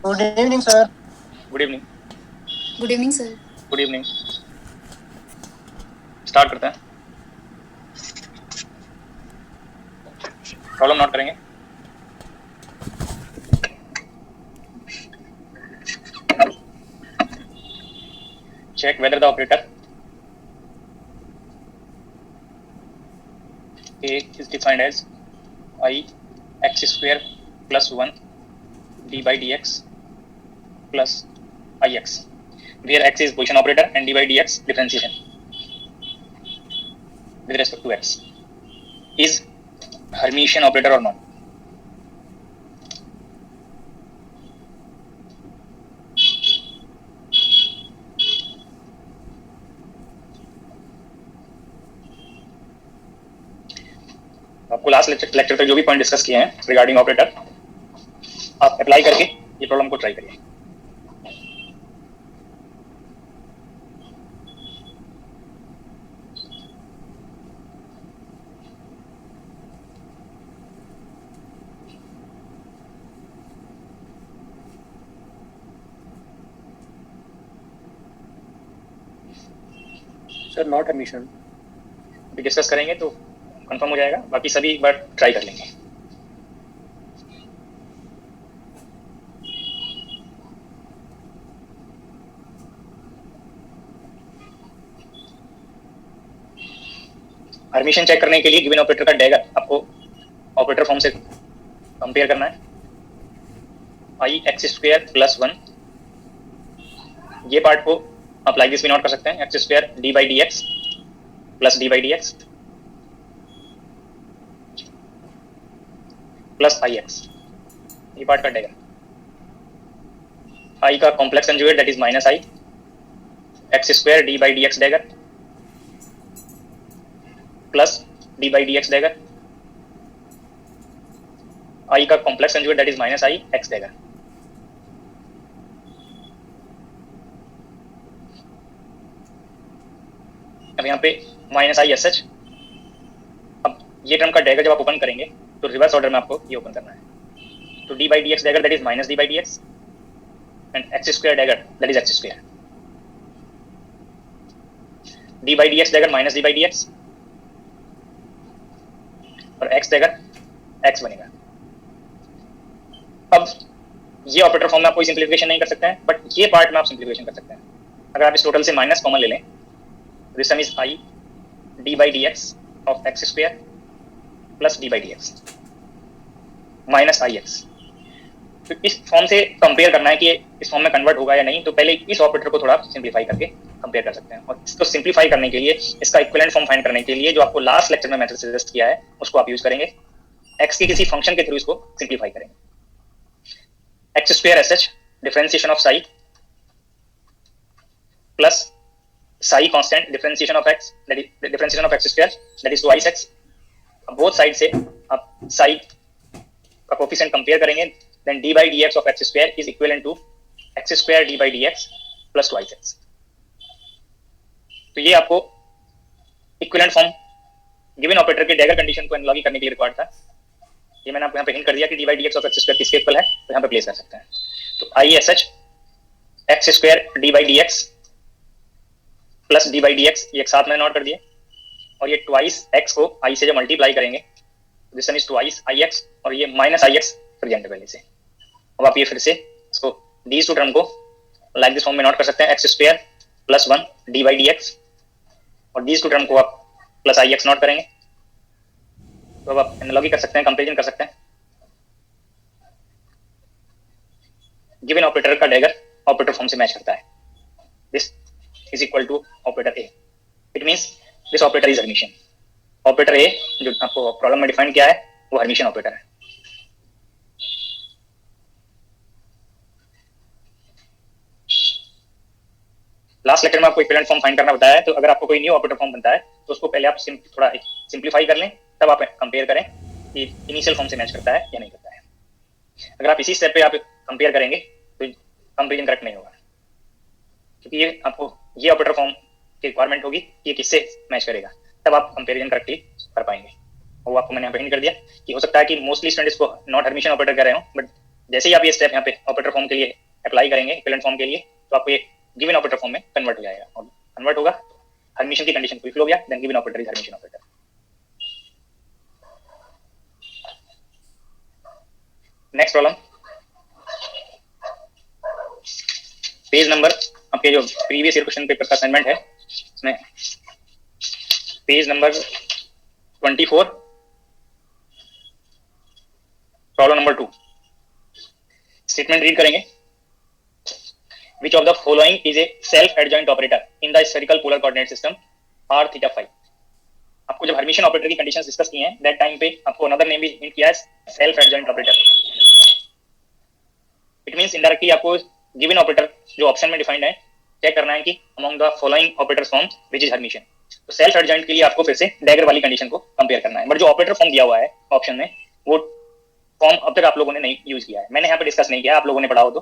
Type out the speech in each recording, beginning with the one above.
Good evening sir. Good evening. Good evening sir. Good evening. Start करते हैं। Problem note करेंगे। Check whether the operator A is defined as I x square plus 1 d by dx plus ix, where x is position operator and d by dx differentiation with respect to x is Hermitian operator or not. आपको last lecture तक जो भी point discuss किए हैं regarding operator, आप apply करके ये problem को ट्राई करिए। सर नॉट एडमिशन अभी डिस्कस करेंगे तो कंफर्म हो जाएगा, बाकी सभी एक बार ट्राई कर लेंगे। हर्मिशियन चेक करने के लिए गिवन ऑपरेटर का डैगर आपको ऑपरेटर फॉर्म से कंपेयर करना है। आई एक्स स्क्वायर प्लस 1, ये पार्ट को आप लाइक दिस भी नोट कर सकते हैं, x square d by d x plus d by d x plus i x, ये पार्ट का डैगर। आई का complex conjugate that is minus i x square d by d x dagger plus d by d x dagger, i का complex conjugate that is minus i x dagger. अब यहाँ पे minus I S H, अब ये term का dagger जब आप open करेंगे तो रिवर्स ऑर्डर में आपको ये ओपन करना है। तो D by d x dagger that is minus D by d x and x square dagger that is x square, d by d x dagger minus D by d x और x dagger x बनेगा। अब ये operator form में आप कोई simplification नहीं कर सकते हैं, बट ये पार्ट में आप सिंप्लीफिकेशन कर सकते हैं। अगर आप इस टोटल से माइनस कॉमन ले लें, this term is I D by d x of x square plus d by d x minus i x. तो इस फॉर्म से कंपेयर करना है कि इस फॉर्म में कन्वर्ट होगा या नहीं, तो पहले इस ऑपरेटर को थोड़ा सिंप्लीफाई करके कंपेयर कर सकते हैं। और इसको सिंप्लीफाई करने के लिए, इसका इक्विवेलेंट फॉर्म फाइंड करने के लिए जो आपको लास्ट लेक्चर में मेथड सजेस्ट किया है उसको आप यूज करेंगे। एक्स के किसी फंक्शन के थ्रू इसको सिंप्लीफाई करेंगे। X square s h differentiation of psi plus psi constant differentiation of x that is differentiation of x square that is twice x. Both side से आप साई का coefficient compare करेंगे, then d by d x of x square is equivalent to x square d by d x plus twice x. तो ये आपको equivalent form given operator के dagger condition को analogy करने के लिए रिक्वायर्ड था। ये मैंने आपको यहाँ पे हिंट कर दिया कि D by d x of x square किसके इक्वल है, तो यहाँ पे प्लेस कर सकते हैं। तो I S H x square d by d x plus d by d x, ये एक साथ में नोट कर दिए, और ये ट्वाइस एक्स को आई से जब मल्टीप्लाई करेंगे this one is twice I x, और ये माइनस आई एक्स प्रेजेंट है पहले से। अब आप ये फिर से इसको दीज टू टर्म को लाइक दिस फॉर्म में नोट कर सकते हैं, x square plus 1 D by d x, और दीज टू टर्म को आप प्लस आई एक्स नोट करेंगे। तो अब आप एनालॉजी कर सकते हैं, कंपेरिजन कर सकते हैं। गिवन ऑपरेटर का डैगर ऑपरेटर फॉर्म से मैच करता है। This is equal to operator A, it means this operator is Hermitian. Operator A जो आपको प्रॉब्लम में डिफाइन किया है वो हर्मिशियन ऑपरेटर है। लास्ट लेक्चर में आपको इक्विवेलेंट फॉर्म फाइंड करना बताया है, तो अगर आपको कोई न्यू ऑपरेटर फॉर्म बनता है तो उसको पहले आप थोड़ा सिंप्लीफाई कर लें, तब आप कंपेयर करें कि इनिशियल फॉर्म से मैच करता है या नहीं करता है। अगर आप इसी स्टेप पे आप कंपेयर करेंगे तो कंपेरिजन करेक्ट नहीं होगा, क्योंकि ये आपको ये ऑपरेटर फॉर्म की रिक्वायरमेंट होगी कि ये किससे मैच करेगा, तब आप कंपेरिजन करेक्टली कर पाएंगे। और वो आपको मैंने यहाँ पे हिंट कर दिया कि हो सकता है कि मोस्टली स्टूडेंट इसको नॉट हर्मिशियन ऑपरेटर कह रहे हो, बट जैसे ही आप ये स्टेप यहाँ पे ऑपरेटर फॉर्म के लिए अप्लाई करेंगे इक्विवेलेंट फॉर्म के लिए, तो आपको ये गिवन ऑपरेटर फॉर्म में कन्वर्ट हो जाएगा, और कन्वर्ट होगा हर्मिशन की कंडीशन फुलफिल हो गया, then given operator is hermitian operator. Next problem, page number आपके जो प्रीवियस ईयर क्वेश्चन पेपर का असाइनमेंट है उसमें page number 24, problem number 2। Statement read करेंगे। Which of the following is a self-adjoint operator in the spherical polar coordinate system r theta phi? आपको जब Hermitian operator की conditions discuss की हैं that time पे आपको अनदर नेम भी hint किया है, self adjoint operator. It means indirectly आपको गिवन ऑपरेटर जो ऑप्शन में डिफाइंड है चेक करना है कि among the following operators form which is Hermitian. तो सेल्फ एडजॉइंट के लिए आपको फिर से डैगर वाली कंडीशन को कंपेयर करना है, बट जो ऑपरेटर फॉर्म दिया हुआ है ऑप्शन में वो फॉर्म अब तक आप लोगों ने नहीं यूज किया है, मैंने यहाँ पे डिस्कस नहीं किया, आप लोगों ने पढ़ा हो तो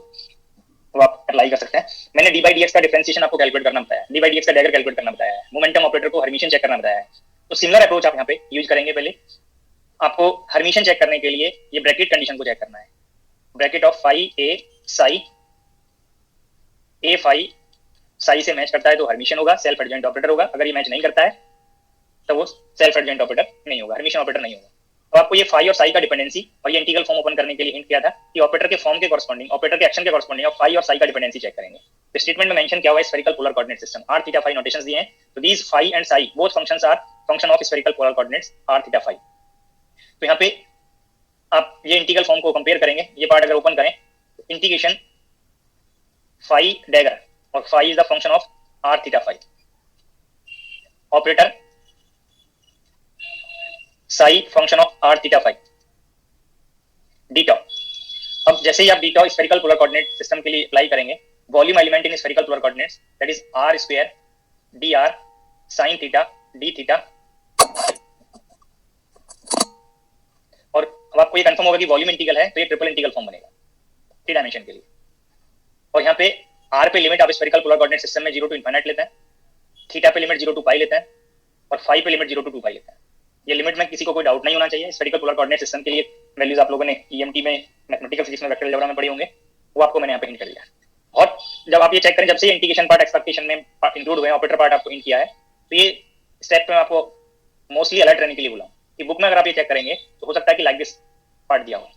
आप अप्लाई कर सकते हैं। मैंने डी बाई डी एक्स का डिफरेंशिएशन आपको कैलकुलेट करना बताया है, डी बाई डी एक्स का डैगर कैलकुलेट करना बताया है, मोमेंटम ऑपरेटर को हर्मिशन चेक करना बताया है। तो सिमिलर अप्रोच आप यहाँ पे यूज करेंगे। पहले आपको हर्मिशन चेक करने के लिए ये ब्रैकेट कंडीशन को चेक करना है, bracket of phi a psi, a phi psi से मैच करता है तो हर्मिशन होगा, सेल्फ एडजॉइंट ऑपरेटर होगा। अगर ये मैच नहीं करता है तो वो सेल्फ एडजॉइंट ऑपरेटर नहीं होगा, हर्मिशन ऑपरेटर नहीं होगा। तो आपको ये फाई और साई का डिपेंडेंसी और ये इंटीग्रल फॉर्म ओपन करने के लिए हिंट किया था कि ऑपरेटर के फॉर्म के कॉरस्पॉन्डिंग, ऑपरेटर के एक्शन के कॉरस्पॉन्डिंग फाई और साई का डिपेंडेंसी चेक करेंगे। तो स्टेटमेंट में मेंशन किया हुआ है spherical polar coordinate system, r theta phi notations दिए हैं। तो these phi and psi both functions are function of spherical polar coordinates r theta phi. तो यहाँ पे आप ये इंटीग्रल फॉर्म को कंपेयर करेंगे, ये पार्ट अगर ओपन करें इंटीग्रेशन फाई डैगर और phi is the function of r theta phi, operator psi function of r theta phi, d tau. अब जैसे ही आप d tau spherical polar coordinate system के लिए अप्लाई करेंगे, volume element in spherical polar coordinates that is r square dr sin theta d theta. और अब आपको ये कंफर्म होगा कि वॉल्यूम इंटीग्रल है तो ये ट्रिपल इंटीग्रल फॉर्म बनेगा 3 डायमेंशन के लिए। और यहाँ पे r पे लिमिट आप स्फेरिकल पोलर कोऑर्डिनेट सिस्टम में 0 टू इनफिनिट लेते हैं, थीटा पे लिमिट 0 टू पाई लेते हैं, और फाई पे लिमिट 0 टू 2 पाई लेते हैं। ये लिमिट में किसी को कोई डाउट नहीं होना चाहिए। स्फेरिकल पोलर कोऑर्डिनेट सिस्टम के लिए वैल्यूज आप लोगों ने ईएमटी में, मैथमेटिकल फिजिक्स में, वेक्टर अलजेब्रा में पढ़े होंगे, वो आपको मैंने यहाँ पे हिंट कर दिया। और जब आप ये चेक करें, जब से इंटीग्रेशन पार्ट एक्सपेक्टेशन में इंक्लूड हुए, ऑपरेटर पार्ट आपको हिंट किया है, तो ये स्टेप पे मैं आपको मोस्टली अलर्ट रहने के लिए बोला कि बुक में अगर आप ये चेक करेंगे तो हो सकता है कि लाइक दिस पार्ट दिया हो,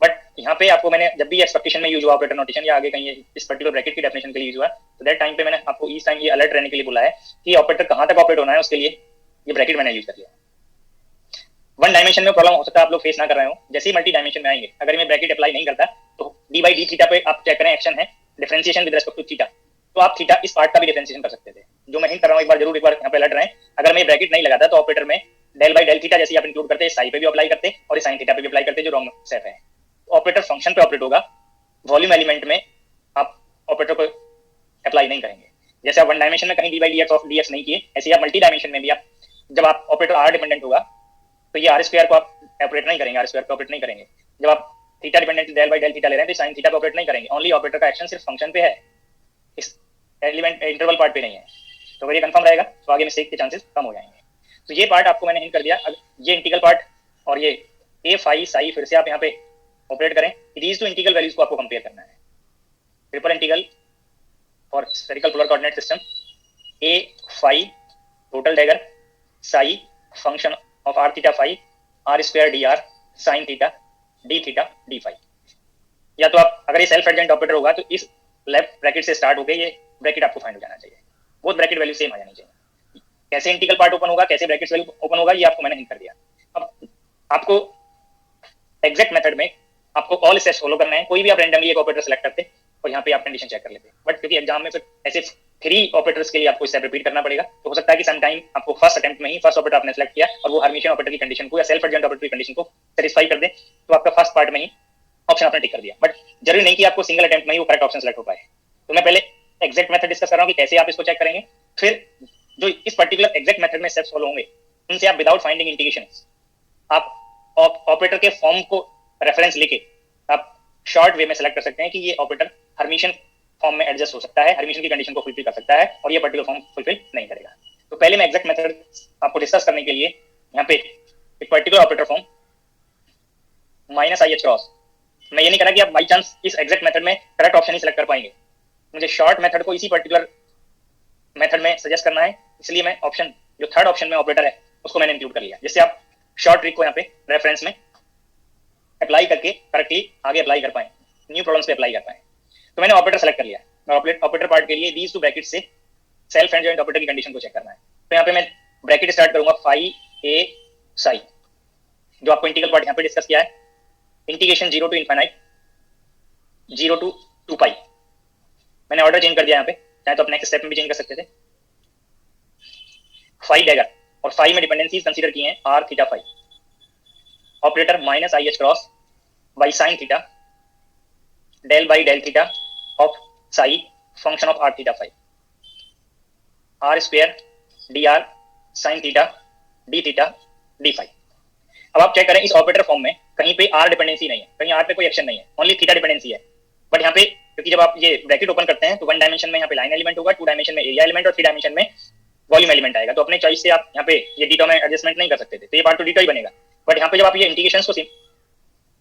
बट यहाँ पे आपको मैंने जब भी एक्सपेक्टेशन में यूज हुआ ऑपरेटर नोटेशन या आगे कहीं इस पर्टिकुलर ब्रैकेट की डेफिनेशन के लिए यूज हुआ, तो दैट टाइम पे मैंने आपको इस टाइम ये अलर्ट रहने के लिए बोला है कि ऑपरेटर कहाँ तक ऑपरेट होना है, उसके लिए ये ब्रैकेट मैंने यूज कर लिया। वन डायमेंशन में प्रॉब्लम हो सकता है आप लोग फेस ना कर रहे हो, जैसे ही मल्टी डायमेंशन में आएंगे अगर मैं ब्रैकेट अप्लाई नहीं करता तो डी बाई डी थीटा पे आप चेक करें, एक्शन है differentiation with respect to theta, तो आप थीटा इस पार्ट का भी डिफरेंशिएशन कर सकते थे। जो मैं हिंट कर रहा हूँ एक बार जरूर, एक बार यहाँ पे अलर्ट रहें। अगर मैं ब्रैकेट नहीं लगाता तो ऑपरेटर में डेल बाई डेल थीटा जैसे आप इंक्लूड करते, साई पे भी अप्लाई करते और साइन थीटा पे भी अप्लाई करते, जो रॉन्ग स्टेप है। ऑपरेटर फंक्शन पे ऑपरेट होगा, वॉल्यूम एलिमेंट में आप ऑपरेटर को अप्लाई नहीं करेंगे। जैसे आप वन डायमेंशन में कहीं D by d x of D x नहीं किए, ऐसे आप मल्टी डायमेंशन में भी आप जब आप ऑपरेटर आर डिपेंडेंट होगा तो ये आर स्क्वायर को आप ऑपरेट नहीं करेंगे, आर स्क्वायर पे ऑपरेट नहीं करेंगे। जब आप theta dependent del by del theta ले रहे हैं तो साइन थीटा पे ऑपरेट नहीं करेंगे, ओनली ऑपरेटर का एक्शन सिर्फ फंक्शन पे है, इस एलिमेंट इंटरवल पार्ट पे नहीं है। तो अगर ये कंफर्म रहेगा तो आगे मिस्टेक के चांसेस कम हो जाएंगे। तो ये पार्ट आपको मैंने हिंट कर दिया। ये इंटीग्रल पार्ट और ये ए फाई साई फिर से आप यहाँ पे ऑपरेट करें, दीज टू इंटीग्रल वैल्यूज को आपको कंपेयर करना है। Triple integral for spherical polar coordinate system, a phi total dagger psi function of r theta phi r square dr sin theta d theta d phi. या तो आप अगर ये self adjoint operator होगा तो इस लेफ्ट ब्रैकेट से start होकर ये ब्रैकेट आपको फाइंड हो जाना चाहिए, वो ब्रैकेट वैल्यू सेम आ जानी चाहिए। कैसे इंटीग्रल पार्ट ओपन होगा, कैसे ब्रैकेट वैल्यू ओपन होगा, ये आपको मैंने हिंट कर दिया। अब आपको एग्जैक्ट मेथड में आपको ऑल स्टेप्स फॉलो करना है। कोई भी आप रैंडमली एक ऑपरेटर सेलेक्ट करते और यहाँ पे आप कंडीशन चेक कर लेते, बट क्योंकि एग्जाम में फिर ऐसे 3 ऑपरेटर्स के लिए आपको स्टेप रिपीट करना पड़ेगा, तो हो सकता है कि सम टाइम आपको फर्स्ट अटेम्प्ट में ही फर्स्ट ऑपरेटर आपने सेलेक्ट किया और वो हर्मिशन ऑपरेटर की कंडीशन को या सेल्फ एडजॉइंट ऑपरेटर की कंडीशन को सेटिस्फाई कर दे, तो आपका फर्स्ट पार्ट में ही ऑप्शन आपने टिक कर दिया। बट जरूरी नहीं कि आपको सिंगल अटेम्प्ट में ही वो करेक्ट ऑप्शन सेलेक्ट हो पाए। तो मैं पहले एग्जैक्ट मेथड डिस्कस कर रहा हूँ कि कैसे आप इसको चेक करेंगे, फिर जो इस पर्टिकुलर एग्जैक्ट मेथड में स्टेप्स फॉलो होंगे उनसे आप विदाउट फाइंडिंग इंटीग्रेशन आप ऑपरेटर के फॉर्म को रेफरेंस लेके आप शॉर्ट वे में सेलेक्ट कर सकते हैं कि ये ऑपरेटर हर्मिशन फॉर्म में एडजस्ट हो सकता है, हर्मिशन की कंडीशन को फुलफिल कर सकता है और ये पर्टिकुलर फॉर्म फुलफिल नहीं करेगा। तो पहले मैं एग्जैक्ट मेथड आपको डिस्कस करने के लिए यहाँ पे एक particular operator form minus i h cross मैं ये नहीं करा कि आप बाई चांस इस एग्जैक्ट मेथड में करेक्ट ऑप्शन ही सिलेक्ट कर पाएंगे, मुझे शॉर्ट मेथड को इसी पर्टिकुलर मेथड में सजेस्ट करना है, इसलिए मैं ऑप्शन जो थर्ड ऑप्शन में ऑपरेटर है उसको मैंने इंक्लूड कर लिया, जिससे आप शॉर्ट ट्रिक को यहाँ पे रेफरेंस में अप्लाई करके करेक्टली आगे अप्लाई कर पाए, न्यू प्रॉब्लम्स पे अप्लाई कर पाए। तो मैंने ऑपरेटर सेलेक्ट कर लिया और ऑपरेटर पार्ट के लिए दीज टू ब्रैकेट से सेल्फ एंड जॉइंट ऑपरेटर की कंडीशन को चेक करना है। तो यहाँ पे मैं ब्रैकेट स्टार्ट करूंगा फाई ए साई, जो आपको इंटीग्रल पार्ट यहाँ पे डिस्कस किया है, इंटीग्रेशन 0 टू इनफाइनाइट 0 टू 2 पाई। मैंने ऑर्डर चेंज कर दिया यहाँ पे, चाहे तो आप नेक्स्ट स्टेप में भी चेंज कर सकते थे। फाई डैगर और फाई में डिपेंडेंसीज कंसीडर की हैं r theta phi, operator minus i h cross by sine theta del by del theta of psi function of r theta phi, r square d r sine theta d theta d phi. अब आप check करें इस operator form में कहीं पे are dependency नहीं है, कहीं आर पे कोई एक्शन नहीं है, ओनली थीटा डिपेंडेंसी है। बट यहाँ पे क्योंकि जब आप ये ब्रैकेट ओपन करते हैं तो 1 डायमेंशन में यहाँ पे लाइन एलिमेंट होगा, 2 डायमेंशन में एरिया एलिमेंट और 3 डायमेंशन में वॉल्यूम एलिमेंट आएगा। तो अपने चॉइस से आप यहाँ पे ये डीटा में एडजस्टमेंट नहीं कर सकते थे, तो ये पार्ट तो डीटा ही बनेगा। बट यहाँ पे जब आप ये इंटीग्रेशंस को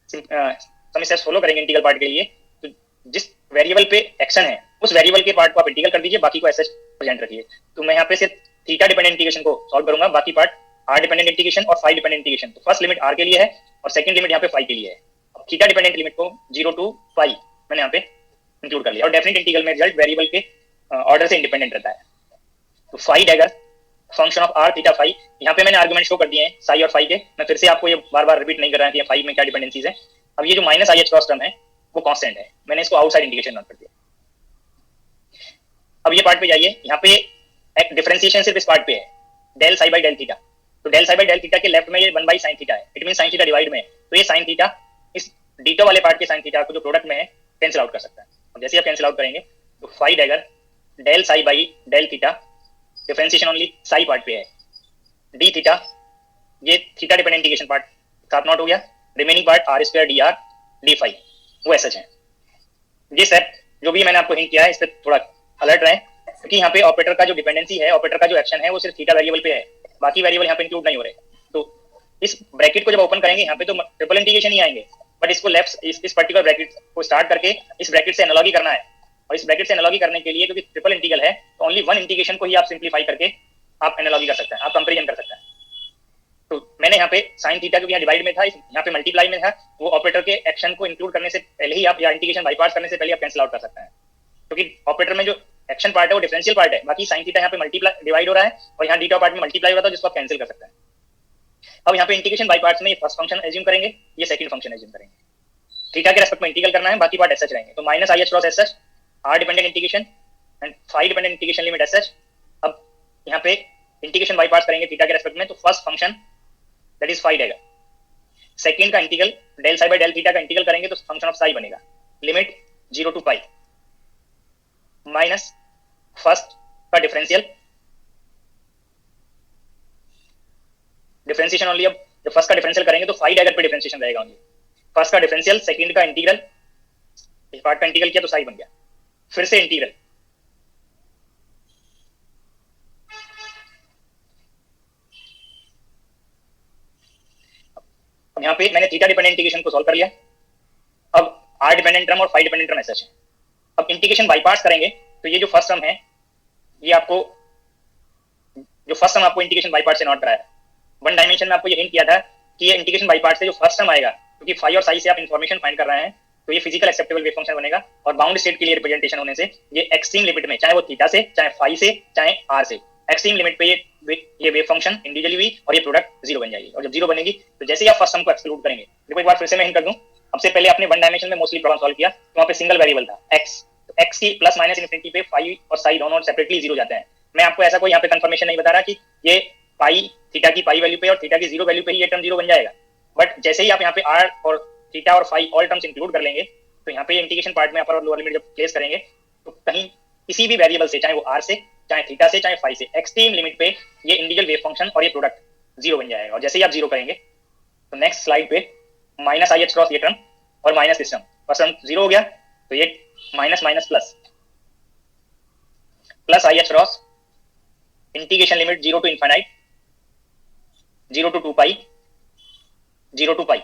सम स्टेप्स फॉलो करेंगे इंटीग्रल पार्ट के लिए, तो जिस वेरिएबल पे एक्शन है उस वेरिएबल के पार्ट को आप इंटीग्रल कर दीजिए, बाकी को ऐसे प्रेजेंट रखिए। तो मैं यहाँ पे सिर्फ थीटा डिपेंडेंट इंटीग्रेशन को सॉल्व करूंगा, बाकी पार्ट आर डिपेंडेंट इंटीग्रेशन और फाई डिपेंडेंट इंटीग्रेशन। तो फर्स्ट लिमिट आर के लिए है और सेकंड लिमिट यहाँ पे फाई के लिए है। अब थीटा डिपेंडेंट लिमिट को 0 टू फाई मैंने यहाँ पे इंक्लूड कर लिया और डेफिनेट इंटीग्रल में रिजल्ट वेरिएबल के ऑर्डर से इंडिपेंडेंट रहता है। तो phi dagger function of r theta phi, यहाँ पे मैंने आर्गुमेंट शो कर दिए हैं साई और फाई के, मैं फिर से आपको ये बार बार रिपीट नहीं कर रहा कि फाई में क्या डिपेंडेंसीज है। अब ये जो minus i h cross term है वो कांस्टेंट है, मैंने इसको आउटसाइड इंटीग्रेशन नोट कर दिया। अब ये पार्ट पे जाइए, यहाँ पे एक डिफरेंशिएशन सिर्फ इस पार्ट पे है, del psi by del theta. तो del psi by del theta के लेफ्ट में ये 1 बाई साइन थीटा है, it mean sine theta divide में है, तो ये साइन थीटा इस डीटो वाले पार्ट के साइन थीटा को जो प्रोडक्ट में है कैंसिल आउट कर सकता है। और जैसे आप कैंसिल आउट करेंगे तो phi dagger del psi by del theta, differentiation only psi part पे है, डी थीटा ये थीटा डिपेंडेंट इंटीग्रेशन पार्ट साथ नॉट हो गया, remaining part r square d r d phi वो ऐसा है। ये स्टेप जो भी मैंने आपको हिंट किया है इस पर थोड़ा अलर्ट रहें, क्योंकि यहाँ पे ऑपरेटर का जो डिपेंडेंसी है, ऑपरेटर का जो एक्शन है वो सिर्फ थीटा वेरिएबल पे है, बाकी वेरिएबल यहाँ पे इंक्लूड नहीं हो रहे। तो इस ब्रैकेट को जब ओपन करेंगे यहाँ पे तो ट्रिपल इंटीग्रेशन ही आएंगे, बट इसको लेफ्ट इस पर्टिकुलर ब्रैकेट को स्टार्ट करके इस ब्रैकेट से एनालॉजी करना है। और इस ब्रैकेट से एनालॉजी करने के लिए क्योंकि ट्रिपल इंटीग्रल है तो ओनली 1 इंटीग्रेशन को ही आप सिंप्लीफाई करके आप एनालॉजी कर सकते हैं, आप कंपेरिजन कर सकते हैं। तो मैंने यहाँ पे साइन थीटा क्योंकि यहाँ डिवाइड में था, यहाँ पे मल्टीप्लाई में था, वो ऑपरेटर के एक्शन को इंक्लूड करने से पहले ही आप या इंटीग्रेशन बाईपास करने से पहले आप कैंसिल आउट कर सकते हैं, क्योंकि ऑपरेटर में जो एक्शन पार्ट है वो डिफरेंशियल पार्ट है, बाकी साइन थीटा यहाँ पे मल्टीप्लाई डिवाइड हो रहा है और यहाँ डीटा पार्ट में मल्टीप्लाई हो रहा था जिसको आप कैंसिल कर सकते हैं। अब यहाँ पे इंटीग्रेशन बाई पार्ट्स में ये फर्स्ट फंक्शन एज्यूम करेंगे, ये सेकंड फंक्शन एज्यूम करेंगे, थीटा के रेस्पेक्ट में इंटीग्रल करना है, बाकी पार्ट एसएच रहेंगे। तो माइनस आई एच क्रॉस एसएच r dependent integration and phi dependent integration limit एसएच। अब यहाँ पे इंटीग्रेशन बाई पार्ट्स करेंगे थीटा के रेस्पेक्ट में, तो first function that is phi dagger, second का integral del psi by del theta का इंटीग्रल करेंगे तो फंक्शन ऑफ साई बनेगा, limit 0 to pi minus first का डिफरेंशियल, डिफरेंशिएशन ओनली। अब जब फर्स्ट का डिफरेंशियल करेंगे तो फाई डैगर पे डिफरेंशिएशन रहेगा ओनली, फर्स्ट का डिफरेंशियल सेकंड का इंटीग्रल, इस पार्ट का इंटीग्रल किया तो साई बन गया, फिर से इंटीग्रल अब यहाँ पे मैंने थीटा डिपेंडेंट इंटीग्रेशन को सॉल्व कर लिया। अब आर डिपेंडेंट टर्म और फाई डिपेंडेंट टर्म ऐसा है। अब इंटीग्रेशन बाईपास करेंगे तो ये जो फर्स्ट टर्म है ये आपको जो फर्स्ट टर्म आपको इंटीग्रेशन बाईपास से नॉट कराया, 1 डायमेंशन में आपको ये हिंट किया था कि ये इंटीग्रेशन बाईपास से जो फर्स्ट टर्म आएगा, क्योंकि फाई और साई से आप इंफॉर्मेशन फाइंड कर रहे हैं तो ये फिजिकल एक्सेप्टेबल वेव फंक्शन बनेगा और बाउंड स्टेट के लिए रिप्रेजेंटेशन होने से ये एक्सट्रीम लिमिट में चाहे वो थीटा से चाहे फाई से चाहे आर से एक्सट्रीम लिमिट पे ये वेव फंक्शन इंडिविजुअली हुई और ये प्रोडक्ट 0 बन जाएगी। और जब 0 बनेगी तो जैसे ही आप फर्स्ट टर्म को एक्सक्लूड करेंगे, देखो एक बार फिर से मैं हिंट कर दूं, सबसे पहले आपने 1 डायमेंशन में मोस्टली प्रॉब्लम सॉल्व किया तो वहां पे सिंगल वेरिएबल था x, तो x की प्लस माइनस इनफिनिटी पे फाई और साई दोनों सेपरेटली 0 जाते हैं। मैं आपको ऐसा कोई यहाँ पे कंफर्मेशन नहीं बता रहा कि ये पाई थीटा की पाई वैल्यू पे और थीटा की 0 वैल्यू पे ही ये टर्म 0 बन जाएगा, बट जैसे ही आप यहाँ पे r और थीटा और फाई ऑल टर्म्स इंक्लूड कर लेंगे तो यहाँ पे इंटीग्रेशन पार्ट में अपर और लोअर लिमिट जब प्लेस करेंगे तो कहीं किसी भी वेरिएबल से, चाहे वो r से चाहे थीटा से चाहे फाई से, एक्सट्रीम लिमिट पे ये इंडिविजुअल वेव फंक्शन और ये प्रोडक्ट 0 बन जाएगा। और जैसे ही आप 0 करेंगे तो नेक्स्ट स्लाइड पे माइनस आई एच क्रॉस ये टर्म और माइनस इस टर्म, फर्स्ट टर्म 0 हो गया तो ये minus minus plus plus i h cross integration limit 0 to infinite 0 to 2 pi 0 to pi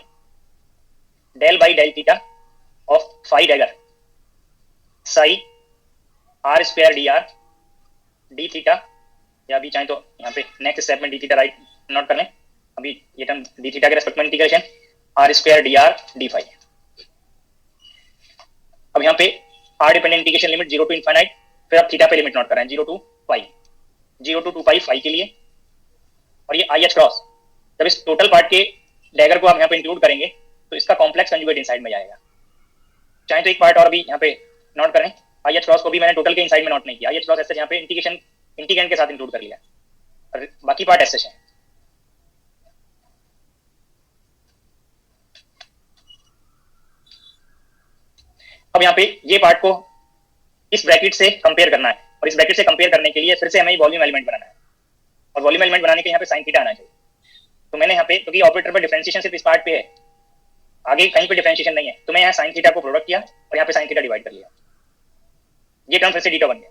del by del theta of phi dagger psi r square d r d theta, या अभी चाहे तो यहाँ पे नेक्स्ट स्टेप में d theta right note कर लें, अभी ये टर्म डी थीटा के रेस्पेक्ट में integration r square d r d phi. अब यहाँ पे r dependent integration limit 0 to infinite, फिर आप थीटा पे लिमिट नोट कर रहे हैं 0 to pi, 0 to 2 pi phi के लिए, और ये आई एच क्रॉस, जब इस टोटल पार्ट के डैगर को आप यहाँ पे इंक्लूड करेंगे तो इसका कॉम्प्लेक्स कंजुगेट इनसाइड में जाएगा। चाहे तो एक पार्ट और भी यहाँ पे नोट करें, आई एच क्रॉस को भी मैंने टोटल के इनसाइड में नोट नहीं किया, आई एच क्रॉस ऐसे यहाँ पे इंटीग्रेशन इंटीग्रेंट के साथ इंक्लूड कर लिया, और बाकी पार्ट ऐसे है। अब यहाँ पे ये पार्ट को इस ब्रैकेट से कंपेयर करना है, और इस ब्रैकेट से कंपेयर करने के लिए फिर से हमें वॉल्यूम एलिमेंट बनाना है, और वॉल्यूम एलिमेंट बनाने के यहाँ पे साइन थीटा आना चाहिए। तो मैंने यहाँ पे, क्योंकि ऑपरेटर पर डिफरेंशिएशन सिर्फ इस पार्ट पे है, आगे कहीं पे डिफरेंशिएशन नहीं है, तो मैं यहाँ साइन थीटा को प्रोडक्ट किया और यहाँ पे साइन थीटा डिवाइड कर लिया, ये टर्म फिर से डीटा बन गया।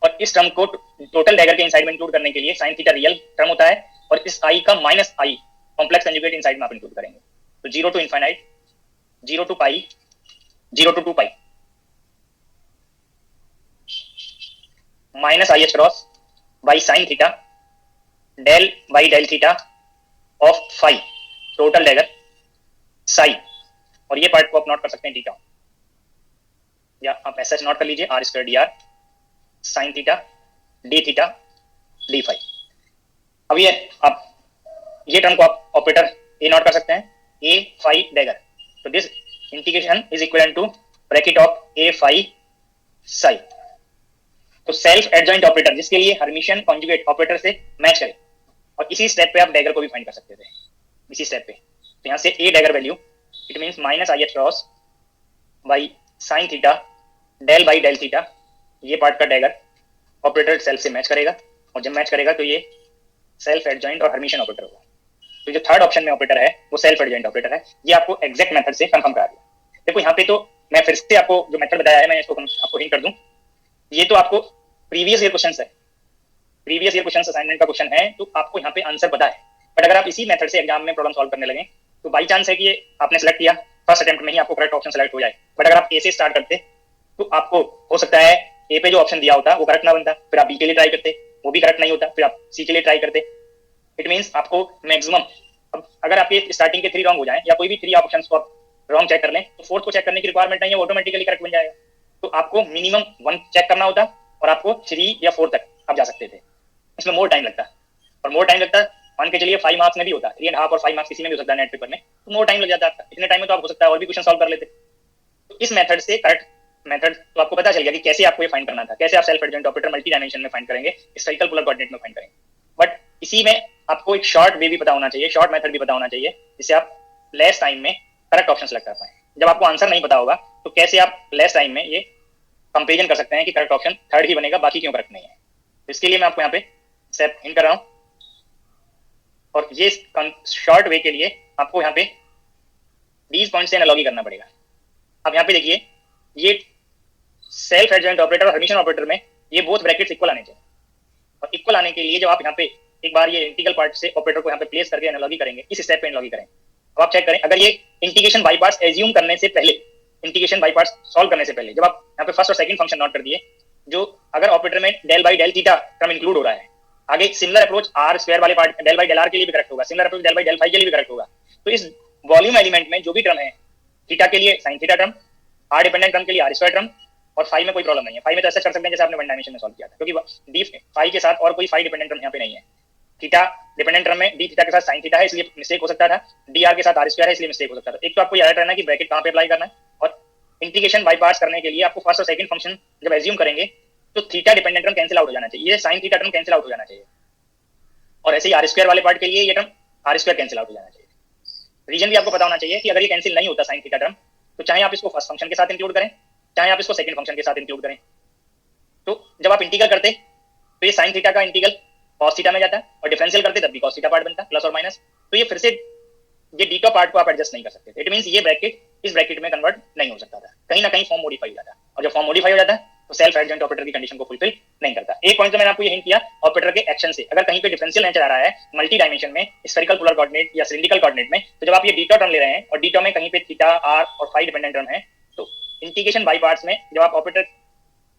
और इस टर्म को टोटल डैगर के इनसाइड में इंक्लूड करने के लिए साइन थीटा रियल टर्म होता है, और इस आई का minus i complex conjugate inside में आप इंक्लूड करेंगे। तो 0 to infinite, 0 to pi, 0 to 2 pi minus i h cross by sine theta del by del theta of phi total dagger psi, और ये पार्ट को आप नोट कर सकते हैं थीटा, या आप ऐसा नोट कर लीजिए r square d r sine theta d theta d phi. अब ये आप ये टर्म को आप ऑपरेटर ए नोट कर सकते हैं, ए फाई डैगर, तो this integration is equivalent to bracket of a phi psi. तो सेल्फ एडजॉइंट ऑपरेटर जिसके लिए हर्मिशियन कॉन्जुगेट ऑपरेटर से मैच करे, और इसी स्टेप पे आप डैगर को भी फाइंड कर सकते थे, इसी स्टेप पे। तो यहाँ से A dagger value it means minus i h cross by sine theta del by del theta, ये पार्ट का डैगर ऑपरेटर सेल्फ से मैच करेगा, और जब मैच करेगा तो ये सेल्फ एडजॉइंट और हर्मिशियन ऑपरेटर होगा। तो जो थर्ड ऑप्शन में ऑपरेटर है वो सेल्फ एडजॉइंट ऑपरेटर है, ये आपको एग्जैक्ट मेथड से कंफर्म करा दिया। देखो यहाँ पे तो मैं फिर से आपको जो मेथड बताया है मैं इसको आपको हिंट कर दूं, ये तो आपको प्रीवियस ईयर क्वेश्चन है, प्रीवियस ईयर क्वेश्चन असाइनमेंट का क्वेश्चन है, तो आपको यहाँ पे आंसर पता है। बट अगर आप इसी मेथड से एग्जाम में प्रॉब्लम सॉल्व करने लगे तो बाई चांस है कि ये आपने सेलेक्ट किया, फर्स्ट अटेम्प्ट में ही आपको करेक्ट ऑप्शन सेलेक्ट हो जाए, बट अगर आप ए से स्टार्ट करते तो आपको हो सकता है ए पे जो ऑप्शन दिया होता वो करेक्ट ना बनता, फिर आप बी के लिए ट्राई करते, वो भी करेक्ट नहीं होता, फिर आप सी के लिए ट्राई करते। इट मींस आपको मैक्सिमम, अब अगर आपके स्टार्टिंग के 3 रॉन्ग हो जाए या कोई भी 3 ऑप्शंस को आप रॉन्ग चेक कर लें तो फोर्थ को चेक करने की रिक्वायरमेंट नहीं है, ऑटोमेटिकली करेक्ट बन जाएगा। तो आपको मिनिमम 1 चेक करना होता और आपको 3 या 4 तक आप जा सकते थे, इसमें मोर टाइम लगता, और मोर टाइम लगता मान के चलिए 5 मार्क्स में भी होता, 3.5 और 5 मार्क्स किसी में भी हो सकता है नेट पेपर में, तो मोर टाइम लग जाता आपका। इतने टाइम में तो आप हो सकता है और भी क्वेश्चन सॉल्व कर लेते। तो इस मेथड से करेक्ट मेथड तो आपको पता चल गया कि कैसे आपको ये फाइंड करना था, कैसे आप self adjoint operator multi dimension में फाइंड करेंगे, स्फेरिकल पोलर कोऑर्डिनेट में फाइंड करेंगे। बट इसी में आपको एक शॉर्ट वे भी पता होना चाहिए, शॉर्ट मेथड भी पता होना चाहिए, जिससे आप लेस टाइम में करेक्ट ऑप्शन सेलेक्ट कर पाए। जब आपको आंसर नहीं पता होगा तो कैसे आप लेस टाइम में ये कंपेरिजन कर सकते हैं कि करेक्ट ऑप्शन थर्ड ही बनेगा, बाकी क्यों करेक्ट नहीं है। तो इसके लिए मैं आपको यहाँ पे स्टेप हिंट कर रहा हूँ, और ये शॉर्ट वे के लिए आपको यहाँ पे these पॉइंट से एनालॉजी करना पड़ेगा। अब यहाँ पे देखिए, ये सेल्फ एडजॉइंट ऑपरेटर और हर्मिशियन ऑपरेटर में ये बोथ ब्रैकेट्स इक्वल आने चाहिए, और इक्वल आने के लिए जब आप यहाँ पे एक बार ये इंटीग्रल पार्ट से ऑपरेटर को यहाँ पे प्लेस करके एनालॉजी करेंगे, इस स्टेप पे एनालॉजी करें, अब आप चेक करें अगर ये इंटीग्रेशन बाई पार्ट्स एज्यूम करने से पहले, इंटीग्रेशन बाई पार्ट्स सॉल्व करने से पहले जब आप यहाँ पे फर्स्ट और सेकंड फंक्शन नोट कर दिए, जो अगर ऑपरेटर में del by del theta term include हो रहा है, आगे सिमिलर अप्रोच आर स्क्वायर वाले part del by del r के लिए भी करेक्ट होगा, similar approach del by del phi के लिए भी करेक्ट होगा। तो इस वॉल्यूम एलिमेंट में जो भी टर्म है, थीटा के लिए sine theta term, r dependent term के लिए आर स्क्वायर टर्म, और फाई में कोई प्रॉब्लम नहीं है, फाई में तो ऐसा कर सकते हैं जैसे आपने वन डायमेंशन में सॉल्व किया था, क्योंकि डी फाई के साथ और कोई फाई डिपेंडेंट टर्म यहाँ पे नहीं है। थीटा डिपेंडेंट टर्म में डी थीटा के साथ साइन थीटा है इसलिए मिस्टेक हो सकता था, डी आर के साथ आर स्क्वायर है इसलिए मिस्टेक हो सकता था। एक तो आपको याद रहना कि ब्रैकेट कहाँ पे अप्लाई करना है, और इंटीग्रेशन बाई पार्ट्स करने के लिए आपको फर्स्ट और सेकंड फंक्शन जब एज्यूम करेंगे तो theta dependent term cancel out हो जाना चाहिए, ये sine theta term cancel out हो जाना चाहिए, और ऐसे ही आर स्क्वायर वाले पार्ट के लिए ये term r square cancel out हो जाना चाहिए। रीजन भी आपको पता होना चाहिए कि अगर ये कैंसिल नहीं होता साइन थीटा टर्म, तो चाहे आप इसको फर्स्ट फंक्शन के साथ इंक्लूड करें, चाहे आप इसको सेकंड फंक्शन के साथ इंक्लूड करें, तो जब आप इंटीग्रल करते तो ये साइन थीटा का इंटीग्रल cos थीटा में जाता है, और डिफरेंशियल करते तब भी cos थीटा पार्ट बनता है प्लस और माइनस। तो ये फिर से ये डी का पार्ट को आप एडजस्ट नहीं कर सकते, इट मींस ये ब्रैकेट इस ब्रैकेट में कन्वर्ट नहीं हो सकता था, कहीं ना कहीं फॉर्म मॉडिफाई हो जाता है, और जब फॉर्म मॉडिफाई हो जाता है तो सेल्फ एडजेंट ऑपरेटर की कंडीशन को फुलफिल नहीं करता। एक पॉइंट तो मैंने आपको ये हिंट किया ऑपरेटर के एक्शन से, अगर कहीं पे डिफरेंशियल नेचर आ रहा है मल्टी डायमेंशन में, स्फेरिकल पोलर कोऑर्डिनेट या सिलिंड्रिकल कोऑर्डिनेट में, तो जब आप ये डीटा टर्म ले रहे हैं और डीटा में कहीं पे थीटा, आर और फाई डिपेंडेंट टर्म है, तो इंटीग्रेशन बाय पार्ट्स में जब आप ऑपरेटर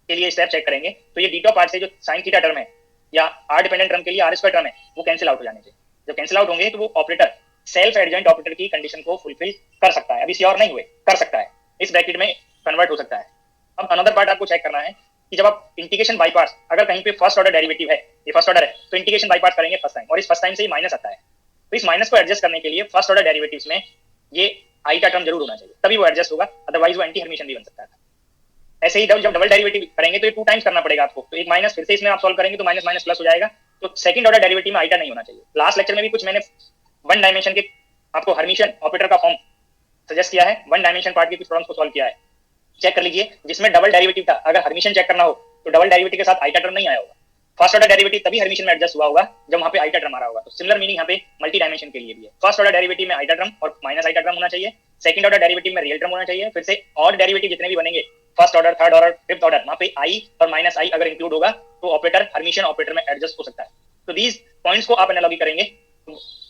के लिए स्टेप चेक करेंगे तो ये डीटा पार्ट से जो साइन थीटा टर्म है या आर डिपेंडेंट टर्म के लिए आर स्क्वायर टर्म है वो कैंसिल आउट हो जाने चाहिए। जब कैंसिल आउट होंगे तो वो ऑपरेटर सेल्फ एडजेंट ऑपरेटर की कंडीशन को फुलफिल कर सकता है। अभी श्योर नहीं हुए, कर सकता है, इस ब्रैकेट में कन्वर्ट हो सकता है। अब अनदर पार्ट आपको चेक करना है कि जब आप इंटीग्रेशन बाय पार्ट्स, अगर कहीं पे फर्स्ट ऑर्डर डेरिवेटिव है, ये फर्स्ट ऑर्डर है, तो इंटीग्रेशन बाय पार्ट्स करेंगे फर्स्ट टाइम और इस फर्स्ट टाइम से ही माइनस आता है, तो इस माइनस को एडजस्ट करने के लिए फर्स्ट ऑर्डर डेरिवेटिव्स में ये आई का टर्म जरूर होना चाहिए, तभी वो एडजस्ट होगा, अदरवाइज वो एंटी हर्मिशन भी बन सकता है। ऐसे ही जब डबल डेरिवेटिव करेंगे तो ये 2 टाइम्स करना पड़ेगा आपको, तो एक माइनस फिर से इसमें आप सॉल्व करेंगे तो माइनस माइनस प्लस हो जाएगा, तो सेकंड ऑर्डर डेरिवेटिव में आइटा नहीं होना चाहिए। लास्ट लेक्चर में भी कुछ मैंने वन डायमेंशन के आपको हर्मिशन ऑपरेटर का फॉर्म सजेस्ट किया है, वन डायमेंशन पार्ट के कुछ प्रॉब्लम्स को सॉल्व किया है, चेक कर लीजिए, जिसमें डबल डेरिवेटिव था। अगर हर्मिशन चेक करना हो तो डबल डेरिवेटिव के साथ आइटा टर्म नहीं आया होगा, फर्स्ट ऑर्डर डेरिवेटिव तभी हर्मिशन में एडजस्ट हुआ होगा जब वहां पे आइटा टर्म आ रहा होगा। तो सिमिलर मीनिंग यहाँ पे मल्टी डायमेंशन के लिए भी है, फर्स्ट ऑर्डर डेरिवेटिव में आइटा टर्म और माइनस आइटा टर्म होना चाहिए, सेकंड ऑर्डर डेरिवेटिव में रियल टर्म होना चाहिए, फिर से और डेरिवेटिव जितने भी बनेंगे first order, third order, fifth order, वहां पे आई और माइनस आई अगर इंक्लूड होगा तो ऑपरेटर हर्मिशन ऑपरेटर में एडजस्ट हो सकता है। तो दीज पॉइंट्स को आप एनालॉजी करेंगे,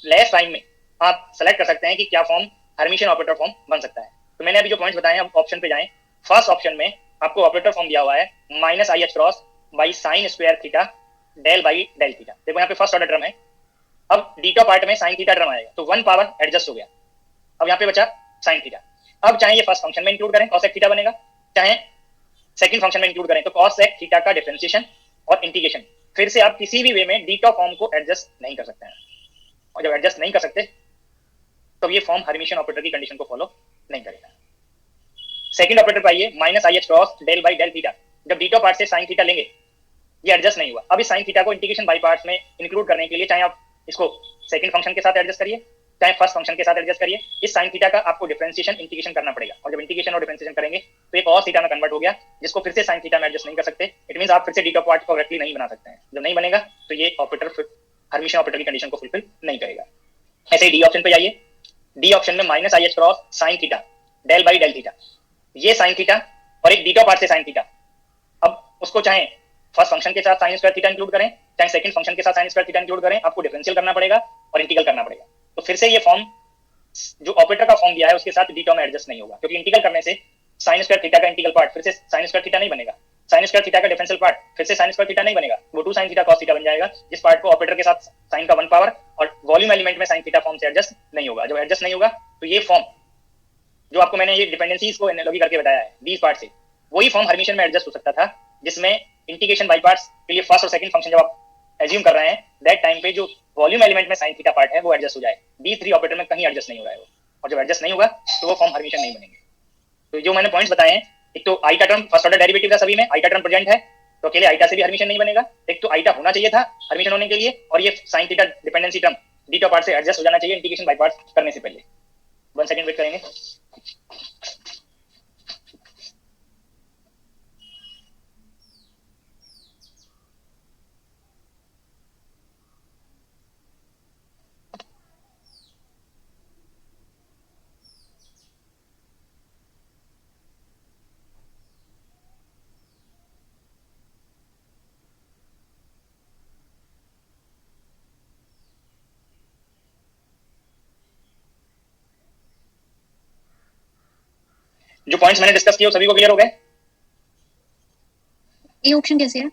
लेस टाइम में आप सेलेक्ट कर सकते हैं कि क्या फॉर्म हर्मिशन ऑपरेटर फॉर्म बन सकता है। तो मैंने अभी जो पॉइंट्स बताए हैं, अब ऑप्शन पे जाएं। फर्स्ट ऑप्शन में आपको ऑपरेटर फॉर्म दिया हुआ है minus i h cross by sine square theta del by del theta. देखो यहाँ पे फर्स्ट ऑर्डर टर्म है, अब डीटा पार्ट में साइन थीटा टर्म आएगा तो 1 पावर एडजस्ट हो गया, अब यहाँ पे बचा साइन थीटा। अब चाहे ये फर्स्ट फंक्शन में इंक्लूड करें कॉसेक थीटा बनेगा, चाहे सेकंड फंक्शन में इंक्लूड करें तो कॉसेक थीटा का डिफरेंशिएशन और इंटीग्रेशन, फिर से आप किसी भी वे में डीटा फॉर्म को एडजस्ट नहीं कर सकते हैं, और जब एडजस्ट नहीं कर सकते तो ये फॉर्म हर्मिशन ऑपरेटर की कंडीशन को फॉलो नहीं करेगा। सेकंड ऑपरेटर पाइए minus i h cross del by del theta, जब डीटा पार्ट से साइन थीटा लेंगे ये एडजस्ट नहीं हुआ, अब इस साइन थीटा को इंटीग्रेशन बाई पार्ट्स में इंक्लूड करने के लिए चाहे आप इसको सेकंड फंक्शन के साथ एडजस्ट करिए चाहे फर्स्ट फंक्शन के साथ एडजस्ट करिए, इस साइन थीटा का आपको डिफरेंशिएशन इंटीग्रेशन करना पड़ेगा, और जब इंटीग्रेशन और डिफरेंशिएशन करेंगे तो एक और थीटा में कन्वर्ट हो गया, जिसको फिर से साइन थीटा में एडजस्ट नहीं कर सकते। इट मींस आप फिर से डीटा पार्ट को करेक्टली नहीं बना सकते हैं, जब नहीं बनेगा तो ये ऑपरेटर हर्मिशन ऑपरेटर की कंडीशन को फुलफिल नहीं करेगा। ऐसे ही डी ऑप्शन पे जाइए, डी ऑप्शन में minus i h cross sine theta del by del theta, ये साइन थीटा और एक डीटा पार्ट से साइन थीटा, अब उसको चाहे फर्स्ट फंक्शन के साथ साइन स्क्वायर थीटा इंक्लूड करें चाहे सेकंड फंक्शन के साथ साइन स्क्वायर थीटा इंक्लूड करें, आपको डिफरेंशियल करना पड़ेगा और इंटीग्रल करना पड़ेगा। तो फिर से ये फॉर्म जो ऑपरेटर का फॉर्म दिया है उसके साथ डीटा में एडजस्ट नहीं होगा, क्योंकि इंटीग्रल करने से साइन स्क्वायर थीटा का इंटीग्रल पार्ट फिर से साइन स्क्वायर थीटा नहीं बनेगा, साइन स्क्वायर थीटा का डिफरेंशियल पार्ट फिर से साइन स्क्वायर थीटा नहीं बनेगा, वो 2 sin थीटा cos थीटा बन जाएगा, जिस पार्ट को ऑपरेटर के साथ साइन का 1 पावर और वॉल्यूम एलिमेंट में साइन थीटा फॉर्म से एडजस्ट नहीं होगा। जब एडजस्ट नहीं होगा तो ये फॉर्म जो आपको मैंने ये डिपेंडेंसीज को एनालॉजी करके बताया है दीज पार्ट से, वही फॉर्म हर्मिशन में एडजस्ट हो सकता था, जिसमें इंटीग्रेशन बाय पार्ट्स के लिए फर्स्ट और सेकंड फंक्शन जब आप एज्यूम कर रहे हैं दैट टाइम पे जो वॉल्यूम एलिमेंट में साइन थीटा पार्ट है वो एडजस्ट हो जाए, D3 ऑपरेटर में कहीं एडजस्ट नहीं हो रहा है वो, और जब एडजस्ट नहीं होगा तो वो फॉर्म हर्मिशन नहीं बनेंगे। तो जो मैंने पॉइंट्स बताए हैं, एक तो eta term first order derivative का सभी में आइटा टर्म प्रेजेंट है तो अकेले आइटा से भी हर्मिशन नहीं बनेगा, एक तो आइटा होना चाहिए था हर्मिशन होने के लिए, और ये sine theta dependency term डीटा part से एडजस्ट हो जाना चाहिए इंटीग्रेशन बाय पार्ट्स करने से पहले। 1 सेकंड वेट करेंगे। जो पॉइंट्स मैंने डिस्कस किए वो सभी को क्लियर हो गए? ए ऑप्शन कैसे है?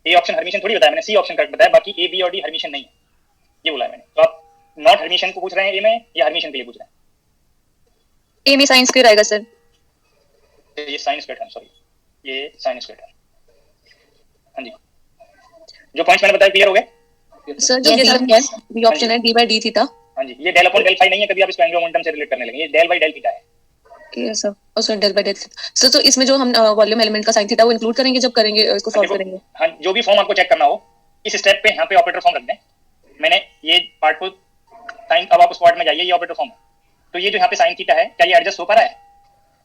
ए ऑप्शन हर्मिशन थोड़ी बताया मैंने, सी ऑप्शन करेक्ट बताया, बाकी ए बी और डी हर्मिशन नहीं है ये बोला है मैंने। तो आप नॉट हर्मिशन को पूछ रहे हैं ए में या हर्मिशन के लिए पूछ रहे हैं? ए में साइन स्क्वायर आएगा सर। ये साइन स्क्वायर टर्म, सॉरी ये साइन स्क्वायर टर्म। हाँ जी, जो पॉइंट्स मैंने बताया क्लियर हो गए? सर जो बी ऑप्शन है डी बाई डी थीटा। हाँ जी, ये डेल अपॉन डेल फाई नहीं है, कभी आप इसको एंगुलर मोमेंटम से रिलेट करने लगे, ये डेल बाई डेल थीटा है। यस सर, और sir del by del theta. Sir तो इसमें जो हम वॉल्यूम एलिमेंट का साइन थीटा वो इंक्लूड करेंगे जब करेंगे इसको सॉल्व करेंगे। हाँ, जो भी फॉर्म आपको चेक करना हो इस स्टेप पे यहाँ पे ऑपरेटर फॉर्म रख दें। मैंने ये पार्ट को साइन, अब आप उस पार्ट में जाइए, ये ऑपरेटर फॉर्म, तो ये जो यहाँ पे साइन थीटा है क्या ये एडजस्ट हो पा रहा है?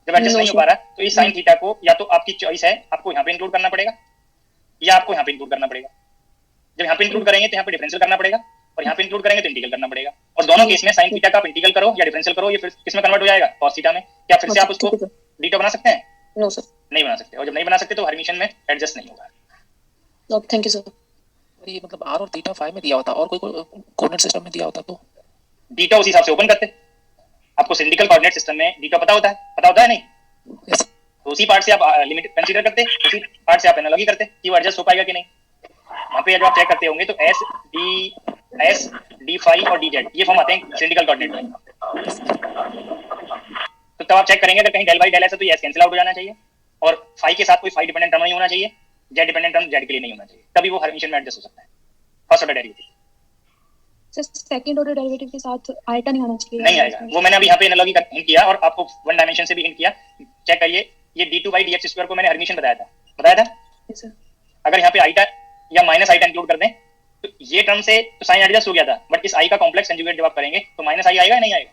जब एडजस्ट नहीं हो पा रहा तो इस साइन थीटा को या तो आपकी चॉइस है आपको यहाँ पे इंक्लूड करना पड़ेगा या आपको यहाँ पे इंक्लूड करना पड़ेगा। जब यहाँ पे इंक्लूड करेंगे तो यहाँ पे डिफरेंशियल करना पड़ेगा, और यहाँ पे इंक्लूड करेंगे तो इंटीग्रल करना पड़ेगा, और दोनों केस में साइन थीटा का आप इंटीग्रल करो या डिफरेंशियल करो ये फिर किसमें कन्वर्ट हो जाएगा? cos थीटा में। क्या फिर से आप उसको डीटा बना सकते हैं? नो सर, नहीं बना सकते, और जब नहीं बना सकते तो हर्मिशियन में एडजस्ट नहीं होगा। Okay, thank you sir. ये मतलब आर और थीटा फाई में दिया होता और कोई कोऑर्डिनेट सिस्टम में दिया होता तो बीटा उस हिसाब से ओपन करते। आपको सिलिंड्रिकल कोऑर्डिनेट सिस्टम में बीटा पता होता है नहीं? yes. तो उसी पार्ट से आप लिमिट कंसीडर करते, उसी पार्ट से आप एनालॉजी करते कि वो एडजस्ट हो पाएगा कि नहीं। वहां पे जब आप चेक करते होंगे तो एस डी फाई और डी जेड ये फॉर्म आते हैं सिलिंड्रिकल कोऑर्डिनेट में। तो तब आप चेक करेंगे अगर कहीं डेल बाई डेल ऐसा तो ये एस कैंसिल आउट हो जाना चाहिए, और फाई के साथ कोई फाई डिपेंडेंट टर्म नहीं होना चाहिए, जेड डिपेंडेंट टर्म जेड के लिए नहीं होना चाहिए, तभी वो हर्मिशियन में एडजस्ट हो सकता है first order derivative. Sir second order derivative के साथ आइटा नहीं आना चाहिए? नहीं आएगा, वो मैंने अभी यहाँ पे एनालॉजी हिंट किया और आपको वन डायमेंशन से भी हिंट किया। चेक करिए, ये d2/dx² को मैंने हर्मिशियन बताया था। Yes sir. अगर यहाँ पे आइटा या माइनस आइटा इंक्लूड कर दें तो ये टर्म से तो साइन एडजस्ट हो गया था, बट इस आई का कॉम्प्लेक्स कंजुगेट जब आप करेंगे तो माइनस आई आएगा या नहीं आएगा?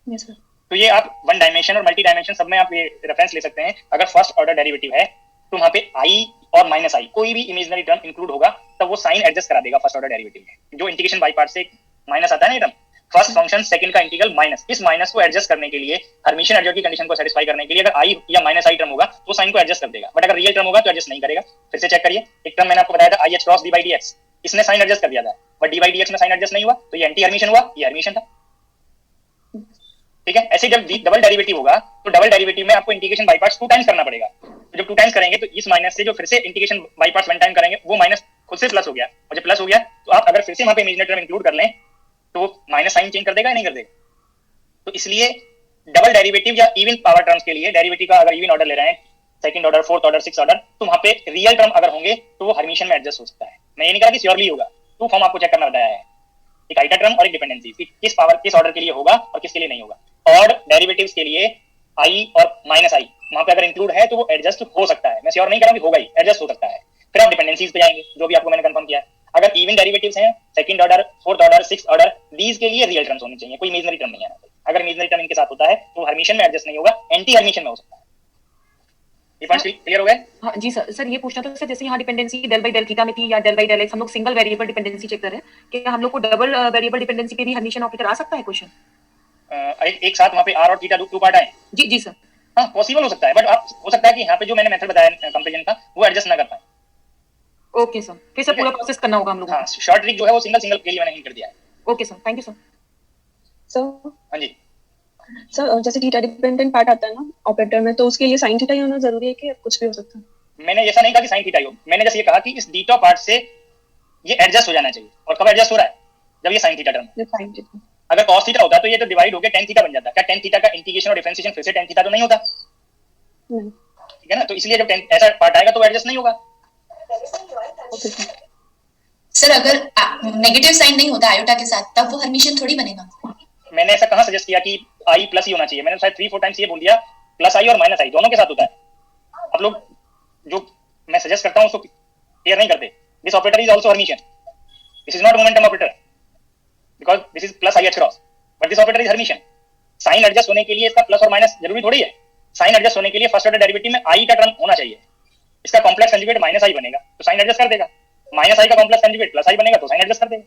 Yes sir. तो ये आप वन डायमेंशन और मल्टी डायमेंशन सब में आप ये रेफरेंस ले सकते हैं। अगर फर्स्ट ऑर्डर डेरिवेटिव है तो वहाँ पे आई और माइनस आई कोई भी इमेजिनरी टर्म इंक्लूड होगा तब वो साइन एडजस्ट करा देगा फर्स्ट ऑर्डर डेरिवेटिव में। जो इंटीग्रेशन बाई पार्ट से माइनस आता है ना, ये टर्म फर्स्ट फंक्शन सेकंड का इंटीग्रल माइनस, इस माइनस को एडजस्ट करने के लिए हर्मिशियन एडजस्ट की कंडीशन को सेटिस्फाई करने के लिए अगर आई या माइनस आई टर्म होगा तो साइन को एडजस्ट कर देगा, बट अगर रियल टर्म होगा तो एडजस्ट नहीं करेगा। फिर से चेक करिए, एक टर्म मैंने आपको बताया था आई h cross d by d x, इसने साइन एडजस्ट कर दिया था, but D by d x में साइन एडजस्ट नहीं हुआ तो ये एंटी हर्मिशियन हुआ, ये हर्मिशियन था। ठीक है, ऐसे जब डबल डेरिवेटिव होगा तो डबल डेरिवेटिव में आपको इंटीग्रेशन बाई पार्ट्स 2 टाइम्स करना पड़ेगा। तो जब 2 टाइम्स करेंगे तो इस माइनस से जो फिर से इंटीग्रेशन बाई पार्ट्स 1 टाइम करेंगे वो माइनस खुद से प्लस हो गया, और जब प्लस हो गया तो आप अगर फिर से वहां पे इमेजिनरी टर्म इंक्लूड कर लें तो माइनस साइन चेंज कर देगा या नहीं कर देगा? तो इसलिए डबल डेरिवेटिव या इवन पावर टर्म्स के लिए डेरिवेटिव का अगर इवन ऑर्डर ले रहे हैं, second order, fourth order, six order, तो वहां पे रियल टर्म अगर होंगे तो वो हर्मिशियन में एडजस्ट हो सकता है। मैं ये नहीं कहा कि श्योरली होगा, 2 फॉर्म आपको चेक करना बताया है, एक आइटा टर्म और एक डिपेंडेंसी, किस पावर किस ऑर्डर के लिए होगा और किसके लिए नहीं होगा। और डेरिवेटिव्स के लिए आई और माइनस आई वहां पे अगर इंक्लूड है तो वो एडजस्ट हो सकता है, मैं श्योर नहीं कर रहा हूं कि होगा ही, एडजस्ट हो सकता है। फिर आप डिपेंडेंसीज पे जाएंगे जो भी आपको मैंने कंफर्म किया है। अगर इवन डेरिवेटिव्स हैं, second order, fourth order, sixth order, these के लिए रियल टर्म्स होनी चाहिए, कोई इमेजिनरी टर्म नहीं आना चाहिए। अगर इमेजिनरी टर्म इनके साथ होता है तो हर्मिशियन में एडजस्ट नहीं होगा, एंटी हर्मिशियन में हो सकता है। ये पॉइंट्स क्लियर हो गए? हाँ जी सर। सर ये पूछना था सर, जैसे यहाँ dependency del by del theta में थी या डेल बाई डेल एक्स, हम लोग सिंगल वेरिएबल डिपेंडेंसी चेक कर रहे हैं, क्या हम लोग को डबल वेरिएबल डिपेंडेंसी पे भी हर्मिशियन ऑपरेटर आ सकता है क्वेश्चन? एक साथ वहां पे आर और थीटा 2 पार्ट आए। जी जी सर। हाँ पॉसिबल हो सकता है, बट आप हो सकता है कि यहाँ पे जो मैंने मेथड बताया कंपैरिजन का वो एडजस्ट ना कर पाए। ओके सर, फिर से पूरा प्रोसेस करना होगा हम लोगों को। हाँ, शॉर्ट ट्रिक जो है वो सिंगल के लिए मैंने हिंट कर दिया है। Okay sir, thank you sir. Sir हाँ जी, सर जैसे थीटा डिपेंडेंट पार्ट आता है ना ऑपरेटर में, तो उसके लिए साइन थीटा ही होना जरूरी है कि कुछ भी हो सकता है? मैंने ऐसा नहीं कहा कि साइन थीटा ही हो, मैंने जैसे ये कहा कि इस डीटा पार्ट से ये एडजस्ट हो जाना चाहिए। और कब एडजस्ट हो रहा है? जब ये साइन थीटा टर्म। जब साइन थीटा, अगर cos थीटा होता तो ये तो डिवाइड होकर tan थीटा बन जाता। क्या tan थीटा का इंटीग्रेशन और डिफरेंशिएशन फिर से tan थीटा तो नहीं होता? नहीं। ठीक है ना, तो इसलिए जब ऐसा पार्ट आएगा तो एडजस्ट नहीं होगा। Okay sir. सर अगर नेगेटिव साइन नहीं होता आयोटा के साथ तब वो हर्मिशियन थोड़ी बनेगा? मैंने ऐसा कहाँ सजेस्ट किया कि आई प्लस ही होना चाहिए? मैंने शायद 3-4 टाइम्स ये बोल दिया, प्लस आई और माइनस आई दोनों के साथ होता है। आप लोग जो मैं सजेस्ट करता हूँ उसको क्लियर नहीं करते। This operator is also hermitian, this is not momentum operator because this is plus i h cross, but this operator is hermitian. Sine adjust होने के लिए इसका प्लस और माइनस जरूरी थोड़ी है। साइन एडजस्ट होने के लिए फर्स्ट ऑर्डर डेरिवेटिव में आई का टर्म होना चाहिए, इसका कॉम्प्लेक्स कंजुगेट माइनस आई बनेगा तो साइन एडजस्ट कर देगा, माइनस आई का कॉम्प्लेक्स कंजुगेट प्लस आई बनेगा तो साइन एडजस्ट कर देगा।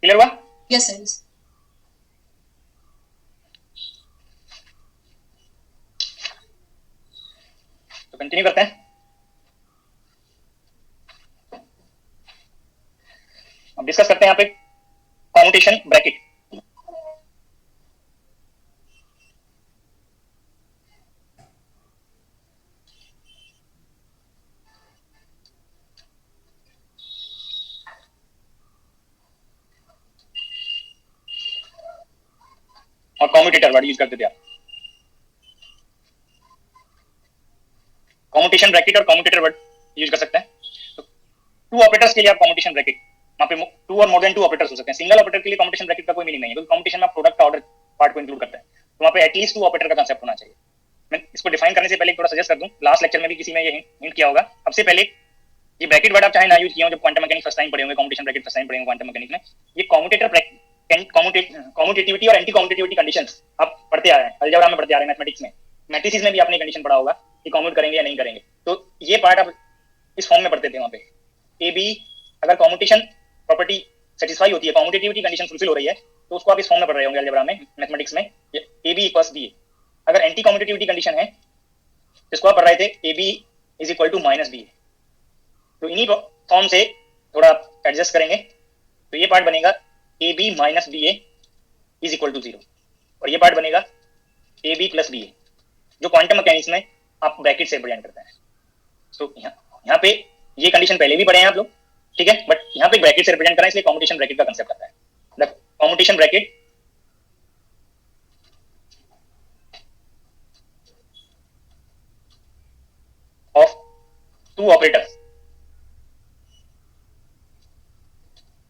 क्लियर हुआ? Yes sir. तो कंटिन्यू करते हैं। अब डिस्कस करते हैं यहाँ पे कॉम्यूटेशन ब्रैकेट। और कॉम्यूटेटर वर्ड यूज करते थे आप। कॉम्यूटेशन ब्रैकेट और कॉम्यूटेटर वर्ड यूज कर सकते हैं। तो 2 ऑपरेटर्स के लिए आप कॉम्यूटेशन ब्रैकेट, वहां पे 2 और मोर देन 2 ऑपरेटर्स हो सकते हैं। सिंगल ऑपरेटर के लिए कॉम्यूटेशन ब्रैकेट का कोई मीनिंग नहीं है, क्योंकि कॉम्यूटेशन में आप प्रोडक्ट का ऑर्डर पार्ट को इंक्लूड करते हैं, तो वहां पे एटलीस्ट 2 ऑपरेटर का कांसेप्ट होना चाहिए। मैं इसको डिफाइन करने से पहले थोड़ा सजेस्ट कर दूं, लास्ट लेक्चर में भी किसी ने ये हिंट किया होगा। सबसे पहले ये ब्रैकेट वर्ड आप चाहे ना यूज किए हो, जब क्वांटम मैकेनिक्स फर्स्ट टाइम पढ़े होंगे, कॉम्यूटेशन ब्रैकेट फर्स्ट टाइम पढ़े होंगे क्वांटम मैकेनिक्स में, ये कॉम्यूटेटर कॉम्यूटेटिविटी और एंटी कॉम्यूटेटिविटी कंडीशंस आप पढ़ते आ रहे हैं, अलजेब्रा में पढ़ते आ रहे हैं, मैथमेटिक्स में, मैट्रिसेस में भी आपने कंडीशन पढ़ा होगा कि कॉम्यूट करेंगे या नहीं करेंगे। तो ये पार्ट आप इस फॉर्म में पढ़ते थे वहां पे। ए बी अगर कॉम्यूटेशन प्रॉपर्टी सेटिस्फाई होती है, कॉम्यूटेटिविटी कंडीशन फुलफिल हो रही है, तो उसको आप इस फॉर्म में पढ़ रहे होंगे अलजेब्रा में, मैथमेटिक्स में, ए बी इक्वल्स बी। अगर एंटी कॉम्यूटेटिविटी कंडीशन है जिसको आप पढ़ रहे थे A B is equal to minus B A, तो इन्हीं फॉर्म से थोड़ा एडजस्ट करेंगे तो ये पार्ट बनेगा a b minus B a is equal to 0, और ये पार्ट बनेगा a b plus b a, जो क्वांटम मैकेनिक्स में आप ब्रैकेट से रिप्रेजेंट करते हैं। तो यहाँ पे ये कंडीशन पहले भी पढ़े हैं आप लोग, ठीक है, बट यहाँ पे ब्रैकेट से रिप्रेजेंट करें इसलिए कॉम्यूटेशन ब्रैकेट का कंसेप्ट आता है। The commutation bracket of two operators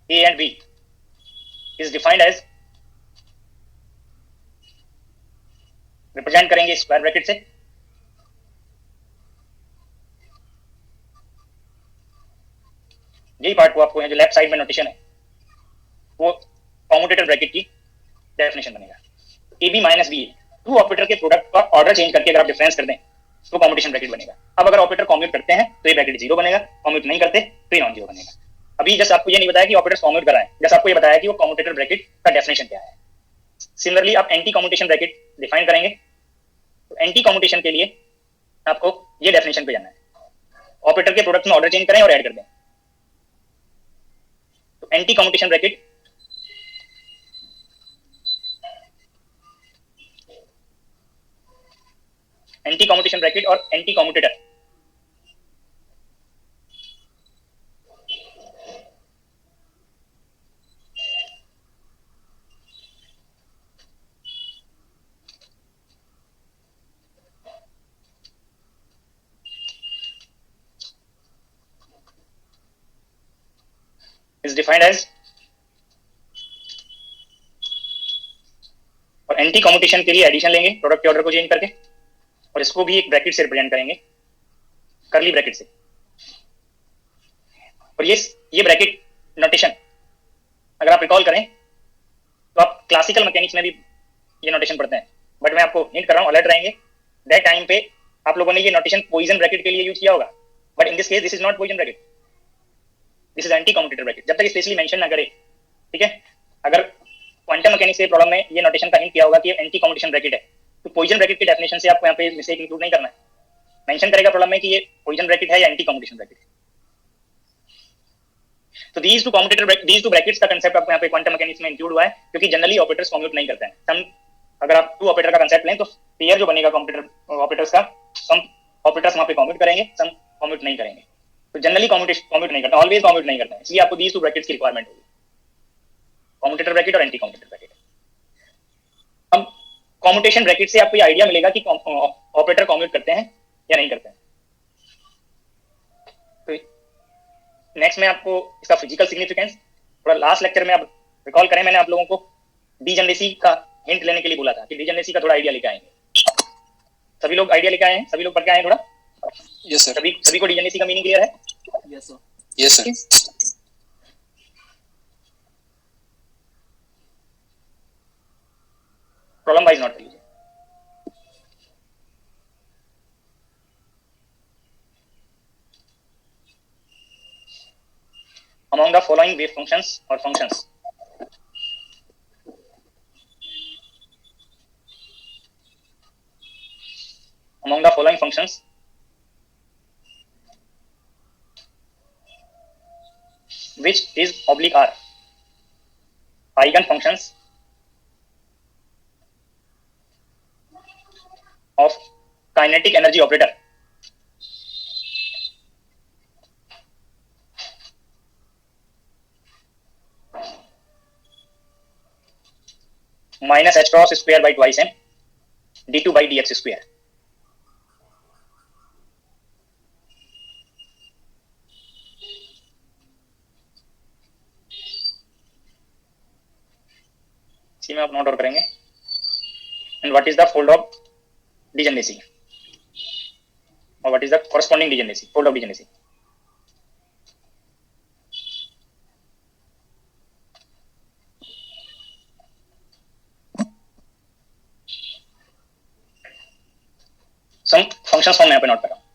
A and B is defined as, represent करेंगे स्क्वायर ब्रैकेट से, यही पार्ट को आपको जो लेफ्ट साइड में नोटेशन है वो कॉम्यूटेटर ब्रैकेट की डेफिनेशन बनेगा। A b minus B a, two operator के प्रोडक्ट का ऑर्डर चेंज करके अगर आप डिफरेंस कर दें तो कॉम्यूटेशन ब्रैकेट बनेगा। अब अगर ऑपरेटर कॉम्यूट करते हैं तो ये ब्रैकेट 0 बनेगा, कॉम्यूट नहीं करते तो ये नॉन 0 बनेगा। अभी जस्ट आपको ये नहीं बताया कि ऑपरेटर्स कॉम्यूट कराएं, जस्ट आपको ये बताया कि वो कॉम्यूटेटर ब्रैकेट का डेफिनेशन क्या है। सिमिलरली आप एंटी कॉम्यूटेशन ब्रैकेट डिफाइन करेंगे, तो एंटी कॉम्यूटेशन के लिए आपको ये डेफिनेशन पे जाना है, ऑपरेटर के प्रोडक्ट में ऑर्डर चेंज करें और ऐड कर दें। तो anti commutation bracket anti commutation bracket और anti commutator is defined as, और एंटी कॉम्यूटेशन के लिए एडिशन लेंगे प्रोडक्ट के ऑर्डर को चेंज करके, और इसको भी एक ब्रैकेट से रिप्रेजेंट करेंगे, करली ब्रैकेट से। और ये ब्रैकेट नोटेशन अगर आप रिकॉल करें तो आप क्लासिकल मैकेनिक्स में भी ये नोटेशन पढ़ते हैं, बट मैं आपको हिंट कर रहा हूं, अलर्ट रहेंगे। दैट टाइम पे आप लोगों ने ये नोटेशन पॉइजन ब्रैकेट के लिए यूज किया होगा, but in this case this is not poison bracket, this is anti commutator bracket. जब तक स्पेशली मेंशन ना करे, ठीक है, अगर क्वांटम मैकेनिक्स के प्रॉब्लम में ये नोटेशन का हिंट किया होगा कि एंटी कॉम्यूटेशन ब्रैकेट है, तो पॉइजन ब्रैकेट के डेफिनेशन से आपको यहाँ पे मिस्टेक इंक्लूड नहीं करना है। मेंशन करेगा प्रॉब्लम में कि ये पॉइजन ब्रैकेट है या एंटी कॉम्यूटेशन ब्रैकेट है। तो दीज टू ब्रैकेट्स का कांसेप्ट आपको यहाँ पे क्वांटम मैकेनिक्स में इंक्लूड हुआ है, क्योंकि जनरली ऑपरेटर्स कॉम्यूट नहीं करते हैं। सम अगर आप टू ऑपरेटर का कांसेप्ट लें तो पेयर जो बनेगा कंप्यूटर ऑपरेटर्स का, सम ऑपरेटर्स वहां पे कॉम्यूट करेंगे, सम कॉम्यूट नहीं करेंगे। तो जनरली कॉम्यूट नहीं करते, ऑलवेज कॉम्यूट नहीं करते हैं, इसलिए आपको दीज टू ब्रैकेट्स की रिक्वायरमेंट होगी, कॉम्यूटेटर ब्रैकेट और एंटी कॉम्यूटेटर ब्रैकेट। अब कॉम्यूटेशन ब्रैकेट से आपको ये आइडिया मिलेगा कि ऑपरेटर कॉम्यूट करते हैं या नहीं करते हैं। तो नेक्स्ट में आपको इसका फिजिकल सिग्निफिकेंस थोड़ा लास्ट लेक्चर में आप रिकॉल करें, मैंने आप लोगों को डीजनरेसी का हिंट लेने के लिए बोला था कि डीजनरेसी का थोड़ा आइडिया लेके आएंगे। सभी लोग आइडिया लेके आए हैं, सभी लोग पढ़ के आए हैं थोड़ा? Yes sir. सभी को डीजनरेसी का मीनिंग क्लियर है? Yes sir. Yes sir. Problem wise note कर लीजिए। Among the following wave functions or functions, among the following functions which is oblique are eigen functions of kinetic energy operator minus h cross square by twice m d2 by dx square. इसी में आप note और करेंगे। And what is the fold of degeneracy और what is the corresponding degeneracy, fold of degeneracy. Some functions form यहाँ पे note कर रहा हूं।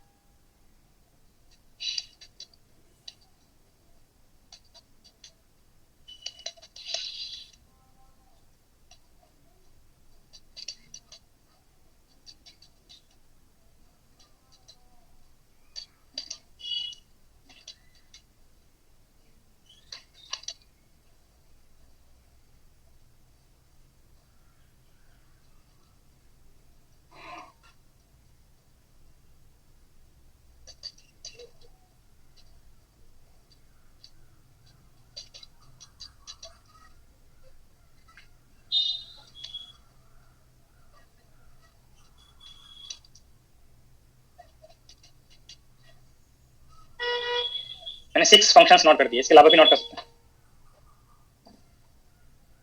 मैंने 6 फंक्शंस नोट कर दिए, इसके अलावा भी नोट कर सकते हैं।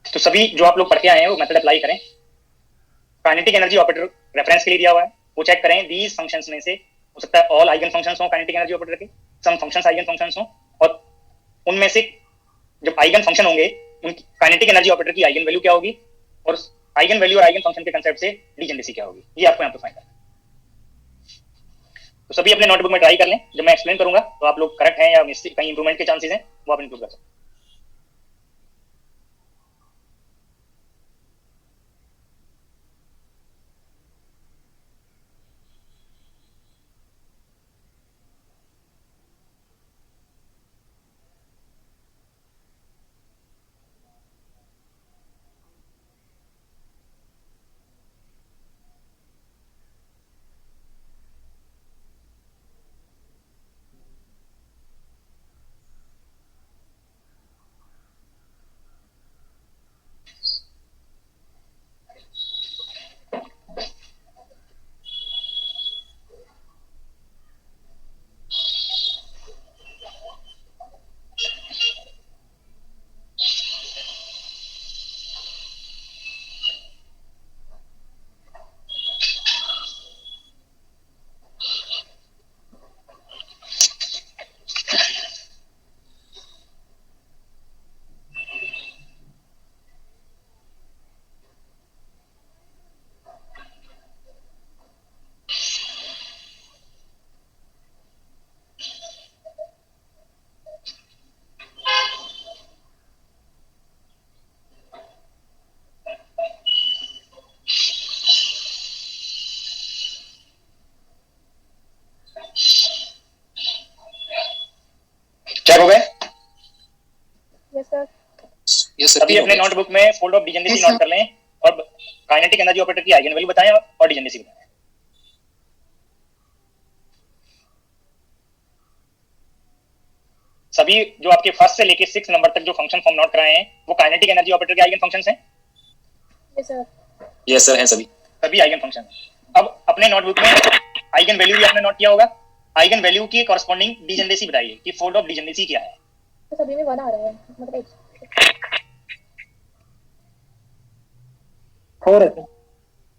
तो सभी जो आप लोग पढ़ के आए हैं वो मेथड अप्लाई करें। काइनेटिक एनर्जी ऑपरेटर रेफरेंस के लिए दिया हुआ है, वो चेक करें। दीज फंक्शंस में से हो सकता है ऑल आइगन फंक्शंस हो काइनेटिक एनर्जी ऑपरेटर के, सम फंक्शंस आइगन फंक्शंस हो, और उनमें से जब आइगन फंक्शन होंगे उनकी काइनेटिक एनर्जी ऑपरेटर की आइगन वैल्यू क्या होगी, और आइगन वैल्यू और आइगन फंक्शन के कांसेप्ट से डीजेनरेसी क्या होगी, ये आपको यहाँ पे फाइंड करना है। तो सभी अपने नोटबुक में ट्राई कर लें, जब मैं एक्सप्लेन करूंगा तो आप लोग करेक्ट हैं या कहीं इंप्रूवमेंट के चांसेस हैं वो आप इंक्लूड कर सकते हैं। चेक हो गए? Yes sir. यस सर, सभी अपने नोटबुक में fold of degeneracy Yes, sir. Note कर लें और काइनेटिक एनर्जी ऑपरेटर की आइगन वैल्यू बताएं और डीजेनरेसी बताएं। सभी जो आपके फर्स्ट से लेके 6 नंबर तक जो फंक्शन फॉर्म नोट कराए हैं वो काइनेटिक एनर्जी ऑपरेटर के आइगन फंक्शंस हैं। Yes sir. यस सर हैं सभी। सभी आइगन फंक्शन। अब अपने नोटबुक में आइगन वैल्यू भी आपने नोट किया होगा। आइगन वैल्यू की कॉरस्पॉन्डिंग डीजेनरेसी बताइए कि फोल्ड ऑफ डीजेनरेसी क्या है। तो सभी में 1 आ रहा है, मतलब एक 4 है सर।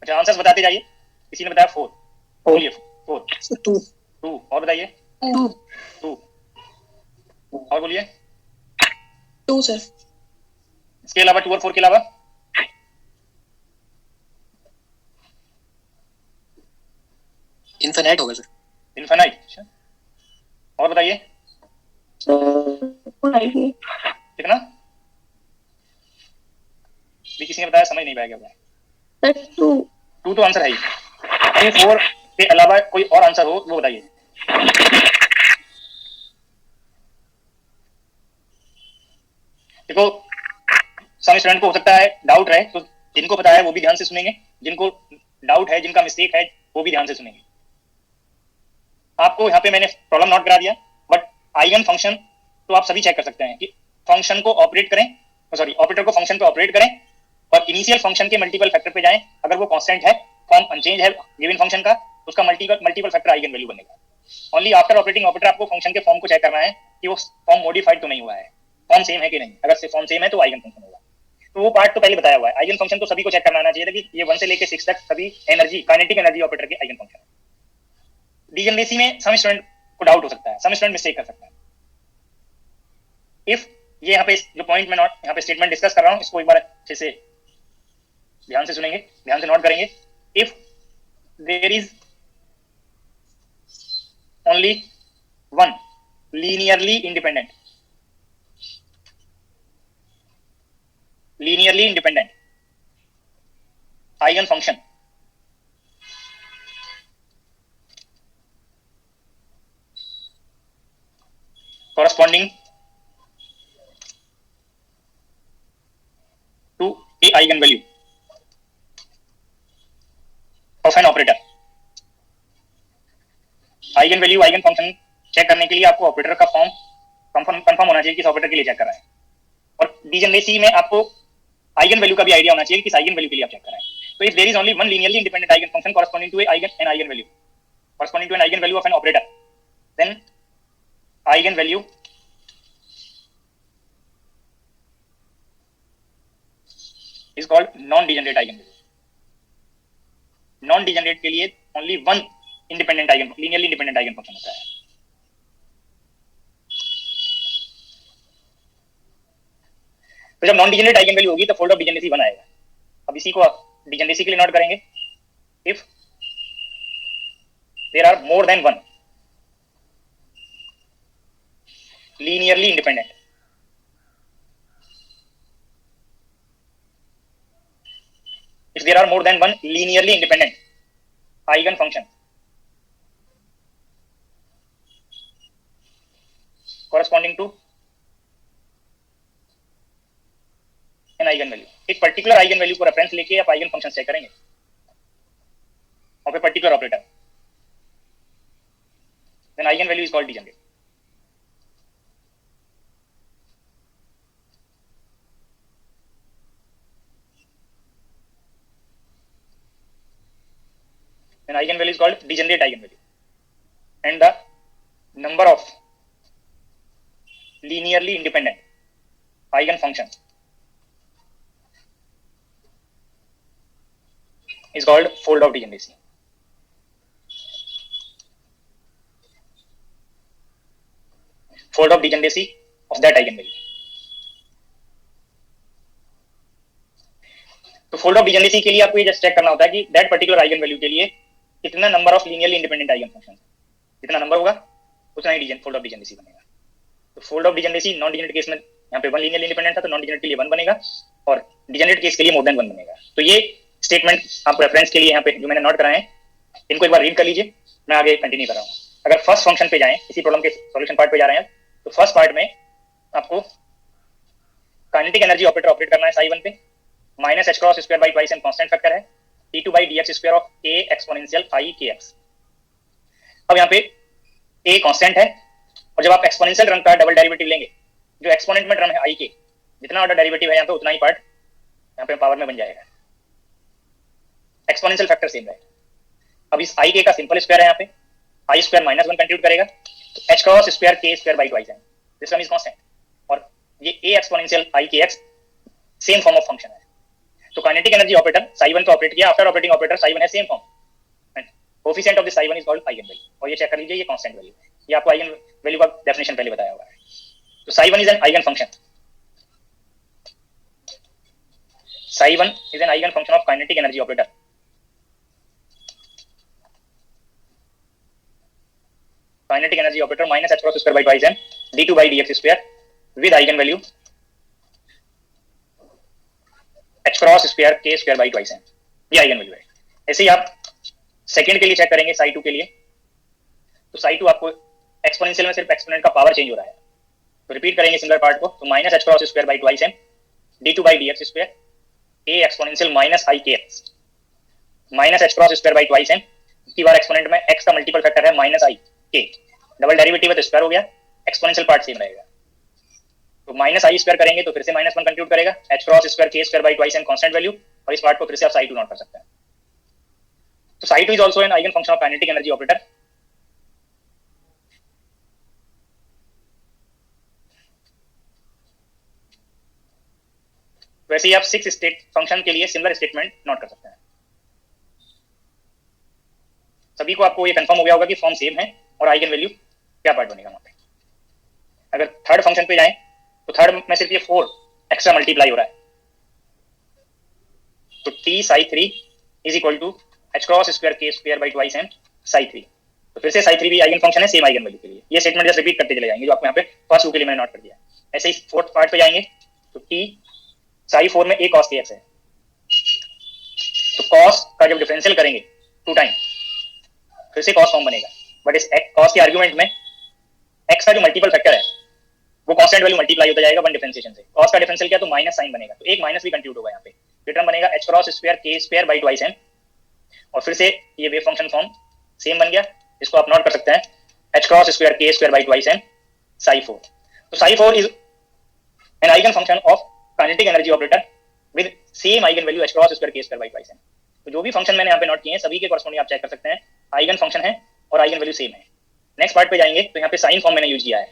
अच्छा, आंसर्स बताते जाइए। किसी ने बताया 4, बोलिए 4। 2 2 और बताइए 2 2 और बोलिए 2 सर। इसके अलावा 2 और 4 के अलावा इनफिनाइट होगा सर। इनफिनाइट। अच्छा, और बताइए आएगी कितना भी किसी ने बताया, समझ नहीं पाया क्या बताया। सर 2 2 तो आंसर है ही। कहीं 4 के अलावा कोई और आंसर हो वो बताइए। देखो, सम स्टूडेंट को हो सकता है डाउट रहे, तो जिनको पता है वो भी ध्यान से सुनेंगे, जिनको डाउट है, जिनका मिस्टेक है वो भी ध्यान से सुनेंगे। आपको यहाँ पे मैंने प्रॉब्लम नोट करा दिया, बट आइगन फंक्शन तो आप सभी चेक कर सकते हैं कि फंक्शन को ऑपरेट करें, सॉरी ऑपरेटर को फंक्शन पे ऑपरेट करें और इनिशियल फंक्शन के मल्टीपल फैक्टर पे जाएं। अगर वो कांस्टेंट है, फॉर्म अनचेंज है गिवन फंक्शन का, उसका मल्टीपल फैक्टर आइगन वैल्यू बनेगा। ओनली आफ्टर ऑपरेटिंग ऑपरेटर आपको फंक्शन के फॉर्म को चेक करना है कि वो फॉर्म मॉडिफाइड तो नहीं हुआ है, फॉर्म सेम है कि नहीं। अगर से फॉर्म सेम है तो आइगन फंक्शन होगा। तो वो पार्ट तो पहले बताया हुआ है। आइगन फंक्शन तो सभी को चेक करना आना चाहिए था कि ये 1 से लेके 6 तक सभी एनर्जी काइनेटिक एनर्जी ऑपरेटर के आइगन फंक्शन है। डीजेनरेसी में सम स्टूडेंट को डाउट हो सकता है, सम स्टूडेंट मिस्टेक कर सकता है। इफ ये यहाँ पे जो पॉइंट में नोट यहाँ पे स्टेटमेंट डिस्कस कर रहा हूँ, इसको एक बार अच्छे से ध्यान से सुनेंगे, ध्यान से नोट करेंगे। If there is only one linearly independent eigenfunction corresponding to a eigenvalue of an operator। Eigenvalue eigenfunction check करने के लिए आपको ऑपरेटर का फॉर्म कंफर्म होना चाहिए किस ऑपरेटर के लिए चेक कर रहा है, और डीजेनरेसी में आपको आइगन वैल्यू का भी आइडिया होना चाहिए कि किस आइगन वैल्यू के लिए आप चेक कर रहे हैं। तो if there is only one linearly independent eigenfunction corresponding to an eigenvalue of an operator, then eigenvalue is called non degenerate eigen value. Non degenerate के लिए only one independent eigen, linearly independent eigen function होता है। तो जब non degenerate eigen value होगी तो fold of डिजेनेसी 1 आएगा। अब इसी को डिजेनेसी के लिए नोट करेंगे, if there are more than one linearly independent, if there are more than one linearly independent eigen function corresponding to an eigen value, एक पर्टिकुलर आइगन वैल्यू को रेफरेंस लेके आप आइगन फंक्शन चेक करेंगे of a particular operator, then eigenvalue is called degenerate. Then eigenvalue is called degenerate eigenvalue, and the number of linearly independent eigen functions is called fold of degeneracy. Fold of degeneracy of that eigenvalue. तो fold of degeneracy के लिए आपको ये just check करना होता है कि that particular eigenvalue के लिए कितना number of linearly independent eigen function, जितना नंबर होगा उतना ही फोल्ड ऑफ डिजेनरेसी बनेगा। तो fold of degeneracy non degenerate case में यहाँ पे वन लीनियरली इंडिपेंडेंट था, तो नॉन डिजेनरेट के लिए वन बनेगा, और डिजेनरेट केस के लिए मोर देन वन बनेगा। तो ये स्टेटमेंट आप रेफरेंस के लिए यहाँ पे जो मैंने नोट कराए हैं इनको एक बार रीड कर लीजिए, मैं आगे कंटिन्यू कर रहा हूँ। अगर फर्स्ट फंक्शन पे जाएं, इसी प्रॉब्लम के सॉल्यूशन पार्ट पे जा रहे हैं, तो फर्स्ट पार्ट में आपको काइनेटिक एनर्जी ऑपरेटर ऑपरेट करना है साई 1 पे, minus h cross square by twice m constant factor है d2 by dx square of a exponential phi kx। अब यहाँ पे a कांस्टेंट है, और जब आप एक्सपोनेंशियल टर्म का डबल डेरिवेटिव लेंगे, जो एक्सपोनेंट में टर्म है i के, जितना ऑर्डर डेरिवेटिव है यहाँ पे उतना ही पार्ट यहाँ पे पावर में बन जाएगा, एक्सपोनेंशियल फैक्टर सेम रहेगा। अब इस i के का सिंपल स्क्वायर है, यहाँ पे i स्क्वायर माइनस 1 कंट्रीब्यूट करेगा, तो h cross square k square by twice है, दिस टर्म इज कांस्टेंट, और ये a exponential i kx same form of function है। तो काइनेटिक एनर्जी ऑपरेटर साई 1 पे ऑपरेट किया, आफ्टर ऑपरेटिंग ऑपरेटर साई 1 है same form, and coefficient of this Sai 1 is called eigen value, और ये चेक कर लीजिए ये कांस्टेंट वैल्यू है, ये आपको आइगन वैल्यू का डेफिनेशन पहले बताया हुआ है। तो Sai 1 is an eigen function, Sai 1 is an eigen function of kinetic energy operator, kinetic energy operator minus h cross square by twice m d2 by dx square with eigen value h cross square k square by twice m, ये eigen value है। ऐसे ही आप second के लिए check करेंगे साई 2 के लिए, तो साई 2 आपको एक्सपोनेंशियल में सिर्फ एक्सपोनेंट का पावर चेंज हो रहा है, तो रिपीट करेंगे सिमिलर पार्ट को, तो minus h cross square by twice m d2 by dx square a exponential minus i kx, minus h cross square by twice m की बार एक्सपोनेंट में x का मल्टीपल फैक्टर है minus i k, double derivative है तो square हो गया, exponential part same रहेगा, तो माइनस आई स्क्वायर करेंगे तो फिर से माइनस 1 कंप्यूट करेगा, h cross square k square by twice m constant value, और इस पार्ट को फिर से आप साई 2 नोट कर सकते हैं। तो Sai 2 is also an eigen function of kinetic energy operator. वैसे ही आप 6 स्टेट फंक्शन के लिए सिमिलर स्टेटमेंट नोट कर सकते हैं। सभी को आपको ये कंफर्म हो गया होगा कि फॉर्म सेम है और आइगन वैल्यू क्या पार्ट बनेगा वहां पे। अगर थर्ड फंक्शन पे जाएं तो थर्ड में सिर्फ ये 4 एक्स्ट्रा मल्टीप्लाई हो रहा है, तो t psi 3 is equal to h cross square k square by twice m psi 3। तो फिर से साई 3 भी आइगन फंक्शन है सेम आइगन वैल्यू के लिए। ये स्टेटमेंट जस्ट रिपीट करते चले जाएंगे जो आपको यहाँ पे फर्स्ट के लिए मैंने नोट कर दिया। ऐसे ही फोर्थ पार्ट पे जाएंगे तो t साई 4 में a cos kx है, तो cos का जब डिफरेंशियल करेंगे 2 टाइम फिर से cos फॉर्म बनेगा, बट इस cos के आर्गुमेंट में x का जो मल्टीपल फैक्टर है वो कांस्टेंट वैल्यू मल्टीप्लाई होता जाएगा वन डिफरेंशिएशन से। cos का डिफरेंशियल क्या, तो माइनस साइन बनेगा, तो एक माइनस भी कंप्यूट होगा यहाँ पे, रिटर्न बनेगा h cross square k square by twice m, और फिर से ये वेव फंक्शन फॉर्म सेम बन गया, इसको आप नोट कर सकते हैं h cross square k square by twice m Sai 4। तो Sai 4 is an eigen function of kinetic energy operator with same eigen value h cross square k square by twice m। तो जो भी फंक्शन मैंने यहाँ पे नोट किए हैं सभी के कॉरस्पॉन्डिंग आप चेक कर सकते हैं, आइगन फंक्शन है और आइगन वैल्यू सेम है। नेक्स्ट पार्ट पे जाएंगे तो यहाँ पे साइन फॉर्म मैंने यूज किया है,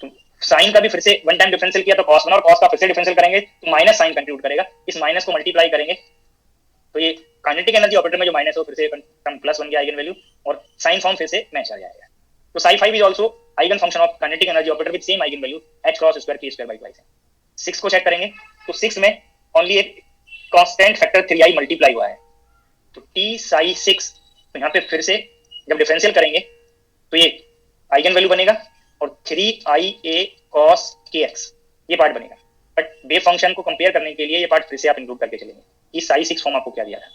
तो साइन का भी फिर से वन टाइम डिफरेंशियल किया तो कॉस बना, और कॉस का फिर से डिफरेंशियल करेंगे तो माइनस साइन कंट्रीब्यूट करेगा, इस माइनस को मल्टीप्लाई करेंगे तो ये काइनेटिक एनर्जी ऑपरेटर में जो माइनस हो फिर से प्लस बन गया आइगन वैल्यू, और साइन फॉर्म फिर से मैच आ जाएगा। तो Sai 5 is also eigen function of kinetic energy operator with same eigen value h cross square k square by twice. 6 को चेक करेंगे तो 6 में ओनली एक कांस्टेंट फैक्टर 3i मल्टीप्लाई हुआ है, तो t साई 6, तो यहाँ पे फिर से जब डिफरेंशियल करेंगे तो ये आइगन वैल्यू बनेगा और 3ia cos kx ये पार्ट बनेगा। बट वेव फंक्शन को कंपेयर करने के लिए ये पार्ट फिर से आप इंक्लूड करके चलेंगे कि साई 6 फॉर्म आपको क्या दिया था,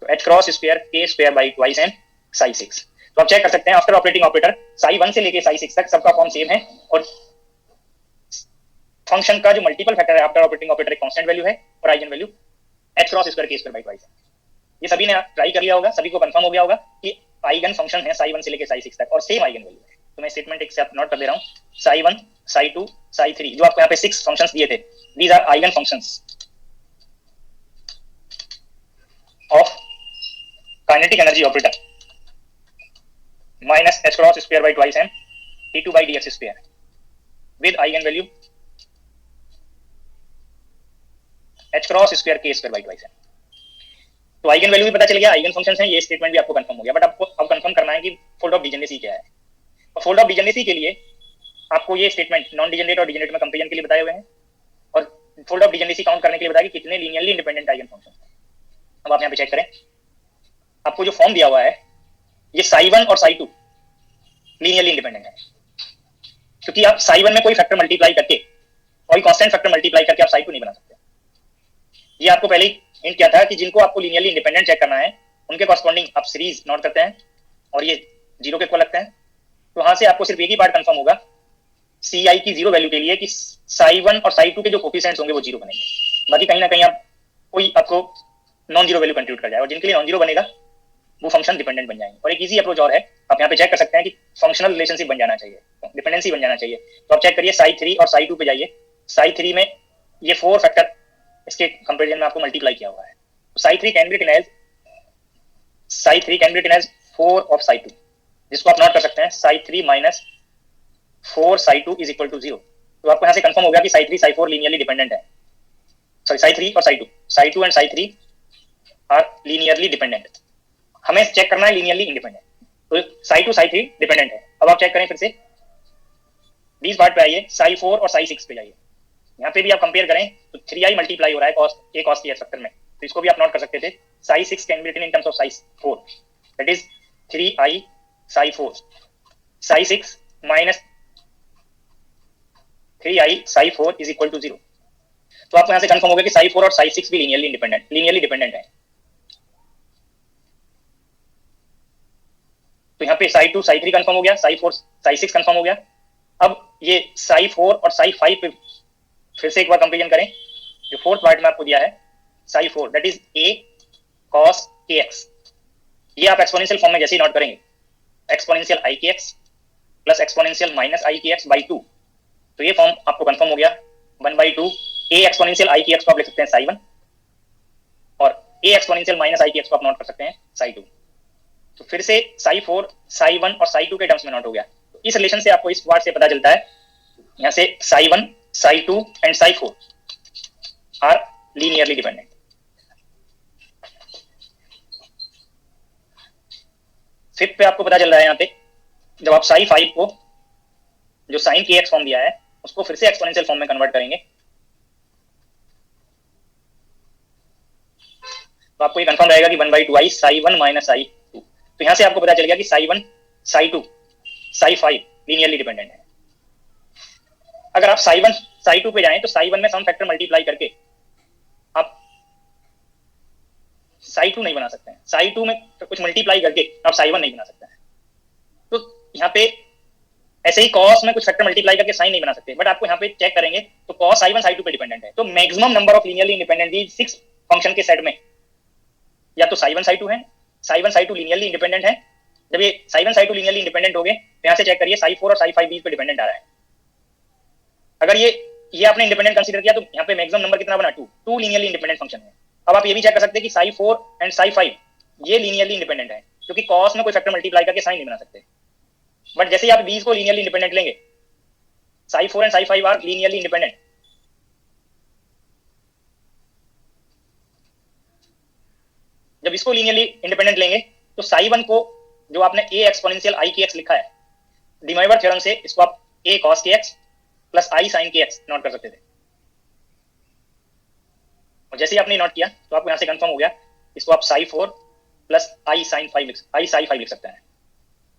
तो h cross square k square by twice and Sai 6। तो आप चेक कर सकते हैं आफ्टर ऑपरेटिंग ऑपरेटर साई 1 से लेके साई 6 तक सबका फॉर्म सेम है, और फंक्शन का जो मल्टीपल फैक्टर है आफ्टर ऑपरेटिंग ऑपरेटर एक कांस्टेंट वैल्यू है और eigen value h cross square k square by twice है। ये सभी ने ट्राई कर लिया होगा, सभी को कंफर्म हो गया होगा कि आइगन फंक्शन है साई 1 से लेके साई 6 तक और सेम आइगन वैल्यू है। तो मैं स्टेटमेंट एक से आप नोट कर दे रहा हूं, साई 1 साई 2 साई 3 जो आपको यहाँ पे 6 फंक्शंस दिए थे, these are eigen functions of kinetic energy operator minus h cross square by twice m d2 by dx square with eigen value h cross square k square by twice m। तो eigen value भी पता चल गया, eigen functions हैं, ये statement भी आपको confirm हो गया। बट आपको अब कंफर्म करना है कि फोल्ड ऑफ डिजेनरेसी क्या है, और फोल्ड ऑफ डिजेनरेसी के लिए आपको ये स्टेटमेंट नॉन डिजेनरेट और डिजेनरेट में कंपेरिजन के लिए बताए हुए हैं, और फोल्ड ऑफ डिजेनरेसी काउंट करने के लिए बताया कि कितने लीनियरली इंडिपेंडेंट आइगन फंक्शन हैं। अब आप यहाँ पे चेक करें, आपको जो फॉर्म दिया हुआ है ये साई 1 और साई 2 लीनियरली इंडिपेंडेंट है, क्योंकि आप साई 1 में कोई फैक्टर मल्टीप्लाई करके कोई कांस्टेंट फैक्टर मल्टीप्लाई करके आप साई 2 नहीं बना सकते। ये आपको पहले ही हिंट किया था कि जिनको आपको लीनियरली इंडिपेंडेंट चेक करना है उनके कॉरस्पॉन्डिंग आप सीरीज नोट करते हैं और ये जीरो के इक्वल लगते हैं, तो वहां से आपको सिर्फ एक ही पार्ट कंफर्म होगा सी आई की जीरो वैल्यू के लिए कि साई 1 और साई 2 के जो कोफिशिएंट्स होंगे वो जीरो बनेंगे। बाकी कहीं ना कहीं आप कोई आपको नॉन जीरो वैल्यू कंट्रीब्यूट कर जाए, और जिनके लिए नॉन जीरो बनेगा वो फंक्शन डिपेंडेंट बन जाएंगे। और एक इजी अप्रोच और है, आप यहाँ पे चेक कर सकते हैं कि फंक्शनल रिलेशनशिप बन जाना चाहिए, डिपेंडेंसी बन जाना चाहिए। तो आप चेक करिए साई 3 और साई 2 पे जाइए, साई 3 में ये 4 फैक्टर इसके कंपैरिजन में आपको मल्टीप्लाई किया हुआ है, तो psi 3 can be written as 4 of psi 2, जिसको आप नोट कर सकते हैं psi 3 minus 4 psi 2 is equal to 0। तो आपको यहाँ से कंफर्म हो गया कि साई 3 साई 4 लीनियरली डिपेंडेंट है, सॉरी साई 3 और psi 2 and psi 3 are linearly dependent. हमें चेक करना है लीनियरली इंडिपेंडेंट, तो साई 2 साई 3 डिपेंडेंट है। अब आप चेक करें फिर से 20 पार्ट पे आइए, साई 4 और साई 6 पे जाइए, यहाँ पे भी आप कंपेयर करें तो 3i मल्टीप्लाई हो रहा है cos के फैक्टर में, तो इसको भी आप नोट कर सकते थे psi 6 can be written in terms of psi 4, that is 3i psi 4, psi 6 minus 3i psi 4 is equal to 0। तो आपको यहाँ से कंफर्म हो गया कि साई 4 और साई 6 भी लीनियरली डिपेंडेंट है। तो यहाँ पे साई 2 साई 3 कंफर्म हो गया, साई 4 साई 6 कंफर्म हो गया। अब ये साई 4 और साई 5 पे फिर से एक बार कंपेरिजन करें, जो फोर्थ पार्ट में आपको दिया है Sai 4 that is a cos kx, ये आप एक्सपोनेंशियल फॉर्म में जैसे ही नोट करेंगे exponential i kx plus exponential minus i kx by 2, तो ये फॉर्म आपको कंफर्म हो गया 1/2 a एक्सपोनेंशियल i kx को आप लिख सकते हैं साई 1 और a exponential minus i kx को आप नोट कर सकते हैं साई 2। तो फिर से साई 4 साई 1 और साई 2 के टर्म्स में नोट हो गया। तो इस रिलेशन से आपको इस पार्ट से पता चलता है, यहाँ से psi 1 psi 2 and psi 4 are linearly dependent. Fifth पे आपको पता चल रहा है यहाँ पे, जब आप साई 5 को जो साइन के एक्स फॉर्म दिया है उसको फिर से एक्सपोनेंशियल फॉर्म में कन्वर्ट करेंगे, तो आपको ये कंफर्म रहेगा कि 1/2i साई 1 माइनस साई 2। तो यहाँ से आपको पता चल गया कि Sai 1 psi 2 Sai 5 linearly dependent है। अगर आप साई 1 साई 2 पे जाएं तो साई 1 में सम फैक्टर मल्टीप्लाई करके आप साई 2 नहीं बना सकते हैं, साई 2 में कुछ मल्टीप्लाई करके आप साई 1 नहीं बना सकते हैं। तो यहाँ पे ऐसे ही कॉस में कुछ फैक्टर मल्टीप्लाई करके साइन नहीं बना सकते, बट आपको यहाँ पे चेक करेंगे तो कॉस साई 1 साई 2 पे डिपेंडेंट है। तो maximum number of linearly independent 6 function के सेट में या तो साई 1 साई 2 है, साई 1 साई 2 लीनियरली इंडिपेंडेंट है। जब ये साई 1 साई 2 लीनियरली इंडिपेंडेंट हो गए तो यहाँ से चेक करिए साई 4 और साई 5 बीच पे डिपेंडेंट आ रहा है। अगर ये आपने इंडिपेंडेंट कंसीडर किया तो यहाँ पे मैक्सिमम नंबर कितना बना 2 लीनियरली इंडिपेंडेंट फंक्शन है। अब आप ये भी चेक कर सकते हैं कि साई 4 एंड साई 5 ये लीनियरली इंडिपेंडेंट है, क्योंकि कॉस में कोई फैक्टर मल्टीप्लाई करके साइन नहीं बना सकते। बट जैसे ही आप बीस को लीनियरली इंडिपेंडेंट लेंगे psi 4 and psi 5 are linearly independent. जब इसको linearly independent लेंगे तो psi 1 को जो आपने a exponential i की x लिखा है De Moivre थ्योरम से इसको आप a cos के x प्लस i sin के x नोट कर सकते थे, और जैसे ही आपने नोट किया तो आपको यहां से कंफर्म हो गया, इसको आप psi 4 प्लस i sin 5 लिख सकते हैं।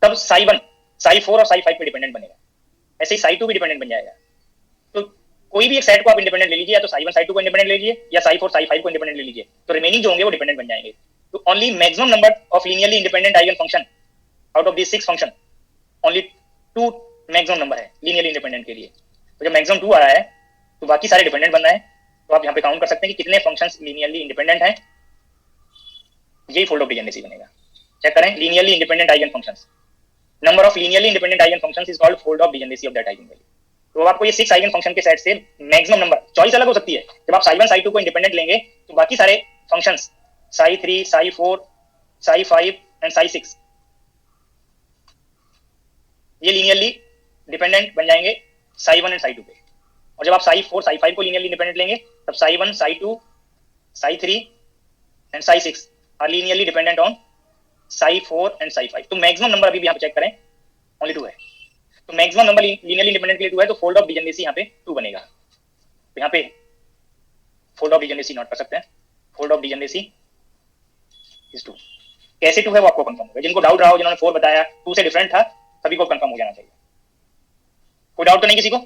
तब psi 1 psi 4 और psi 5 पे डिपेंडेंट बनेगा, ऐसे ही psi 2 भी डिपेंडेंट बन जाएगा। तो कोई भी एक सेट को आप इंडिपेंडेंट ले लीजिए, या तो psi 1 psi 2 को इंडिपेंडेंट ले लीजिए या psi 4 psi 5 को इंडिपेंडेंट ले लीजिए, तो रिमेनिंग जो होंगे वो डिपेंडेंट बन जाएंगे। तो only maximum number of linearly independent eigen function out of this 6 function, only 2 maximum number है लीनियरली इंडिपेंडेंट के लिए। तो जब मैक्सिमम 2 आ रहा है तो बाकी सारे डिपेंडेंट बन रहे हैं, तो आप यहाँ पे काउंट कर सकते हैं कि कितने फंक्शंस लीनियरली इंडिपेंडेंट हैं, यही फोल्ड ऑफ डिजेनेसी बनेगा। चेक करें, linearly independent eigen functions, number of linearly independent eigen functions is called fold of degeneracy of that eigen value. तो आपको ये 6 आइगन फंक्शन के सेट से मैक्सिमम नंबर, चॉइस अलग हो सकती है, जब आप psi 1 psi 2 को इंडिपेंडेंट लेंगे तो बाकी सारे functions psi 3 psi 4 psi 5 and psi 6 ये लीनियरली डिपेंडेंट बन जाएंगे psi 1 एंड psi 2 पे। और जब आप psi 4 psi 5 को लीनियरली इंडिपेंडेंट लेंगे तब psi 1 psi 2 psi 3 and psi 6 are linearly dependent on psi 4 and psi 5। तो मैक्सिमम नंबर अभी भी यहाँ पे चेक करें ओनली 2 है, तो मैक्सिमम नंबर लीनियरली इंडिपेंडेंट के लिए 2 है, तो फोल्ड ऑफ डिजेनेसी यहाँ पे 2 बनेगा। तो यहाँ पे फोल्ड ऑफ डिजेनेसी नोट कर सकते हैं, फोल्ड ऑफ डिजेनेसी इज 2। कैसे 2 है वो आपको कंफर्म होगा, जिनको डाउट रहा हो, जिन्होंने 4 बताया 2 से डिफरेंट था, सभी को कंफर्म हो जाना चाहिए। कोई डाउट तो नहीं किसी को?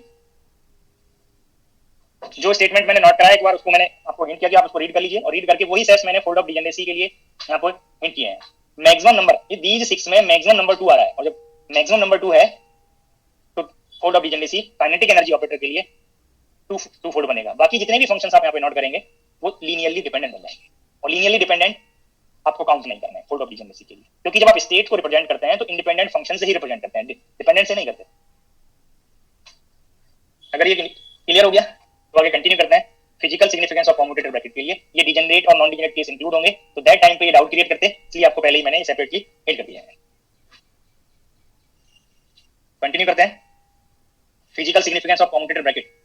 जो स्टेटमेंट मैंने नोट कराया एक बार उसको मैंने आपको हिंट किया कि आप उसको रीड कर लीजिए, और रीड करके वही सेट्स मैंने फोल्ड ऑफ डिजेनेसी के लिए यहाँ पर हिंट किए हैं। मैक्सिमम नंबर, ये दीज 6 में मैक्सिमम नंबर 2 आ रहा है, और जब मैक्सिमम नंबर 2 है तो fold of degeneracy kinetic energy operator के लिए 2 फोल्ड बनेगा। बाकी जितने भी फंक्शंस आप यहाँ पे नोट करेंगे वो लीनियरली डिपेंडेंट बन जाएंगे, और लीनियरली डिपेंडेंट आपको काउंट नहीं करना है फोल्ड ऑफ डिजेनेसी के लिए, क्योंकि जब आप स्टेट को रिप्रेजेंट करते हैं तो इंडिपेंडेंट फंक्शन से ही रिप्रेजेंट करते हैं, डिपेंडेंट से नहीं करते। अगर ये क्लियर हो गया तो आगे कंटिन्यू करते हैं physical significance of commutator bracket के लिए। ये डिजेनरेट और नॉन डिजेनरेट केस इंक्लूड होंगे, तो दैट टाइम पे ये डाउट क्रिएट करते हैं, इसलिए आपको पहले ही मैंने सेपरेटली हिंट कर दिया है। कंटिन्यू करते हैं physical significance of commutator bracket.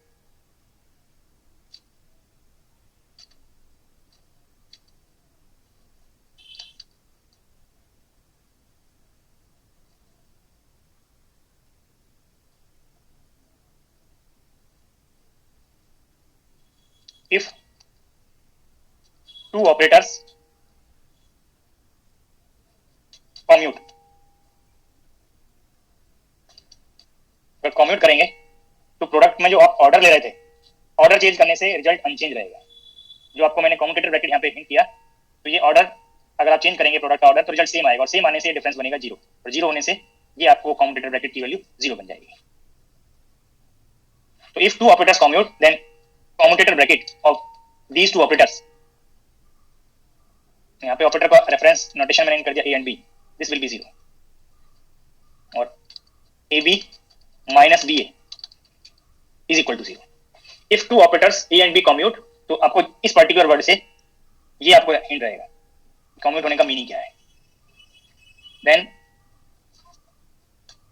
If 2 operators commute, अगर कम्यूट करेंगे तो प्रोडक्ट में जो आप ऑर्डर ले रहे थे, ऑर्डर चेंज करने से रिजल्ट अनचेंज रहेगा। जो आपको मैंने कम्यूटेटर ब्रैकेट यहाँ पे हिंट किया, तो ये ऑर्डर अगर आप चेंज करेंगे प्रोडक्ट का ऑर्डर तो रिजल्ट सेम आएगा, और सेम आने से डिफरेंस बनेगा 0, और 0 होने से ये आपको कम्यूटेटर ब्रैकेट की वैल्यू 0 बन जाएगी। तो if 2 operators commute then commutator bracket of these 2 operators, यहाँ पे ऑपरेटर का रेफरेंस नोटेशन मैंने कर दिया a and b, this will be 0, और ab minus ba is equal to 0। If 2 operators a and b commute, तो आपको इस पर्टिकुलर वर्ड से ये आपको हिंट रहेगा कम्यूट होने का मीनिंग क्या है। देन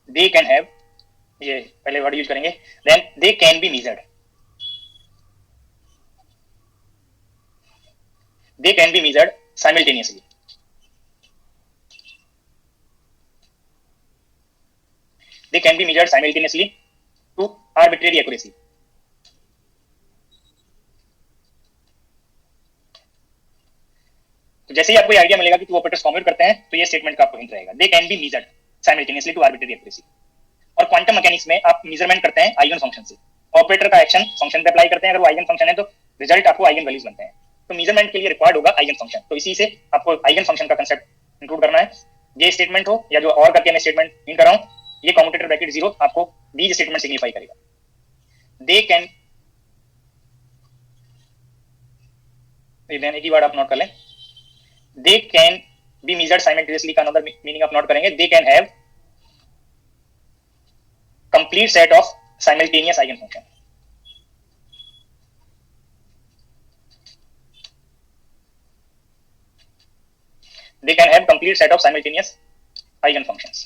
दे कैन हैव, ये पहले वर्ड यूज करेंगे, then they can be measured, they can be measured simultaneously. They can be measured simultaneously to arbitrary accuracy. तो जैसे ही आपको ये आइडिया मिलेगा कि 2 ऑपरेटर्स कम्यूट करते हैं तो ये स्टेटमेंट का आपको हिंट रहेगा, they can be measured simultaneously to arbitrary accuracy। और क्वांटम मैकेनिक्स में आप मेजरमेंट करते हैं आइगन फंक्शन से, ऑपरेटर का एक्शन फंक्शन पे अप्लाई करते हैं, अगर वो आइगन फंक्शन है तो रिजल्ट आपको आइगन वैल्यूज बनते हैं। तो मेजरमेंट के लिए रिक्वायर्ड होगा आइगन फंक्शन, तो इसी से आपको आइगन फंक्शन का कांसेप्ट इंक्लूड करना है। ये स्टेटमेंट हो या जो और करके मैं स्टेटमेंट इन कर रहा हूं, ये कम्यूटेटर ब्रैकेट 0 आपको दीज स्टेटमेंट सिग्निफाई करेगा। दे कैन, एक ही वर्ड आप नोट कर लें, दे कैन बी मेजर्ड साइमल्टेनियसली का अनदर मीनिंग आप नोट करेंगे, they can have complete set of simultaneous eigen function. They can have complete set of simultaneous eigenfunctions.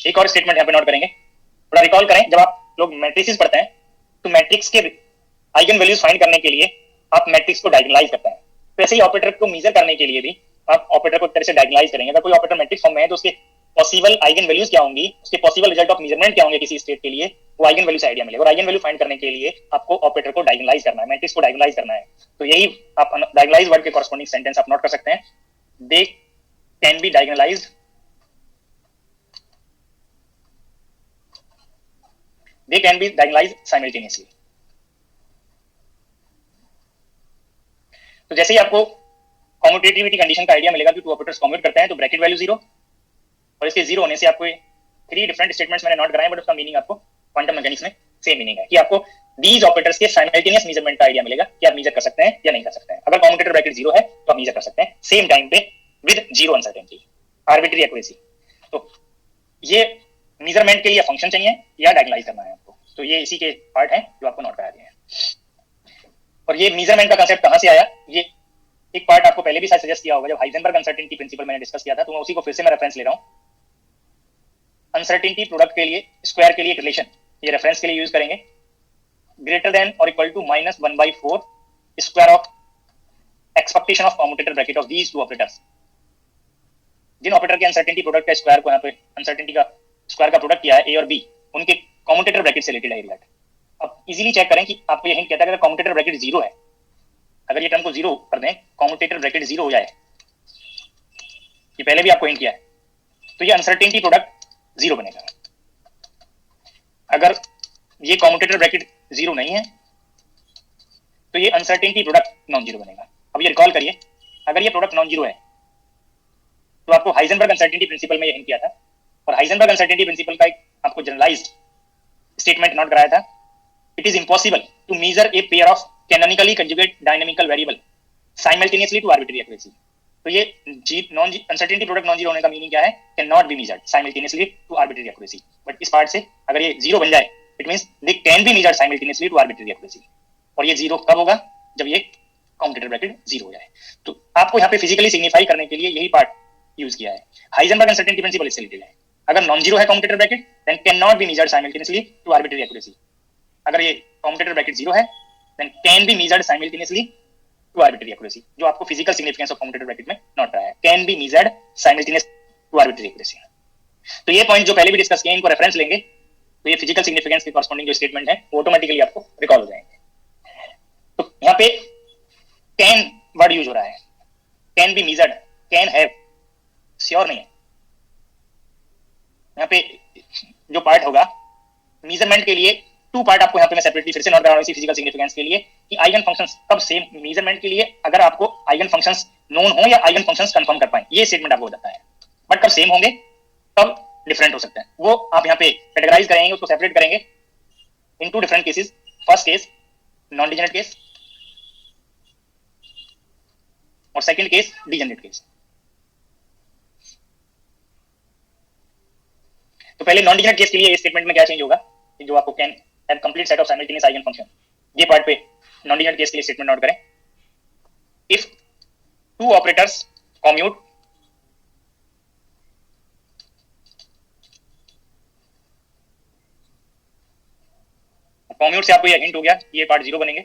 एक और स्टेटमेंट यहाँ पे नोट करेंगे, थोड़ा रिकॉल करें, जब आप लोग मैट्रिसेस पढ़ते हैं तो मैट्रिक्स के आइगन वैल्यूज फाइंड करने के लिए आप मैट्रिक्स को डायगोनलाइज करते हैं। तो ऐसे ही ऑपरेटर को मेजर करने के लिए भी आप ऑपरेटर को एक तरह से डायगोनलाइज करेंगे। अगर कोई ऑपरेटर मैट्रिक्स फॉर्म में है तो उसके पॉसिबल आइगन वैल्यूज क्या होंगी, उसके पॉसिबल रिजल्ट ऑफ मेजरमेंट क्या होंगे किसी स्टेट के लिए, वो आइगन वैल्यू से आइडिया मिलेगा। और आइगन वैल्यू फाइंड करने के लिए आपको ऑपरेटर को डायगोनलाइज करना है, मैट्रिक्स को डायगोनलाइज करना है। तो यही आप डायगोनलाइज वर्ड के कॉरस्पॉन्डिंग सेंटेंस आप नोट कर सकते हैं। They can be diagonalized, they can be diagonalized simultaneously। तो जैसे ही आपको कम्यूटेटिविटी कंडीशन का आइडिया मिलेगा कि टू ऑपरेटर्स कम्यूट करते हैं तो ब्रैकेट वैल्यू 0, और इसके 0 होने से आपको 3 डिफरेंट स्टेटमेंट्स मैंने नोट कराए, बट उसका मीनिंग आपको क्वांटम मैकेनिक्स में सेम मीनिंग है कि आपको दीज ऑपरेटर्स के साइमल्टेनियस मेजरमेंट का आइडिया मिलेगा कि आप मेजर कर सकते हैं या नहीं कर सकते हैं। अगर कम्यूटेटर ब्रैकेट 0 है तो आप मेजर कर सकते हैं सेम टाइम पे विद 0 अनसर्टेनिटी, आर्बिट्री एक्यूरेसी। तो ये मेजरमेंट के लिए फंक्शन चाहिए या डायगोनलाइज करना है आपको, तो ये इसी के पार्ट हैं जो आपको नोट करा दिए हैं। और ये मेजरमेंट का कांसेप्ट कहां से आया, ये एक पार्ट आपको पहले भी शायद सजेस्ट किया होगा जब हाइजेनबर्ग अनसर्टेनिटी प्रिंसिपल मैंने डिस्कस किया था, तो मैं उसी को फिर से मैं रेफरेंस ले रहा हूं। अनसर्टेनिटी प्रोडक्ट के लिए स्क्वायर के लिए एक रिलेशन, ये रेफरेंस के लिए यूज करेंगे, ग्रेटर देन और equal to -1/4 square of expectation of commutator bracket of these two operators. जिन ऑपरेटर के अनसर्टेनिटी प्रोडक्ट का स्क्वायर को यहाँ पे अनसर्टेनिटी का स्क्वायर का प्रोडक्ट किया है ए और बी, उनके कम्यूटेटर ब्रैकेट से रिलेटेड है रिलेट। अब इजीली चेक करें कि आपको ये हिंट कहता है अगर कम्यूटेटर ब्रैकेट 0 है, अगर ये टर्म को 0 कर दें, कम्यूटेटर ब्रैकेट 0 हो जाए, ये पहले भी आपको हिंट किया है, तो ये अनसर्टेनिटी प्रोडक्ट 0 बनेगा। अगर ये कम्यूटेटर ब्रैकेट 0 नहीं है तो ये अनसर्टेनिटी प्रोडक्ट नॉन जीरो बनेगा। अब ये रिकॉल करिए, अगर ये प्रोडक्ट नॉन जीरो है तो आपको हाइजेनबर्ग अनसर्टेनिटी प्रिंसिपल में ये हिंट किया था, और हाइजेनबर्ग अनसर्टेनिटी प्रिंसिपल का एक आपको जनरलाइज्ड स्टेटमेंट नोट कराया था, it is impossible to measure a pair of canonically conjugate dynamical variable simultaneously to arbitrary accuracy. तो ये अनसर्टेनिटी प्रोडक्ट नॉन जीरो होने का मीनिंग क्या है, can not be measured simultaneously to arbitrary accuracy. But इस part से अगर ये 0 बन जाए, it means they can be measured simultaneously to arbitrary accuracy. और ये 0 कब होगा, जब ये कम्यूटेटर ब्रैकेट 0 हो जाए। तो आपको यहाँ पे फिजिकली सिग्निफाई करने के लिए यही पार्ट यूज किया है। हाइजेनबर्ग अनसर्टेनिटी प्रिंसिपल इससे रिलेटेड है, अगर नॉन जीरो है commutator bracket then can not be measured simultaneously to arbitrary accuracy. अगर ये कम्यूटेटर ब्रैकेट 0 है then can be measured simultaneously to arbitrary accuracy, जो आपको physical significance of commutator bracket में नोट रहा है, can be measured simultaneous to arbitrary accuracy. तो ये पॉइंट जो पहले भी डिस्कस किए, इनको रेफरेंस लेंगे तो ये फिजिकल सिग्निफिकेंस के कॉरस्पॉन्डिंग जो स्टेटमेंट है वो ऑटोमेटिकली आपको रिकॉल हो जाएंगे। तो यहाँ पे कैन वर्ड यूज हो रहा है, can be measured, can have, sure नहीं है। यहाँ पे जो पार्ट होगा मेजरमेंट के लिए, 2 पार्ट आपको यहाँ पे मैं सेपरेटली फिर से नोट कर रहा हूँ इसी फिजिकल सिग्निफिकेंस के लिए, कि आइगन फंक्शंस कब सेम, मेजरमेंट के लिए अगर आपको आइगन फंक्शंस नोन हो या आइगन फंक्शंस कंफर्म कर पाए, ये स्टेटमेंट आपको बताता है। बट कब सेम होंगे, कब डिफरेंट हो सकते हैं, वो आप यहाँ पे कैटेगराइज करेंगे, उसको सेपरेट करेंगे इन 2 different cases. First case non degenerate case और सेकंड केस डिजेनरेट केस। तो पहले नॉन डिजेनरेट केस के लिए इस स्टेटमेंट में क्या चेंज होगा, जो आपको can have complete set of simultaneous eigen function, ये पार्ट पे नॉन डिजेनरेट केस के लिए स्टेटमेंट नोट करें। इफ 2 ऑपरेटर्स कम्यूट से आपको ये हिंट हो गया, ये पार्ट 0 बनेंगे।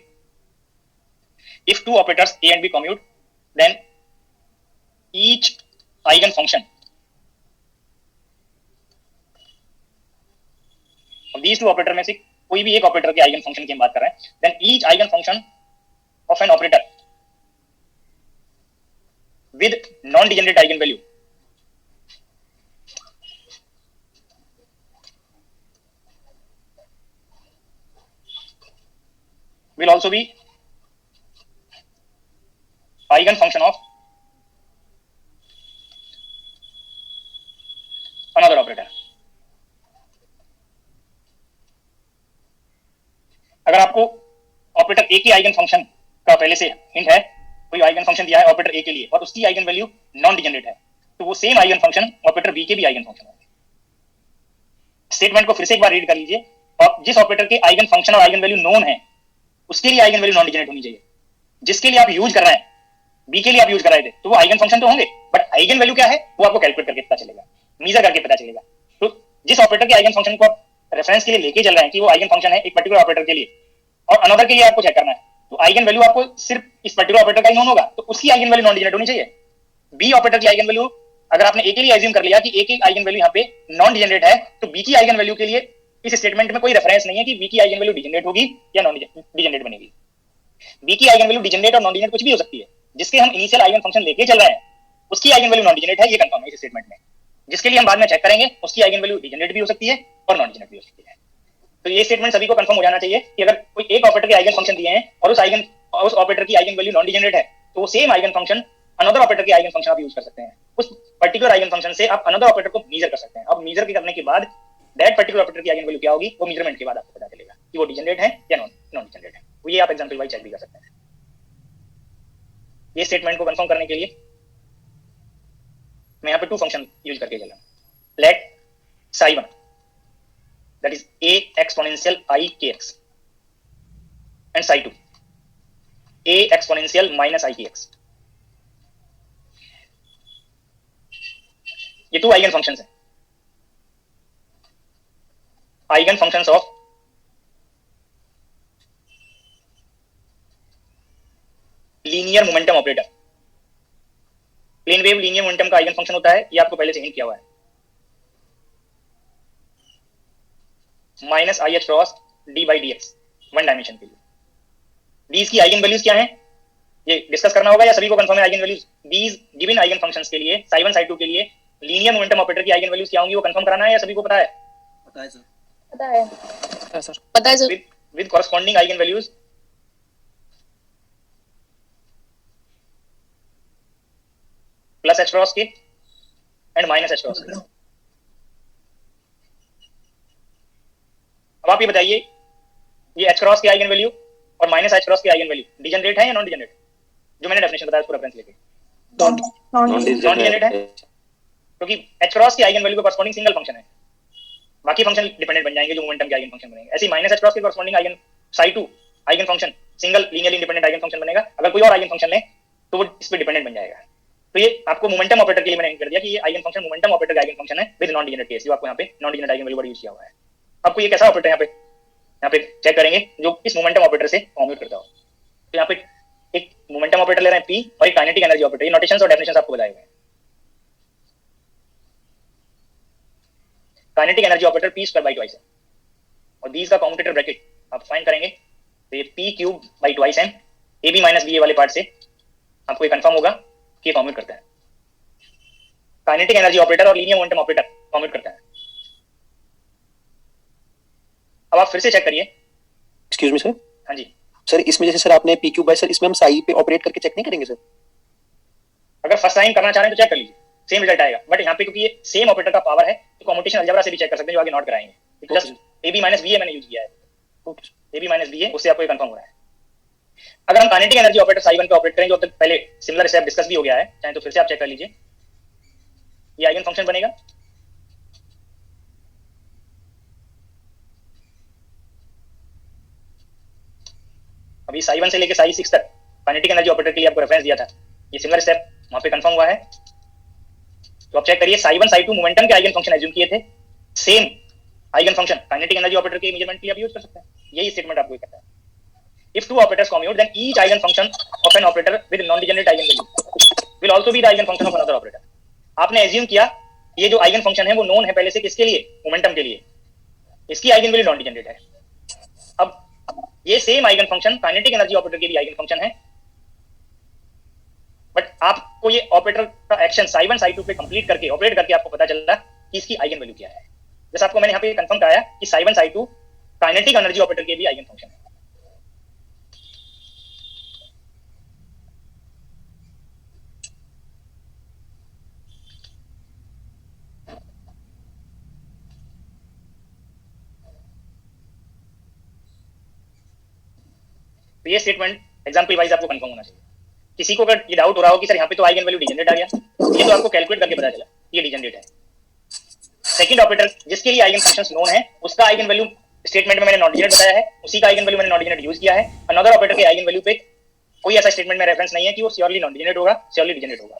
If 2 operators A and B commute then each eigen function और these 2 ऑपरेटर में से कोई भी एक ऑपरेटर के आइगन फंक्शन की हम बात कर रहे हैं, then each eigen function of an operator with non degenerate eigen value will also be eigen function of another operator। अगर आपको ऑपरेटर ए के आइगन फंक्शन का पहले से हिंट है, कोई आइगन फंक्शन दिया है ऑपरेटर ए के लिए और उसकी आइगन वैल्यू नॉन डिजेनरेट है, तो वो same eigen function operator B के भी आइगन फंक्शन होंगे। स्टेटमेंट को फिर से एक बार रीड कर लीजिए, और जिस ऑपरेटर के आइगन फंक्शन और आइगन वैल्यू नोन है उसके लिए आइगन वैल्यू नॉन डिजेनरेट होनी चाहिए। जिसके लिए आप यूज कर रहे हैं, बी के लिए आप यूज कर रहे थे, तो वो आइगन फंक्शन तो होंगे, बट आइगन वैल्यू क्या है वो आपको कैलकुलेट करके पता चलेगा, मेजर करके पता चलेगा। तो जिस ऑपरेटर के आइगन फंक्शन को आप रेफरेंस के लिए लेके चल रहे हैं कि वो आइगन फंक्शन है एक पर्टिकुलर ऑपरेटर के लिए और अनदर के लिए आपको चेक करना है, तो आइगन वैल्यू आपको सिर्फ इस पर्टिकुलर ऑपरेटर का ही नोन होगा, तो उसकी आइगन वैल्यू नॉन डिजेनरेट होनी चाहिए। बी ऑपरेटर की आइगन वैल्यू अगर आपने ए के लिए एज्यूम कर लिया कि ए की आइगन वैल्यू यहाँ पे नॉन डिजेनरेट है, तो बी की आइगन वैल्यू के लिए इस स्टेटमेंट में कोई रेफरेंस नहीं है कि बी की आइगन वैल्यू डिजेनरेट होगी या नॉन डिजेनरेट बनेगी। बी की आइगन वैल्यू डिजेनरेट और नॉन डिजेनरेट कुछ भी हो सकती है, जिसके हम इनिशियल आइगन फंक्शन लेके चल रहे हैं उसकी आइगन वैल्यू नॉन डिजेनरेट है, ये कंफर्म है इस स्टेटमेंट में। जिसके लिए हम बाद में चेक करेंगे उसकी आइगन वैल्यू डिजेनरेट भी हो सकती है और नॉन डिजेनरेट भी हो सकती है। तो ये स्टेटमेंट सभी को कंफर्म हो जाना चाहिए कि अगर कोई एक ऑपरेटर के आइगन फंक्शन दिए हैं और उस ऑपरेटर की आइगन वैल्यू नॉन डिजेनरेट है, तो वो same eigen function another operator के आइगन फंक्शन आप यूज कर सकते हैं। उस पर्टिकुलर आइगन फंक्शन से आप अनदर ऑपरेटर को मेजर कर सकते हैं। अब मेजर करने के बाद दैट पर्टिकुलर ऑपरेटर की आइगन वैल्यू क्या होगी, वो मेजरमेंट के बाद आपको पता चलेगा कि वो डिजेनरेट है या नॉन डिजेनरेट है। तो ये आप एग्जांपल वाइज चेक भी कर सकते हैं। ये स्टेटमेंट को कंफर्म करने के लिए मैं यहाँ पे 2 फंक्शन यूज करके चल रहा हूँ। Let psi1 that is a exponential I kx and psi2 a exponential minus I kx। ये 2 आइगन फंक्शंस हैं, eigen functions of linear momentum operator. Plane wave linear momentum का आइगन फंक्शन होता है, ये आपको पहले से हिंट किया हुआ है, minus i h cross d by d x one dimension के लिए। डीज की आइगन वैल्यूज क्या हैं ये डिस्कस करना होगा या सभी को कंफर्म है आइगन वैल्यूज? डीज गिवन आइगन फंक्शंस के लिए psi1 psi2 के लिए लीनियर मोमेंटम ऑपरेटर की आइगन वैल्यूज क्या होंगी वो कंफर्म कराना है या सभी को पता है? पता है सर। सर पता है sir. With corresponding eigen values plus H cross के एंड माइनस एच क्रॉस के। अब आप ये बताइए ये एच क्रॉस की आइगन वैल्यू और माइनस एच क्रॉस की आइगन वैल्यू डिजेनरेट है या नॉन डिजेनरेट? जो मैंने डेफिनेशन बताया उसको रेफरेंस लेके नॉन डिजेनरेट है, क्योंकि एच क्रॉस की आइगन वैल्यू के कॉरस्पॉन्डिंग सिंगल फंक्शन है, बाकी फंक्शन डिपेंडेंट बन जाएंगे जो मोमेंटम के आइगन फंक्शन बनेंगे। ऐसे ही माइनस एच क्रॉस के corresponding eigen psi2 eigen function single linearly independent eigen function बनेगा। अगर कोई और आइगन फंक्शन ले तो वो इस पे डिपेंडेंट बन जाएगा। तो ये आपको मोमेंटम ऑपरेटर के लिए मैंने हिंट कर दिया कि ये आइगन फंक्शन मोमेंटम ऑपरेटर का आइगन फंक्शन है विद नॉन डिजेनरेट केस, जो आपको यहाँ पे non degenerate eigen value word use किया हुआ है। आपको ये कैसा ऑपरेटर यहाँ पे चेक करेंगे जो इस मोमेंटम ऑपरेटर से कॉम्यूट करता हो। तो यहाँ पे एक मोमेंटम ऑपरेटर ले रहे हैं P और एक काइनेटिक एनर्जी ऑपरेटर। ये नोटेशंस और डेफिनेशंस आपको बताए हुए हैं। Kinetic energy operator P square by twice है और दीज का कॉम्यूटेटर ब्रैकेट आप फाइंड करेंगे तो ये P क्यूब बाई ट्वाइस है। AB माइनस BA वाले पार्ट से आपको ये कंफर्म होगा कि ये कॉम्यूट करता है। काइनेटिक एनर्जी ऑपरेटर और लीनियर मोमेंटम ऑपरेटर कॉम्यूट करता है। अब आप फिर से चेक करिए। Excuse me sir. हाँ जी सर, इसमें जैसे सर आपने पी क्यूब बाय, सर इसमें हम साई पे ऑपरेट करके चेक नहीं करेंगे सर? अगर फर्स्ट टाइम करना चाह रहे हैं तो चेक कर लीजिए, सेम रिजल्ट आएगा। बट यहाँ पे क्योंकि ये सेम ऑपरेटर का पावर है तो कॉम्यूटेशन अलजेब्रा से भी चेक कर सकते हैं, जो आगे नोट कराएंगे। जस्ट AB माइनस BA मैंने यूज किया है। AB माइनस BA उससे आपको कंफर्म हो रहा है। अगर हम काइनेटिक एनर्जी ऑपरेटर psi1 पे ऑपरेट करें जो पहले सिमिलर स्टेप डिस्कस भी हो गया है, चाहे तो फिर से आप चेक कर लीजिए। ये आइगन फंक्शन बनेगा अभी psi1 से लेके psi6 तक काइनेटिक एनर्जी ऑपरेटर के लिए आपको रेफरेंस दिया था। ये सिमिलर स्टेप वहां पे कंफर्म हुआ है। तो आप चेक करिए psi1 psi2 मोमेंटम के आइगन फंक्शन एज्यूम किए थे, same eigen function kinetic energy operator के मेजरमेंट के लिए आप यूज कर सकते हैं। यही स्टेटमेंट आपको कहता है। If two operators commute, then each eigenfunction of an operator with non-degenerate eigenvalue will also be the eigenfunction of another operator. आपने एज्यूम किया ये जो आइगन फंक्शन है वो नोन है पहले से किसके लिए? मोमेंटम के लिए। इसकी आइगन वैल्यू नॉन डिजेनरेट है। अब ये same eigen function kinetic energy operator के भी आइगन फंक्शन है, बट आपको ये ऑपरेटर का एक्शन psi1 psi2 पे कंप्लीट करके ऑपरेट करके आपको पता चल रहा कि इसकी आइगन वैल्यू क्या है। जैसे आपको मैंने यहाँ पे कंफर्म कराया कि psi1 psi2 kinetic energy operator के भी आइगन फंक्शन है। तो ये स्टेटमेंट एग्जांपल वाइज आपको कंफर्म होना चाहिए। किसी को अगर ये डाउट हो रहा हो कि सर यहाँ पे तो आइगन वैल्यू डिजेनरेट आ गया, ये तो आपको कैलकुलेट करके पता चला ये डिजेनरेट है। सेकंड ऑपरेटर जिसके लिए आइगन फंक्शंस नोन है उसका आइगन वैल्यू स्टेटमेंट में मैंने नॉन डिजेनरेट बताया है, उसी का आइगन वैल्यू मैंने नॉन डिजेनरेट यूज किया है। अनदर ऑपरेटर के आइगन वैल्यू पे कोई ऐसा स्टेटमेंट में रेफरेंस नहीं है कि वो श्योरली नॉन डिजेनरेट होगा, श्योरली डिजेनरेट होगा।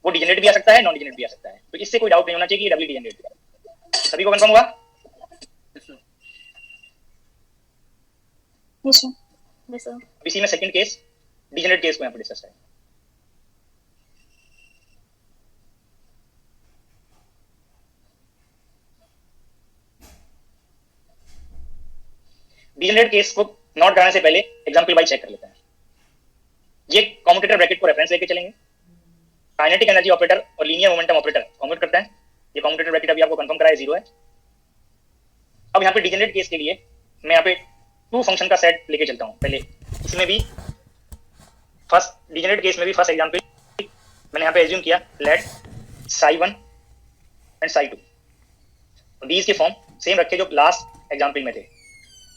वो डिजेनरेट भी आ सकता है, नॉन डिजेनरेट भी आ सकता है। तो इससे कोई डाउट नहीं होना चाहिए कि डबली डिजेनरेट है। सभी को कंफर्म हुआ? Yes, sir. Yes, sir. अब इसी में सेकंड केस, डिजेनरेट केस को यहाँ पे डिस्कस करें। डिजेनरेट केस को नोट कराने से पहले एग्जांपल वाइज चेक कर लेते हैं। ये कम्यूटेटर ब्रैकेट को रेफरेंस लेके चलेंगे। काइनेटिक एनर्जी ऑपरेटर और लीनियर मोमेंटम ऑपरेटर कम्यूट करते हैं। ये कम्यूटेटर ब्रैकेट अभी आपको कंफर्म कराया 0 है। अब यहाँ पे डिजेनरेट केस के लिए मैं यहाँ पे 2 फंक्शन का सेट लेके चलता हूँ। पहले इसमें भी फर्स्ट डिजेनरेट केस में भी फर्स्ट एग्जांपल मैंने यहाँ पे एज्यूम किया, लेट psi1 एंड psi2 डीज के फॉर्म सेम रखे जो लास्ट एग्जांपल में थे,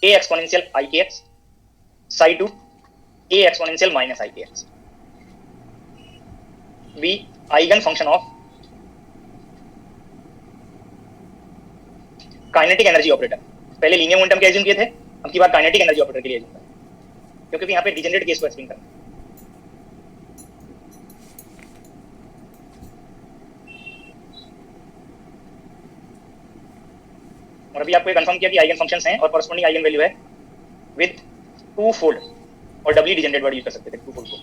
a exponential ikx, psi2 a exponential minus ikx, b eigen function of kinetic energy operator. पहले लीनियर मोमेंटम के एज्यूम किए थे, अब की बार काइनेटिक एनर्जी ऑपरेटर के लिए एज्यूम करें, क्योंकि यहाँ पे डिजेनरेट केस को एक्सप्लेन करना है। और अभी आपको कंफर्म किया कि आइगन फंक्शंस हैं और कॉरस्पॉन्डिंग आइगन वैल्यू है विद 2 फोल्ड, और डबली डिजेनरेट वर्ड यूज कर सकते थे 2 फोल्ड को,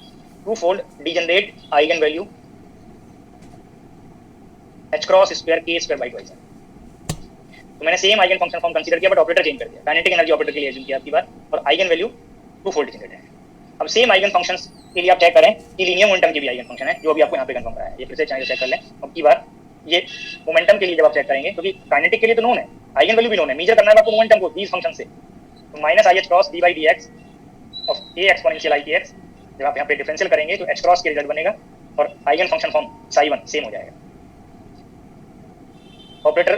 2 fold degenerate eigen value h cross square k square bye 2 है। तो मैंने same eigen function form consider किया बट ऑपरेटर चेंज कर दिया, काइनेटिक एनर्जी ऑपरेटर के लिए एज्यूम किया आपकी बार, और आइगन वैल्यू 2 फोल्ड डिजेनरेट है। अब सेम आइगन फंक्शंस के लिए आप चेक करें कि लीनियर मोमेंटम के भी आइगन फंक्शन है, जो अभी आपको यहाँ पे कंफर्म कराया है। ये फिर से चेक कर लें अब की बार, ये मोमेंटम के लिए जब आप चेक करेंगे, क्योंकि काइनेटिक के लिए तो नोन है, आइगन वैल्यू भी नोन है, मेजर करना है आपको मोमेंटम को दीस फंक्शन से। तो minus i h cross d by d x of a exponential i k x, जब आप यहाँ पे डिफरेंशियल करेंगे तो एच क्रॉस के रिजल्ट बनेगा और eigen function form psi1 same हो जाएगा। ऑपरेटर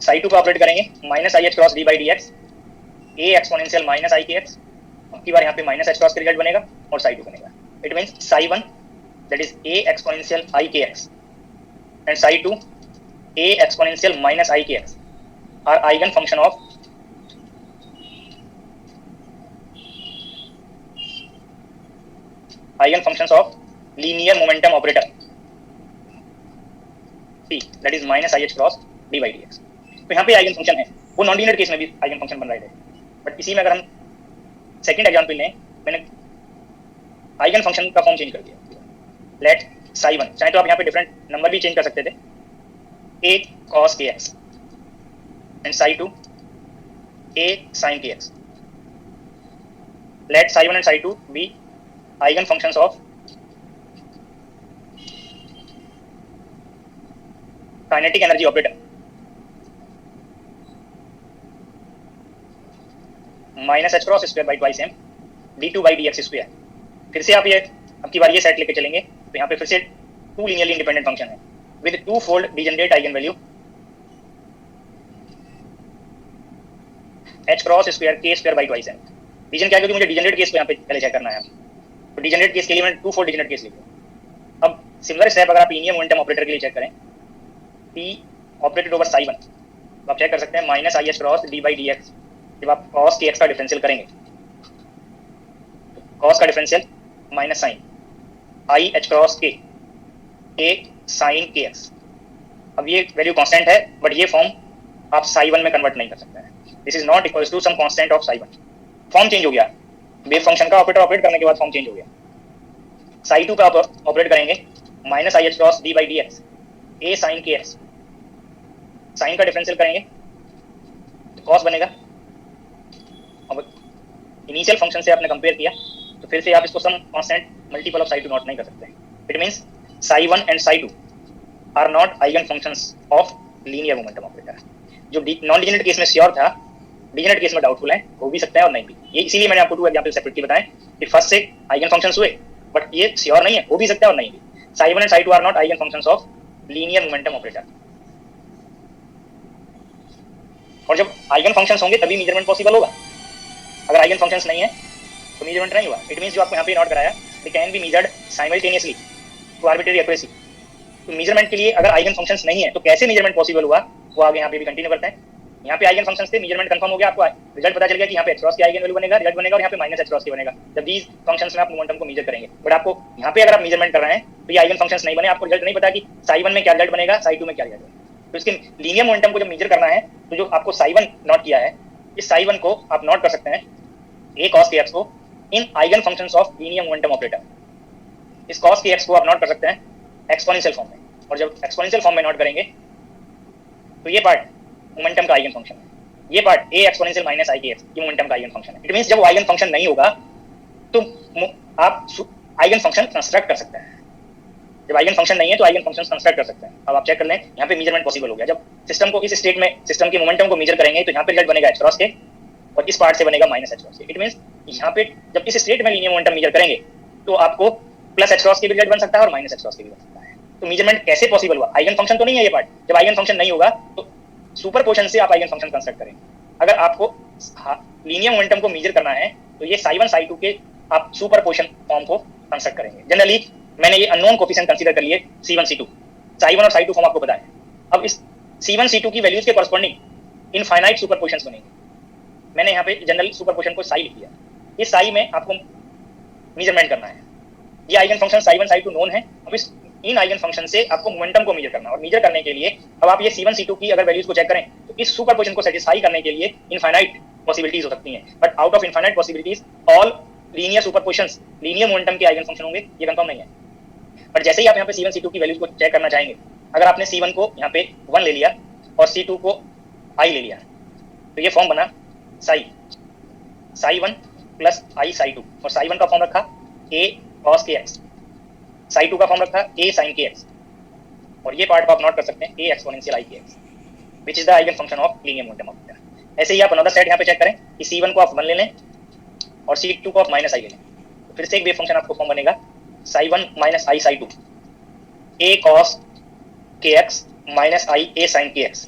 psi2 को ऑपरेट करेंगे minus i h cross d by d x a exponential minus i k x, अब की बार यहाँ पे minus h cross k result बनेगा और psi2 बनेगा। It means psi1 that is a exponential i k x and psi2 a exponential minus ikx are eigen function of linear momentum operator p that is minus ih cross d by dx। तो यहाँ पे eigen function है, वो non linear case में भी eigen function बन रहे थे, बट इसी में अगर हम सेकंड एग्जांपल लें, मैंने आइगन फंक्शन का फॉर्म चेंज कर दिया, लेट psi1, चाहे तो आप यहाँ पे डिफरेंट नंबर भी चेंज कर सकते थे, a cos kx and psi2 a sin kx, let psi1 and psi2 be eigen functions of kinetic energy operator minus h cross square by twice m d2 by dx square। फिर से आप ये अब की बार ये सेट लेके चलेंगे, तो यहाँ पे फिर से 2 लीनियरली इंडिपेंडेंट फंक्शन है with 2 fold degenerate eigen value h cross square k square by twice m। Reason क्या है, क्योंकि मुझे डिजेनरेट केस को यहाँ पे पहले चेक करना है, तो डिजेनरेट केस के लिए मैंने 2 फोल्ड डिजेनरेट केस लिया। अब सिमिलर स्टेप अगर आप लीनियर मोमेंटम ऑपरेटर के लिए चेक करें, p ऑपरेटेड ओवर psi1, तो आप चेक कर सकते हैं minus i h cross d by d x, जब आप cos kx का डिफरेंशियल करेंगे, cos का differential minus sine i h cross k A sine k x. अब ये वैल्यू कांस्टेंट है, बट ये फॉर्म आप psi1 में कन्वर्ट नहीं कर सकते हैं, this is not equals to some constant of psi1। Form change हो गया, वेव फंक्शन का ऑपरेटर ऑपरेट करने के बाद फॉर्म चेंज हो गया। psi2 पे आप ऑपरेट करेंगे minus i h cross d by d x A sine k x, sine का डिफरेंशियल करेंगे तो कॉस बनेगा। अब इनिशियल फंक्शन से आपने कंपेयर किया, तो फिर से आप इसको some constant multiple of psi2 not नहीं कर सकते। It means psi1 and psi2 are not eigen functions of linear momentum operator. जो नॉन डिजेनरेट केस में श्योर था, डिजेनरेट केस में डाउटफुल है, हो भी सकता है और नहीं भी। ये इसीलिए मैंने आपको 2 एग्जांपल सेपरेटली बताएं कि फर्स्ट से आइगन फंक्शंस हुए, बट ये श्योर नहीं है, हो भी सकता है और नहीं भी। psi1 and psi2 are not eigen functions of linear momentum operator. और जब आइगन फंक्शंस होंगे तभी मेजरमेंट पॉसिबल होगा, अगर आइगन फंक्शंस नहीं है तो मेजरमेंट नहीं हुआ। इट मींस जो आपको यहाँ पे नोट कराया, they can be measured simultaneously to arbitrary accuracy. तो मेजरमेंट के लिए अगर आइगन फंक्शंस नहीं है तो कैसे मेजरमेंट पॉसिबल हुआ, वो आगे यहाँ पे भी कंटिन्यू करते हैं। यहाँ पे आइगन फंक्शंस थे, मेजरमेंट कंफर्म हो गया, आपको रिजल्ट पता चल गया कि यहाँ पे h क्रॉस की आइगन वैल्यू बनेगा, रिजल्ट बनेगा, और यहाँ पे माइनस h क्रॉस की बनेगा जब these फंक्शंस में आप मोमेंटम को मेजर करेंगे। बट आपको यहाँ पे अगर आप मेजरमेंट कर रहे हैं तो ये आइगन फंक्शंस नहीं बने, आपको रिजल्ट नहीं पता कि psi1 में क्या रिजल्ट बनेगा, psi2 में क्या रिजल्ट बनेगा। तो इसके लीनियर मोमेंटम को जब मेजर करना है तो जो आपको psi 1 नोट किया है, इस psi 1 को आप नोट कर सकते हैं a cos kx को इन eigen functions of linear momentum operator. इस cos kx को आप नोट कर सकते हैं एक्सपोनेंशियल फॉर्म में, और जब एक्सपोनेंशियल फॉर्म में नोट करेंगे तो ये पार्ट मोमेंटम का आइगन फंक्शन है, ये part a exponential minus i kx ये मोमेंटम का आइगन फंक्शन है। इट मींस जब वो आइगन फंक्शन नहीं होगा तो आप आइगन फंक्शन कंस्ट्रक्ट कर सकते हैं। जब आइगन फंक्शन नहीं है तो आइगन फंक्शन कंस्ट्रक्ट कर सकते हैं। अब आप चेक कर लें, यहाँ पे मेजरमेंट पॉसिबल हो गया। जब सिस्टम को इस स्टेट में सिस्टम के मोमेंटम को मेजर करेंगे तो यहाँ पे रिजल्ट बनेगा h क्रॉस के, और इस पार्ट से बनेगा माइनस h क्रॉस के। इट मींस यहाँ पे जब इस स्टेट में लीनियर मोमेंटम मेजर करेंगे तो आपको प्लस h क्रॉस के भी रिजल्ट बन सकता है और माइनस h क्रॉस के भी बन सकता है। तो मेजरमेंट कैसे पॉसिबल हुआ? आइगन फंक्शन तो नहीं है ये पार्ट। जब आइगन फंक्शन नहीं होगा तो सुपरपोजिशन से आप आइगन फंक्शन कंस्ट्रक्ट करेंगे। अगर आपको लीनियर मोमेंटम को मेजर करना है तो ये psi 1 psi 2 के आप सुपरपोजिशन फॉर्म को कंस्ट्रक्ट करेंगे। जनरली मैंने ये अननोन कोफिशिएंट कंसीडर कर लिए C1 C2, psi 1 और psi 2 फॉर्म आपको पता है। अब इस C1 C2 की वैल्यूज के कॉरस्पॉन्डिंग इनफाइनाइट सुपरपोजिशंस बनेंगे। मैंने यहाँ पे जनरल सुपरपोजिशन को psi लिख दिया। इस psi में आपको मेजरमेंट करना है। ये eigen function psi 1 psi 2 known है। अब इस इन आइगन फंक्शन से आपको मोमेंटम को मेजर करना है, और मेजर करने के लिए अब आप ये C1 C2 की अगर वैल्यूज को चेक करें तो इस सुपरपोजिशन को सेटिस्फाई करने के लिए इनफाइनाइट पॉसिबिलिटीज हो सकती हैं, but out of infinite possibilities all linear superpositions linear momentum के आइगन फंक्शन होंगे, ये कंफर्म नहीं है। बट जैसे ही आप यहाँ पे C1 C2 की वैल्यूज को चेक करना चाहेंगे, अगर आपने C1 को यहाँ पे 1 ले लिया और C2 को I ले लिया तो ये फॉर्म बना psi 1 प्लस I psi 2, और psi 1 का फॉर्म रखा a cos kx, psi 2 का फॉर्म रखा a sin kx, और ये पार्ट को आप नोट कर सकते हैं a exponential i kx which is the eigen function of linear momentum operator. ऐसे ही आप अनदर सेट यहाँ पे चेक करें कि C1 को आप 1 ले लें और C2 को आप माइनस i ले लें, तो फिर से एक वेव फंक्शन आपको फॉर्म बनेगा psi 1 minus I psi 2 a cos kx minus I a sin kx।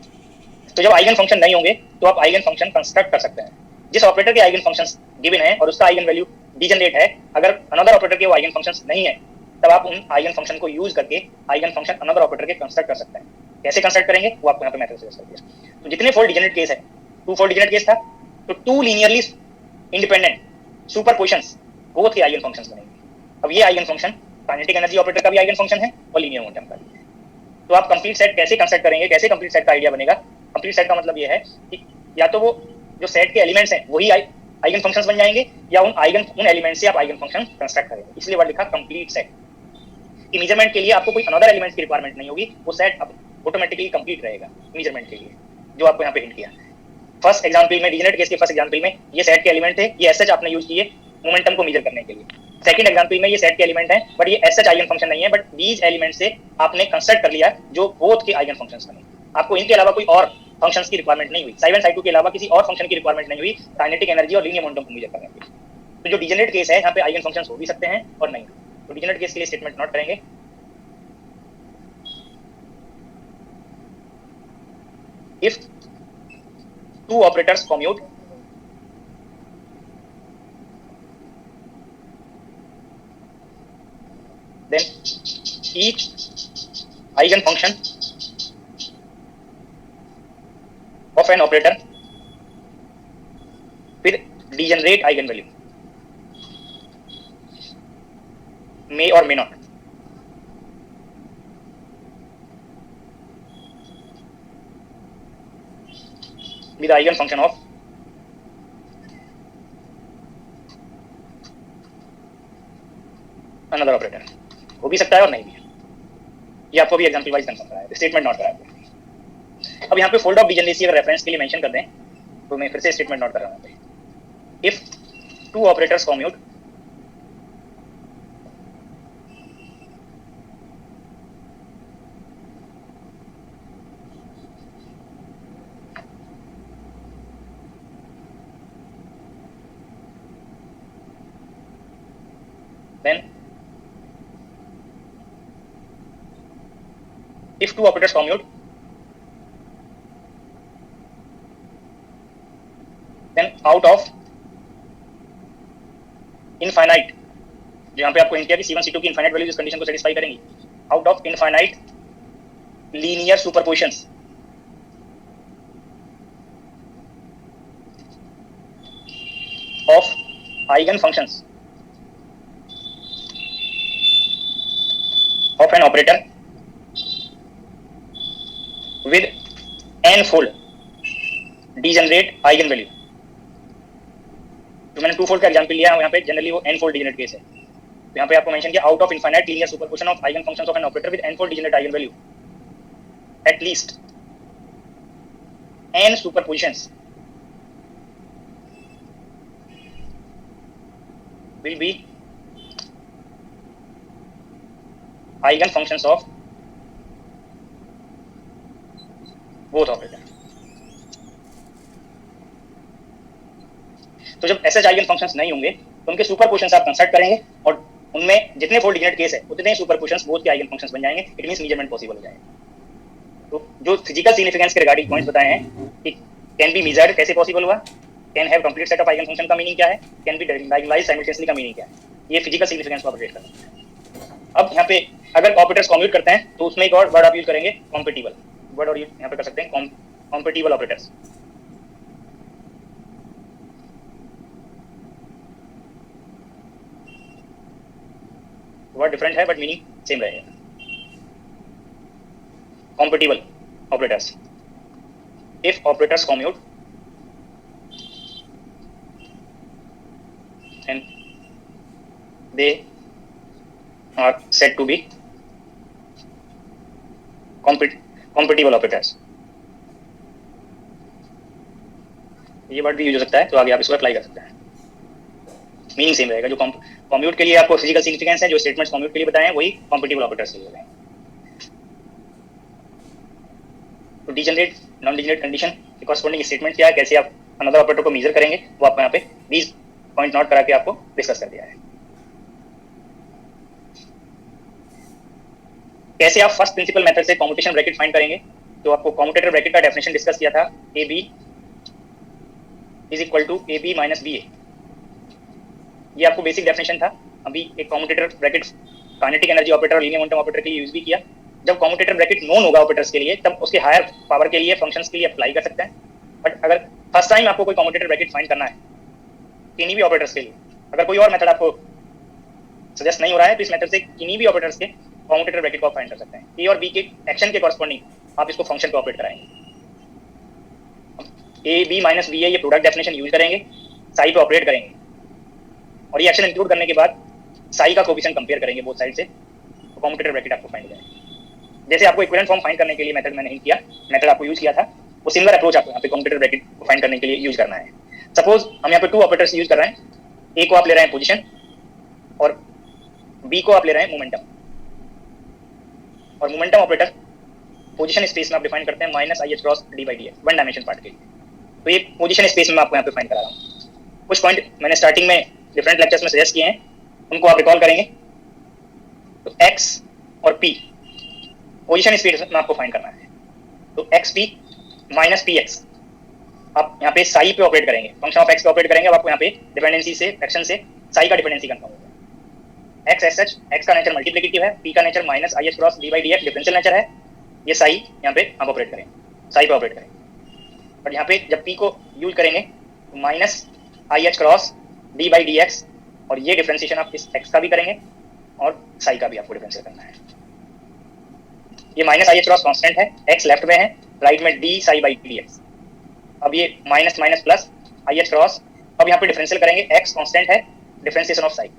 तो जब आइगन फंक्शन नहीं होंगे तो आप आइगन फंक्शन कंस्ट्रक्ट कर सकते हैं। जिस ऑपरेटर के आइगन फंक्शंस गिवन है और उसका आइगन वैल्यू डीजनरेट है, अगर अनदर ऑपरेटर के वो आइगन फंक्शंस नहीं है तब आप उन आइगन फंक्शन को यूज करके आइगन फंक्शन अनदर ऑपरेटर के कंस्ट्रक्ट कर सकते हैं। कैसे कंस्ट्रक्ट करेंगे वो आपको यहाँ पे मैथड सजेस्ट कर दिया। तो जितने फोल्ड डिजनरेट केस है, 2 फोल्ड डिजनरेट केस था, तो 2 लीनियरली इंडिपेंडेंट सुपरपोजिशंस बोथ के आइगन फंक्शंस बनेंगे। अब ये eigen function kinetic energy operator का भी आइगन फंक्शन है और लीनियर मोमेंटम का भी है। तो आप कंप्लीट सेट कैसे कंस्ट्रक्ट करेंगे, कैसे कंप्लीट सेट का आइडिया बनेगा? कंप्लीट सेट का मतलब ये है कि या तो वो जो सेट के एलिमेंट्स हैं वही आइगन फंक्शंस बन जाएंगे, या उन एलिमेंट्स से आप आइगन फंक्शन कंस्ट्रक्ट करेंगे। इसलिए वर्ड लिखा कंप्लीट सेट। कि मेजरमेंट के लिए आपको कोई अनदर एलिमेंट्स की रिक्वायरमेंट नहीं होगी, वो सेट अब ऑटोमेटिकली कंप्लीट रहेगा मेजरमेंट के लिए, जो आपको यहाँ पे हिंट किया। फर्स्ट एग्जांपल में डीजनरेट केस के फर्स्ट एग्जांपल में ये सेट के एलिमेंट थे, ये एस एच आपने यूज किए मोमेंटम को मेजर करने के लिए। सेकंड एग्जांपल में ये सेट के एलिमेंट हैं बट ये एस एच आइगन फंक्शन नहीं है, बट दीज एलिमेंट से आपने कंस्ट्रक्ट कर लिया जो बोथ के आइगन फंक्शंस बने। आपको इनके अलावा कोई और फंक्शंस की रिक्वायरमेंट नहीं हुई, psi 1 psi 2 के अलावा किसी और फंक्शन की रिक्वायरमेंट नहीं हुई काइनेटिक एनर्जी और लीनियर मोमेंटम को मेजर करने के लिए। तो जो डीजनरेट केस है यहाँ पे आइगन फंक्शंस हो भी सकते हैं और नहीं। तो डीजनरेट केस के लिए स्टेटमेंट नोट करेंगे। If 2 operators commute, then each eigenfunction of an operator with degenerate eigenvalue may or may not be the eigenfunction of another operator। हो भी सकता है और नहीं भी। ये आपको भी एग्जांपल वाइज कंफर्म कराया है, स्टेटमेंट नोट कराया। अब यहाँ पे फोल्ड ऑफ डिजनरेसी अगर रेफरेंस के लिए मेंशन कर दें तो मैं फिर से स्टेटमेंट नोट कर रहा हूँ। If 2 operators commute then if 2 operators commute then out of infinite, जहां पे आपको हिंट किया कि C1 C2 की इनफाइनाइट वैल्यूज इस कंडीशन को सेटिस्फाई करेंगी, out of infinite linear superpositions of eigen functions of an operator with n fold degenerate eigen value। जो मैंने 2 फोल्ड का एग्जांपल लिया है यहाँ पे जनरली वो n फोल्ड डिजेनरेट केस है। तो यहाँ पे आपको मेंशन किया out of infinite linear superposition of eigen functions of an operator with n fold degenerate eigen value at least n superpositions will be eigen functions of both operator। तो जब SH eigen functions नहीं होंगे तो उनके सुपरपोजिशंस आप construct करेंगे और उनमें जितने फोल्ड डिजेनरेट केस है उतने ही सुपरपोजिशंस बोथ के आइगन फंक्शंस बन जाएंगे। इट मींस मेजरमेंट पॉसिबल हो जाएगा। तो जो फिजिकल सिग्निफिकेंस के रिगार्डिंग पॉइंट्स बताए हैं कि कैन बी मेजर्ड कैसे पॉसिबल हुआ, can have complete set of eigen function का मीनिंग क्या है, कैन बी डायगोनलाइज साइमल्टेनियसली का मीनिंग क्या है, ये फिजिकल सिग्निफिकेंस को अपडेट करता है। अब यहाँ पे अगर ऑपरेटर्स कम्यूट करते हैं तो उसमें एक और वर्ड आप यूज करेंगे कॉम्पेटिबल वर्ड, और यहाँ पे कर सकते हैं कॉम्पेटिबल ऑपरेटर्स। वर्ड डिफरेंट है बट मीनिंग सेम रहेगा। Compatible operators, if operators commute and they are said to be compatible operators। ये वर्ड भी यूज हो सकता है तो आगे आप इसको अप्लाई कर सकते हैं, मीनिंग सेम रहेगा। जो कम्यूट के लिए आपको फिजिकल सिग्निफिकेंस है, जो स्टेटमेंट्स कम्यूट के लिए बताए हैं वही कॉम्पेटिबल ऑपरेटर्स के लिए हैं। तो डिजेनरेट नॉन डिजेनरेट कंडीशन के कॉरस्पॉन्डिंग स्टेटमेंट क्या है, कैसे आप अनदर ऑपरेटर को मेजर करेंगे, वो आपको यहाँ पे 20 पॉइंट नोट करा के आपको डिस्कस कर दिया है। कैसे आप फर्स्ट प्रिंसिपल मेथड से कम्यूटेशन ब्रैकेट फाइंड करेंगे, तो आपको कम्यूटेटर ब्रैकेट का डेफिनेशन डिस्कस किया था, AB is equal to AB minus BA। ये आपको बेसिक डेफिनेशन था। अभी एक commutator bracket kinetic energy operator और लीनियर मोमेंटम ऑपरेटर के लिए यूज भी किया। जब कम्यूटेटर ब्रैकेट नोन होगा ऑपरेटर्स के लिए तब उसके हायर पावर के लिए फंक्शंस के लिए अप्लाई कर सकते हैं। बट अगर फर्स्ट टाइम आपको कोई कम्यूटेटर ब्रैकेट फाइंड करना है किन्हीं भी ऑपरेटर्स के लिए, अगर कोई और मेथड आपको सजेस्ट नहीं हो रहा है तो इस मेथड से किन्हीं भी ऑपरेटर्स के कम्यूटेटर ब्रैकेट को फाइंड कर सकते हैं। ए और बी के एक्शन के कॉरस्पॉन्डिंग आप इसको फंक्शन को ऑपरेट कराएंगे। ए बी माइनस बी ए ये प्रोडक्ट डेफिनेशन यूज करेंगे, साई पे ऑपरेट करेंगे और ये एक्शन इंक्लूड करने के बाद साई का कोएफिशिएंट कंपेयर करेंगे बोथ साइड से, तो कम्यूटेटर ब्रैकेट आपको फाइंड हो जाएगा। जैसे आपको इक्विवेलेंट फॉर्म फाइंड करने के लिए मेथड मैंने हिंट किया, मेथड आपको यूज किया था, वो सिमिलर अप्रोच आपको यहाँ पे कम्यूटेटर ब्रैकेट को फाइंड करने के लिए यूज करना है। सपोज हम यहाँ पे 2 ऑपरेटर्स यूज कर रहे हैं, ए को आप ले रहे हैं पोजीशन और बी को आप ले रहे हैं मोमेंटम, और मोमेंटम ऑपरेटर पोजीशन स्पेस में आप डिफाइन करते हैं minus i h cross d by d x one dimension part के लिए। तो ये पोजीशन स्पेस में आपको यहाँ पे फाइंड करा रहा हूँ। कुछ पॉइंट मैंने स्टार्टिंग में डिफरेंट लेक्चर्स में सजेस्ट किए हैं, उनको आप रिकॉल करेंगे। तो एक्स और पी पोजीशन स्पेस में आपको फाइंड करना है। तो x p minus p x आप यहाँ पे साई पे ऑपरेट करेंगे, फंक्शन ऑफ एक्स पे ऑपरेट करेंगे। अब आपको यहाँ पे डिपेंडेंसी से एक्शन से साई का डिपेंडेंसी कंफर्म होगा। एक्स एस एच एक्स का नेचर मल्टीप्लिकेटिव है, पी का nature minus i h cross d by d x differential nature है। ये साई यहाँ पे आप ऑपरेट करें, साई पे ऑपरेट करें। बट यहाँ पे जब पी को यूज करेंगे तो minus i h cross d by d x, और ये डिफरेंशिएशन आप इस एक्स का भी करेंगे और साई का भी आपको डिफरेंशिएट करना है। ये minus i h cross constant है, एक्स लेफ्ट में है, राइट में D psi by d x. अब ये minus minus plus i h cross, अब यहाँ पे डिफरेंशियल करेंगे, एक्स कांस्टेंट है, differentiation of Sai,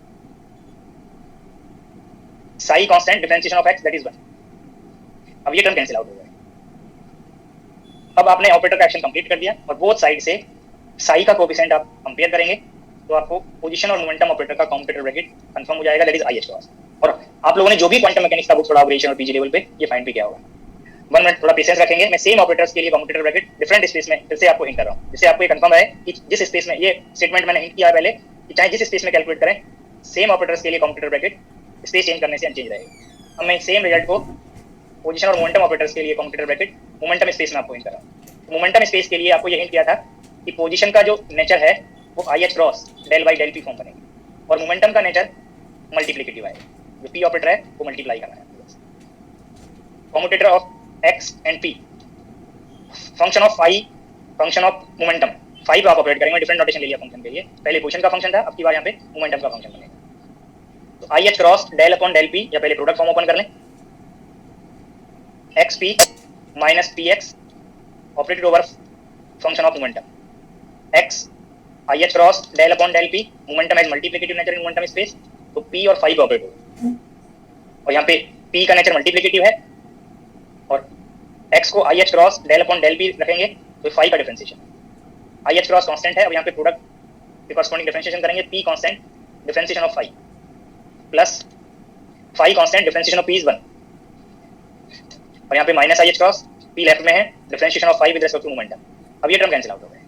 Sai constant differentiation of x that is 1। अब ये टर्म कैंसिल आउट हो गया। अब आपने ऑपरेटर का एक्शन कंप्लीट कर दिया और बोथ साइड से साई का कोएफिशिएंट आप कंपेयर करेंगे तो आपको पोजीशन और मोमेंटम ऑपरेटर का कम्यूटेटर ब्रैकेट कंफर्म हो जाएगा, that is I h cross. और आप लोगों ने जो भी क्वांटम मैकेनिक्स का बुक थोड़ा ऑपरेशन और पीजी लेवल पे ये फाइंड भी किया होगा। 1 मिनट थोड़ा पेशेंस रखेंगे, मैं सेम ऑपरेटर्स के लिए कम्यूटेटर ब्रैकेट डिफरेंट स्पेस में फिर से आपको हिंट कर रहा हूँ, जिससे आपको ये कंफर्म है कि जिस स्पेस में ये स्टेटमेंट मैंने हिंट किया पहले कि चाहे जिस स्पेस में कैलकुलेट करें, सेम ऑपरेटर्स के लिए कम्यूटेटर ब्रैकेट स्पेस चेंज करने से अनचेंज रहेगा। अब मैं सेम रिजल्ट को पोजीशन और मोमेंटम ऑपरेटर्स के लिए कम्यूटेटर ब्रैकेट मोमेंटम स्पेस में आपको हिंट कर रहा हूँ। मोमेंटम स्पेस के लिए आपको ये हिंट किया था कि पोजीशन का जो नेचर है वो i h cross del by del p form बनेगी और मोमेंटम का नेचर मल्टीप्लिकेटिव है, जो पी ऑपरेटर है वो मल्टीप्लाई करना है। Commutator of x and p function of phi function of momentum, phi पे आप ऑपरेट करेंगे, डिफरेंट नोटेशन ले लिया फंक्शन के लिए, पहले पोजीशन का फंक्शन था, अब की बार यहाँ पे मोमेंटम का फंक्शन बनेगा। तो i h cross del upon del p, या पहले प्रोडक्ट फॉर्म ओपन कर लें, x p minus p x operated over function of momentum x i h cross del upon del p, momentum as multiplicative nature in momentum space, तो p और phi का operator, और यहाँ पे P का nature multiplicative है और x को i h cross del upon del p रखेंगे तो फाई का differentiation, i h cross constant है और यहाँ पे प्रोडक्ट के कॉरस्पॉन्डिंग डिफरेंशिएशन करेंगे, p constant differentiation of phi plus phi constant differentiation of p is 1, और यहाँ पे minus i h cross, p left में है, differentiation of phi with respect to momentum. अब ये टर्म कैंसिल आउट हो गए,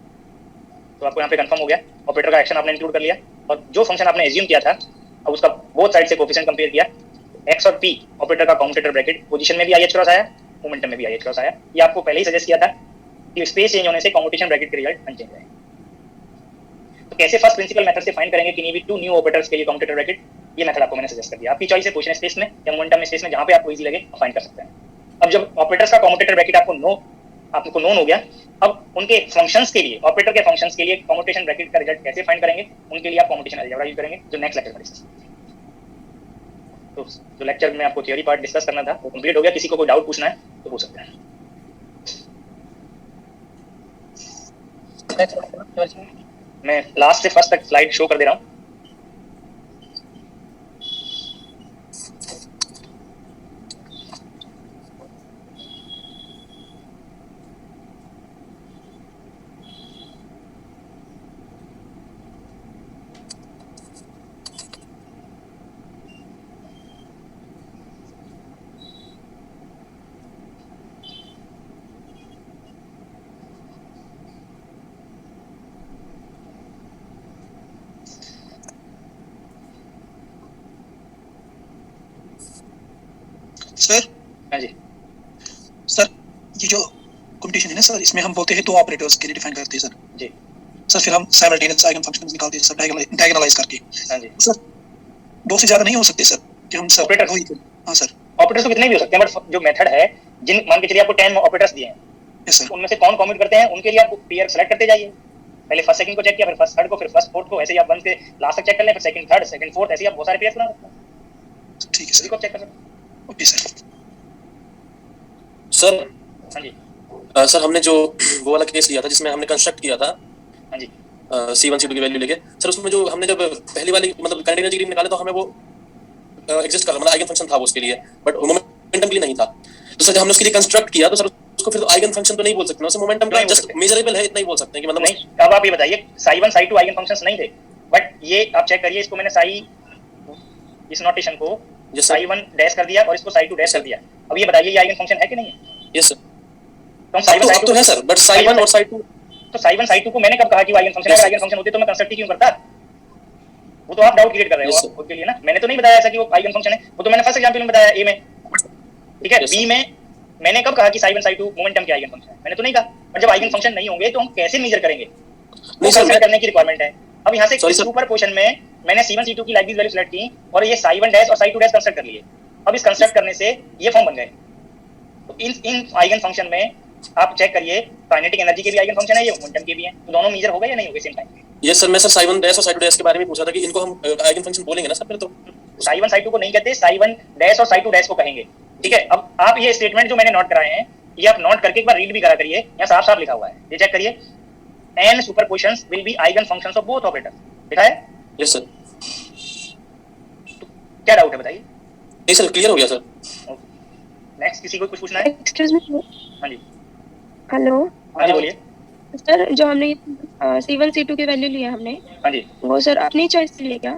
तो आपको यहाँ पे कंफर्म हो गया, ऑपरेटर का एक्शन आपने इंक्लूड कर लिया और जो फंक्शन आपने एज्यूम किया था अब उसका बोथ साइड से कोएफिशिएंट कंपेयर किया, एक्स और पी ऑपरेटर का कम्यूटेटर ब्रैकेट, पोजीशन में भी आई एच क्रॉस आया, मोमेंटम में भी आई एच क्रॉस आया। ये आपको पहले ही सजेस्ट किया था कि स्पेस चेंज होने से कम्यूटेशन ब्रैकेट के रिजल्ट अनचेंज है। तो कैसे फर्स्ट प्रिंसिपल मेथड से फाइंड करेंगे कि नहीं भी टू न्यू ऑपरेटर्स के लिए कम्यूटेटर ब्रैकेट, ये मेथड आपको मैंने सजेस्ट कर दिया। आपकी चॉइस है पोजीशन स्पेस में या मोमेंटम स्पेस में, जहां पे आपको इजी लगे फाइंड कर सकते हैं। अब जब ऑपरेटर्स का कम्यूटेटर ब्रैकेट आपको नोन हो गया, अब उनके फंक्शंस के लिए, ऑपरेटर के फंक्शंस के लिए कम्यूटेशन ब्रैकेट का रिजल्ट कैसे फाइंड करेंगे, उनके लिए आप कम्यूटेशन अलजेब्रा यूज करेंगे, जो नेक्स्ट लेक्चर में डिस्कस करेंगे। तो जो लेक्चर में आपको थ्योरी पार्ट डिस्कस करना था वो कंप्लीट हो गया। किसी को कोई डाउट पूछना है तो पूछ सकते हैं। मैं लास्ट से फर्स्ट तक स्लाइड शो कर दे रहा हूँ। सर हाँ जी सर, ये जो कॉम्पिटिशन है ना सर, इसमें हम बोलते हैं दो ऑपरेटर्स के लिए डिफाइन करते हैं सर। जी सर फिर हम साइमल्टेनियस आइगन फंक्शंस निकालते हैं सर, डायगोनलाइज करके। हाँ जी सर दो से ज्यादा नहीं हो सकते सर कि हम सर Operators? वही। हाँ सर। ऑपरेटर्स तो कितने भी हो सकते हैं, बट जो मेथड है, जिन मान के चलिए आपको 10 ऑपरेटर्स दिए हैं, यस सर। उनमें से कौन कॉम्यूट करते हैं उनके लिए आप पेयर सेलेक्ट करते जाइए। पहले फर्स्ट सेकंड को चेक किया, फिर फर्स्ट थर्ड को, फिर फर्स्ट फोर्थ को, ऐसे ही आप 1 से लास्ट तक चेक कर लें, फिर सेकंड थर्ड, सेकंड फोर्थ, ऐसे ही आप बहुत सारे पेयर्स बना सकते हैं। ठीक है सभी सर। को चेक कर सकते हैं। Okay sir. सर हाँ जी सर हमने जो वो वाला केस लिया था जिसमें हमने कंस्ट्रक्ट किया था हाँ जी C1 C2 की वैल्यू लेके, सर उसमें जो हमने जब पहली वाली मतलब काइनेटिक एनर्जी निकाले तो हमें वो एग्जिस्ट कर रहा, मतलब आइगन फंक्शन था वो उसके लिए, बट मोमेंटम के लिए नहीं था। तो सर जब हमने उसके लिए कंस्ट्रक्ट किया तो सर उसको फिर आइगन फंक्शन तो नहीं बोल सकते ना, उसमें मोमेंटम का नहीं बोल जस्ट सकते। मेजरेबल है इतना ही बोल सकते हैं कि मतलब नहीं, अब आप ये बताइए, साई 1 साई 2 आइगन फंक्शंस नहीं थे, बट ये आप चेक करिए, इसको मैंने साई, इस नोटेशन को Yes, sir. साई 1 डैश कर दिया और इसको साई 2 डैश कर दिया। अब ये बताइए ये आइगन फंक्शन है कि नहीं है? Yes sir. तो हम साई 1 अब तो है सर, बट साई 1 और साई 2 तो साई 1 साई 2 को मैंने कब कहा कि वो आइगन फंक्शन है? अगर आइगन फंक्शन होते तो मैं कंस्ट्रक्ट ही क्यों करता? वो तो आप डाउट क्रिएट कर रहे हो Yes, sir. आप खुद के लिए ना। मैंने तो नहीं बताया ऐसा कि वो आइगन फंक्शन है, वो तो मैंने फर्स्ट एग्जांपल में बताया ए में, ठीक है। Yes, बी में मैंने कब कहा कि साई 1 साई 2 मोमेंटम के आइगन फंक्शन है? मैंने तो नहीं कहा। और जब आइगन फंक्शन नहीं होंगे तो हम कैसे मेजर करेंगे? नहीं सर, मेजर करने की रिक्वायरमेंट है। अब यहाँ से Sorry, sir. सुपर पोर्शन में मैंने C1 C2 की लाइक दिस वैल्यू सेलेक्ट की और ये साई 1 डैश और साई 2 डैश कंस्ट्रक्ट कर लिए। अब इस कंस्ट्रक्ट करने से ये फॉर्म बन गए। तो इन आइगन फंक्शन में आप चेक करिए, काइनेटिक एनर्जी के भी आइगन फंक्शन है, ये मोमेंटम के भी हैं, तो दोनों मेजर हो गए या नहीं हो गए सेम टाइम पे? Yes sir. मैं सर साई 1 डैश और साई 2 डैश के बारे में पूछा था कि इनको हम आइगन फंक्शन बोलेंगे ना सर फिर तो। साई 1 साई 2 को नहीं कहते, साई 1 डैश और साई 2 डैश को कहेंगे, ठीक है। अब आप ये स्टेटमेंट जो मैंने नोट कराए हैं, ये आप नोट करके एक बार रीड भी करा करिए, यहाँ साफ साफ लिखा हुआ है, ये चेक करिए, n superpositions will be eigen functions of both operators, लिखा है। Yes sir. क्या डाउट है बताइए? नहीं सर, क्लियर हो गया सर। नेक्स्ट किसी को कुछ पूछना है? Excuse me. हाँ जी हेलो हाँ जी बोलिए। सर, जो हमने C1 C2 की वैल्यू लिया हमने, हाँ जी, वो सर अपनी चॉइस से लिया क्या?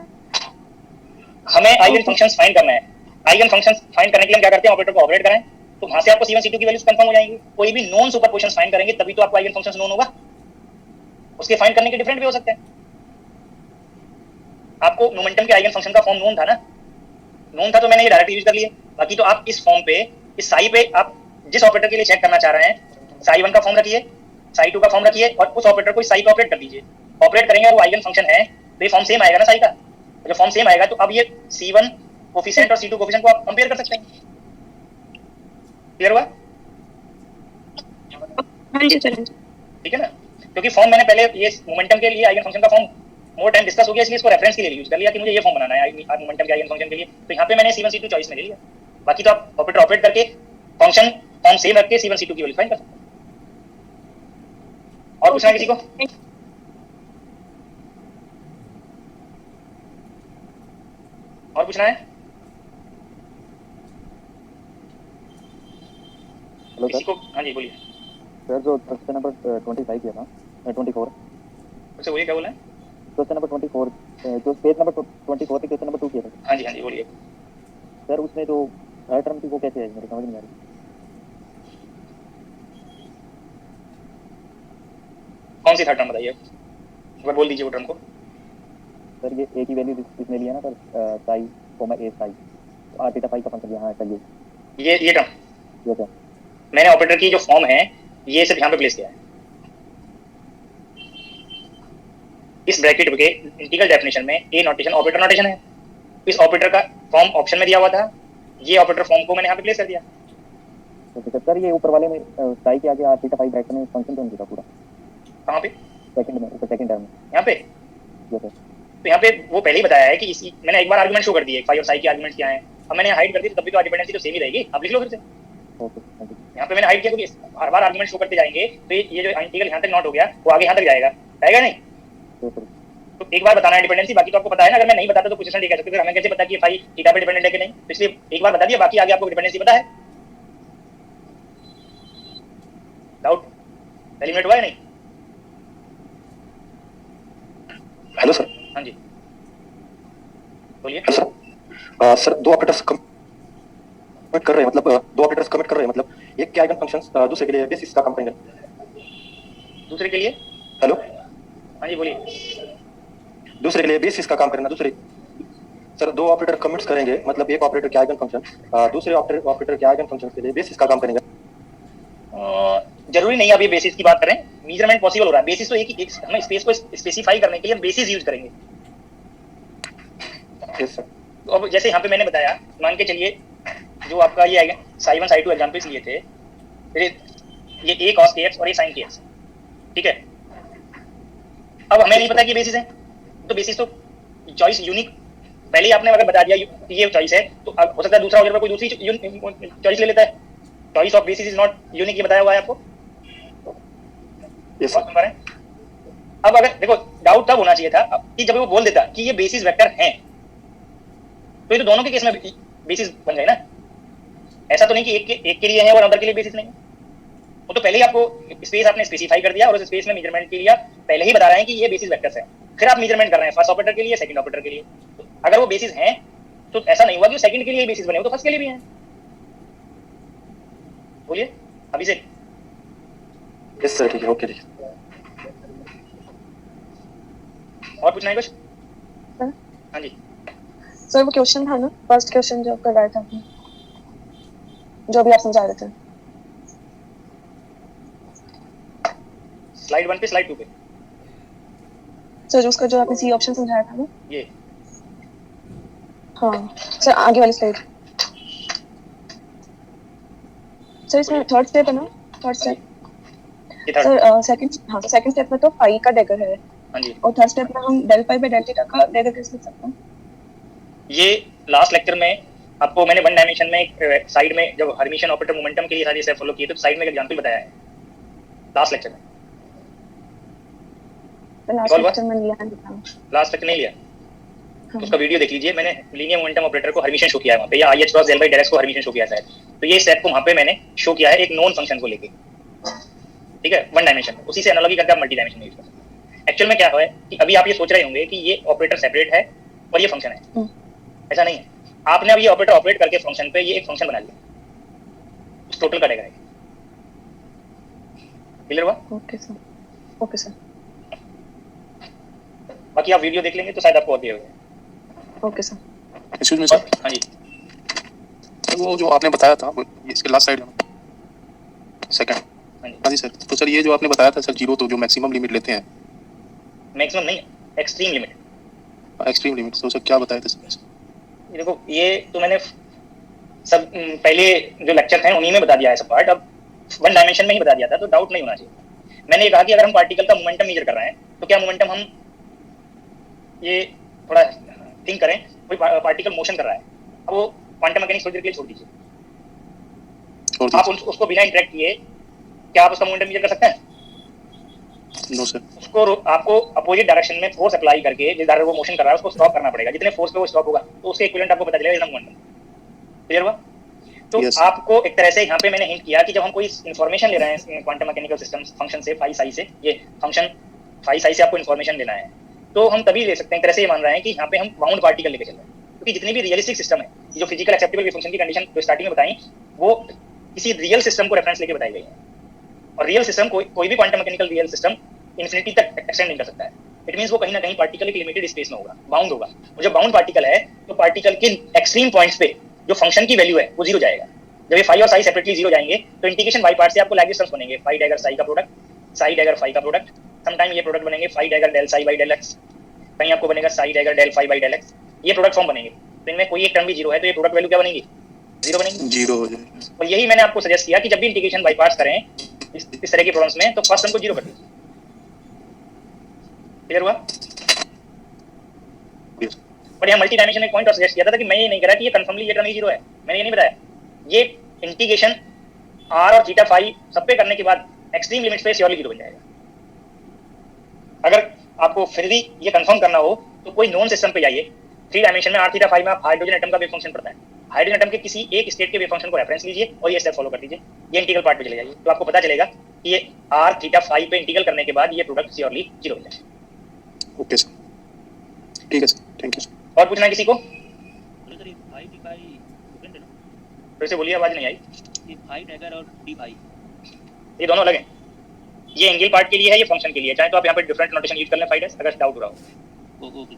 हमें आइगन फंक्शंस फाइंड करना है। आइगन फंक्शंस फाइंड करने के लिए हम क्या करते हैं, ऑपरेटर को ऑपरेट कराएं, तो वहां से आपको C1 C2 की वैल्यूज कंफर्म हो जाएंगी। कोई भी नॉन सुपरपोजिशंस फाइंड करेंगे तभी तो आपको आइगन फंक्शंस नोन होगा। उसके फाइंड करने के डिफरेंट वे हो सकते हैं। आपको मोमेंटम के आइगन फंक्शन का फॉर्म नोन था ना, नोन था तो मैंने ये डायरेक्ट यूज कर लिए। बाकी तो आप इस फॉर्म पे, इस साई पे आप जिस ऑपरेटर के लिए चेक करना चाह रहे हैं, साई 1 का फॉर्म रखिए, साई 2 का फॉर्म रखिए और उस ऑपरेटर को इस साई पे ऑपरेट कर दीजिए। ऑपरेट करेंगे और वो आइगन फंक्शन है तो ये फॉर्म सेम आएगा ना साई का। जब फॉर्म सेम आएगा तो अब ये C1 कोफिशिएंट और C2 कोफिशिएंट को आप कंपेयर कर सकते हैं। क्लियर हुआ? हाँ जी सर। ठीक है ना, क्योंकि फॉर्म मैंने पहले ये मोमेंटम के लिए आइगन फंक्शन का फॉर्म मोर टाइम डिस्कस हो गया, इसलिए इसको रेफरेंस के लिए यूज कर लिया कि मुझे ये फॉर्म बनाना है मोमेंटम के आइगन फंक्शन के लिए। तो यहाँ पे मैंने C1 C2 चॉइस में ले लिया। बाकी तो आप ऑपरेटर ऑपरेट करके फंक्शन फॉर्म सेम रख के C1 C2 की वैल्यू फाइंड कर सकते हैं। और पूछना है किसी को? और पूछना है हेलो किसी सर। को? हाँ जी बोलिए। सर जो क्वेश्चन नंबर 25 किया था 24 अच्छा बोलिए क्या बोला है? क्वेश्चन नंबर 24 जो पेज नंबर 24 पे क्वेश्चन नंबर 2 किया था हाँ जी बोलिए। सर, उसमें जो थर्ड टर्म थी वो कैसे आई मेरे समझ नहीं आ रही। कौन सी थर्ड टर्म बताइए, एक बार बोल दीजिए वो टर्म को। सर ये ए की वैल्यू इसमें लिया ना सर, साई कोमा ए साई, तो आर थीटा फाई का फंक्शन यहाँ है ये टर्म ये सर। मैंने ऑपरेटर की जो फॉर्म है ये सिर्फ यहाँ पे प्लेस किया है। इस ब्रैकेट के इंटीग्रल डेफिनेशन में ए नोटेशन ऑपरेटर नोटेशन है। इस ऑपरेटर का फॉर्म ऑप्शन में दिया हुआ था, ये ऑपरेटर फॉर्म को मैंने यहाँ पे प्लेस कर दिया। तो सर ये ऊपर वाले में साई के आगे आर थीटा फाई ब्रैकेट में फंक्शन तो नहीं था पूरा, कहाँ पे? सेकंड में, ऊपर सेकंड टर्म में। यहाँ पे? ये सर तो यहाँ पे वो पहले ही बताया है कि इसी मैंने एक बार आर्गुमेंट शो कर दिए, फाई और साई के आर्गुमेंट क्या है। अब मैंने हाइड कर दी तब भी तो डिपेंडेंसी तो सेम ही रहेगी। आप लिख लो फिर से। Okay thank you. यहाँ पे मैंने हाइड किया क्योंकि हर बार आर्गुमेंट शो करते जाएंगे तो ये जो इंटीग्रल यहाँ तक नॉट हो गया वो आगे यहाँ तक जाएगा नहीं? तो एक बार बताना है डिपेंडेंसी, बाकी तो आपको पता है ना। अगर मैं नहीं बताता तो क्वेश्चन नहीं कह सकते, हमें कैसे पता कि फाई थीटा पे डिपेंडेंट है कि नहीं? तो इसलिए एक बार बता दिया, बाकी आगे आपको डिपेंडेंसी पता है। डाउट एलिमिनेट हुआ है नहीं? Hello sir. हाँ जी बोलिए। सर सर दो ऑपरेटर्स कमिट कर रहे हैं, मतलब दो ऑपरेटर्स कमिट कर रहे हैं, मतलब एक के आइगन फंक्शंस दूसरे के लिए बेसिस का काम करेंगे। दूसरे के लिए? हेलो हाँ जी बोलिए। दूसरे के लिए बेसिस का काम करना। दूसरे सर दो ऑपरेटर कमिट्स करेंगे, मतलब एक ऑपरेटर के आइगन फंक्शन दूसरे ऑपरेटर के आइगन फंक्शन के लिए बेसिस का काम करेंगे। जरूरी नहीं आप ये बेसिस की बात करें, मेजरमेंट पॉसिबल हो रहा है। बेसिस तो एक हमें स्पेस को स्पेसिफाई करने के लिए हम बेसिस यूज करेंगे। Yes sir. तो अब जैसे यहाँ पे मैंने बताया, मान के चलिए जो आपका ये साई 1 साई 2 एग्जांपल्स लिए थे, ये a cos kx और ये sin kx, ठीक है। अब हमें नहीं पता कि बेसिस है, तो बेसिस तो चॉइस यूनिक पहले ही आपने अगर बता दिया ये चॉइस है तो अब हो सकता है दूसरा ऑर्डर पर कोई दूसरी चॉइस ले लेता है। Choice of basis is not unique, ये बताया हुआ है आपको। यस बात सुन पा रहे हैं? अब अगर देखो डाउट तब होना चाहिए था कि जब वो बोल देता कि ये बेसिस वेक्टर हैं, तो ये तो दोनों के केस में बेसिस बन गए ना। ऐसा तो नहीं कि एक के लिए है और अदर के लिए बेसिस नहीं है। वो तो पहले ही आपको स्पेस आपने स्पेसिफाई कर दिया और उस स्पेस में मेजरमेंट के लिए पहले ही बता रहे हैं कि ये बेसिस वेक्टर्स है। फिर आप मेजरमेंट कर रहे हैं फर्स्ट ऑपरेटर के लिए, सेकंड ऑपरेटर के लिए। तो अगर वो बेसिस हैं तो ऐसा नहीं हुआ कि सेकंड के लिए बेसिस बने, वो तो फर्स्ट के लिए भी हैं। बोलिए अभिषेक। यस सर ठीक है, ओके ठीक है। और पूछना है कुछ? सर? हाँ जी सर वो क्वेश्चन था ना, फर्स्ट क्वेश्चन जो करवाया था आपने, जो अभी आप समझा रहे थे, स्लाइड 1 पे स्लाइड 2 पे सर उसका जो आपने सी ऑप्शन समझाया था ना, ये हाँ सर आगे वाली स्लाइड। सर इसमें थर्ड स्टेप है ना, थर्ड स्टेप ये थर्ड। सर सेकंड, हाँ सेकंड स्टेप में तो फाई का डेगर है हाँ जी और थर्ड स्टेप में हम del phi by del theta का डेगर कैसे लिख सकते हैं? ये लास्ट लेक्चर में आपको मैंने वन डायमेंशन में एक साइड में जब हर्मिशन ऑपरेटर मोमेंटम के लिए सारी स्टेप फॉलो किए तो साइड में एक एग्जांपल बताया है लास्ट लेक्चर में। तो लास्ट Solve लेक्चर में लिया है दिखाना। लास्ट तक नहीं लिया तो हाँ। उसका वीडियो देख लीजिए। मैंने लीनियर मोमेंटम ऑपरेटर को हर्मिशन शो किया है वहाँ पे, या i h cross del by del x को हर्मिशन शो किया है। तो ये स्टेप को वहाँ पे मैंने शो किया है एक नॉन फंक्शन को लेके, ठीक है, वन डायमेंशन में। उसी से एनालॉजी करके आप मल्टी डायमेंशन में यूज कर सकते हैं। एक्चुअल में क्या है कि अभी आप ये सोच रहे होंगे कि ये ऑपरेटर सेपरेट है और ये फंक्शन है। ऐसा नहीं है। आपने अब ये ऑपरेटर ऑपरेट करके फंक्शन पे ये एक फंक्शन बना लिया, उस टोटल का डेगा है। क्लियर हुआ? ओके सर, ओके सर, बाकी आप वीडियो देख लेंगे तो शायद आपको और क्लियर हो जाए। Okay sir. Excuse me sir, हाँ जी वो जो आपने बताया था वो इसके लास्ट साइड सेकंड। हाँ जी हाँ जी सर, तो सर ये जो आपने बताया था सर जीरो तो जो मैक्सिमम लिमिट लेते हैं, मैक्सिमम नहीं, एक्सट्रीम लिमिट। एक्सट्रीम लिमिट, तो सर क्या बताया था सर? ये देखो ये तो मैंने सब पहले जो लेक्चर थे उन्हीं में बता दिया है सब पार्ट। अब वन डायमेंशन में ही बता दिया था तो डाउट नहीं होना चाहिए। मैंने ये कहा कि अगर हम पार्टिकल का मोमेंटम मेजर कर रहे हैं तो क्या मोमेंटम हम ये थोड़ा थिंक करें, कोई पार्टिकल मोशन कर रहा है, अब वो क्वांटम मैकेनिक्स थोड़ी देर के लिए छोड़ दीजिए। छोड़ आप दीजिए। उसको बिना इंटरेक्ट किए क्या आप उसका मोमेंटम मेजर कर सकते हैं? No sir. उसको आपको अपोजिट डायरेक्शन में फोर्स अप्लाई करके जिस डायरेक्शन वो मोशन कर रहा है उसको स्टॉप करना पड़ेगा। जितने फोर्स पे वो स्टॉप होगा तो उसके इक्विवेलेंट आपको पता चलेगा इतना मोमेंटम। क्लियर हुआ? तो Yes. आपको एक तरह से यहाँ पे मैंने हिंट किया कि जब हम कोई इन्फॉर्मेशन ले रहे हैं क्वांटम मैकेनिकल सिस्टम फंक्शन से फाई साई से, ये फंक्शन फाई साई से आपको इन्फॉर्मेशन लेना है तो हम तभी ले सकते हैं। एक तरह से ये मान रहे हैं कि यहाँ पे हम बाउंड पार्टिकल लेके चल रहे हैं, क्योंकि जितनी भी रियलिस्टिक सिस्टम है, जो फिजिकल एक्सेप्टेबल वेव फंक्शन की कंडीशन जो स्टार्टिंग में बताई वो किसी रियल सिस्टम को रेफरेंस लेके बताई गई है। और रियल सिस्टम कोई भी quantum mechanical real system infinity तक एक्सटेंड नहीं कर सकता है। इट मींस वो कहीं ना कहीं पार्टिकल एक लिमिटेड स्पेस में होगा, बाउंड होगा। और जब बाउंड पार्टिकल है तो पार्टिकल के एक्सट्रीम पॉइंट्स पे जो फंक्शन की वैल्यू है वो जीरो जाएगा। जब ये फाई और साई सेपरेटली जीरो जाएंगे तो इंटीग्रेशन बाई पार्ट से आपको लैग्रेंज टर्म्स बनेंगे, फाई डैगर साई का प्रोडक्ट, साई डैगर फाई का प्रोडक्ट। समटाइम ये प्रोडक्ट बनेंगे phi dagger del psi by del x, कहीं आपको बनेगा psi dagger del phi by del x. ये प्रोडक्ट फॉर्म बनेंगे। तो इनमें कोई एक टर्म भी जीरो है तो ये प्रोडक्ट वैल्यू क्या बनेगी? जीरो बनेगी। जीरो हो जाएगा। और यही मैंने आपको सजेस्ट किया कि जब भी इंटीग्रेशन बाई पार्ट्स करें इस तरह की प्रॉब्लम्स में तो फर्स्ट टर्म को जीरो कर दीजिए। क्लियर हुआ? Yes. और यहाँ मल्टी डायमेंशन एक पॉइंट और सजेस्ट किया था कि मैं ये नहीं करा कि ये कंफर्मली ये टर्म ही जीरो है, मैंने ये नहीं बताया। ये इंटीग्रेशन आर और थीटा फाई सब पे करने के बाद एक्सट्रीम लिमिट्स पे श्योरली जीरो बन जाएगा। अगर आपको फिर भी ये कंफर्म करना हो तो कोई नॉन सिस्टम पे जाइए, 3 डायमेंशन में आर थीटा फाई में आप हाइड्रोजन एटम का वेव फंक्शन पड़ता है, हाइड्रोजन एटम के किसी एक स्टेट के वेव फंक्शन को रेफरेंस लीजिए और ये स्टेप फॉलो कर दीजिए। ये इंटीग्रल पार्ट पे चले जाइए तो आपको पता चलेगा कि ये आर थीटा फाई पे इंटीग्रल करने के बाद ये प्रोडक्ट श्योरली जीरो बन जाएगा। ओके सर, ठीक है सर, थैंक यू सर। और पूछना है किसी को? सर ये फाई डी फाई डिफरेंट है ना? फिर से बोलिए, आवाज नहीं आई। ये फाई डैगर और डी फाई ये दोनों अलग हैं। ये एंगल पार्ट के लिए है, ये फंक्शन के लिए। चाहे तो आप यहाँ पे डिफरेंट नोटेशन यूज कर लें फाई डैश, अगर डाउट हो रहा हो। ओके।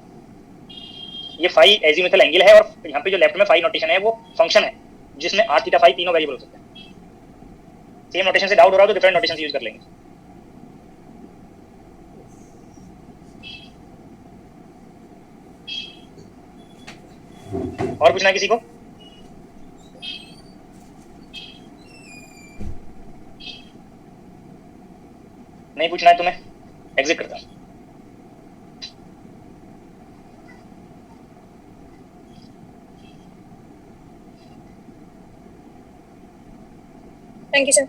ये फाई एजीमुथल एंगल है और यहाँ पे जो लेफ्ट में फाई नोटेशन है वो फंक्शन है जिसमें आर थीटा फाई तीनों वेरिएबल हो सकते हैं। सेम नोटेशन से डाउट हो रहा हो तो डिफरेंट नोटेशन यूज कर लेंगे। और पूछना है किसी को? नहीं पूछना है तो मैं एग्जिट करता हूँ। Thank you sir.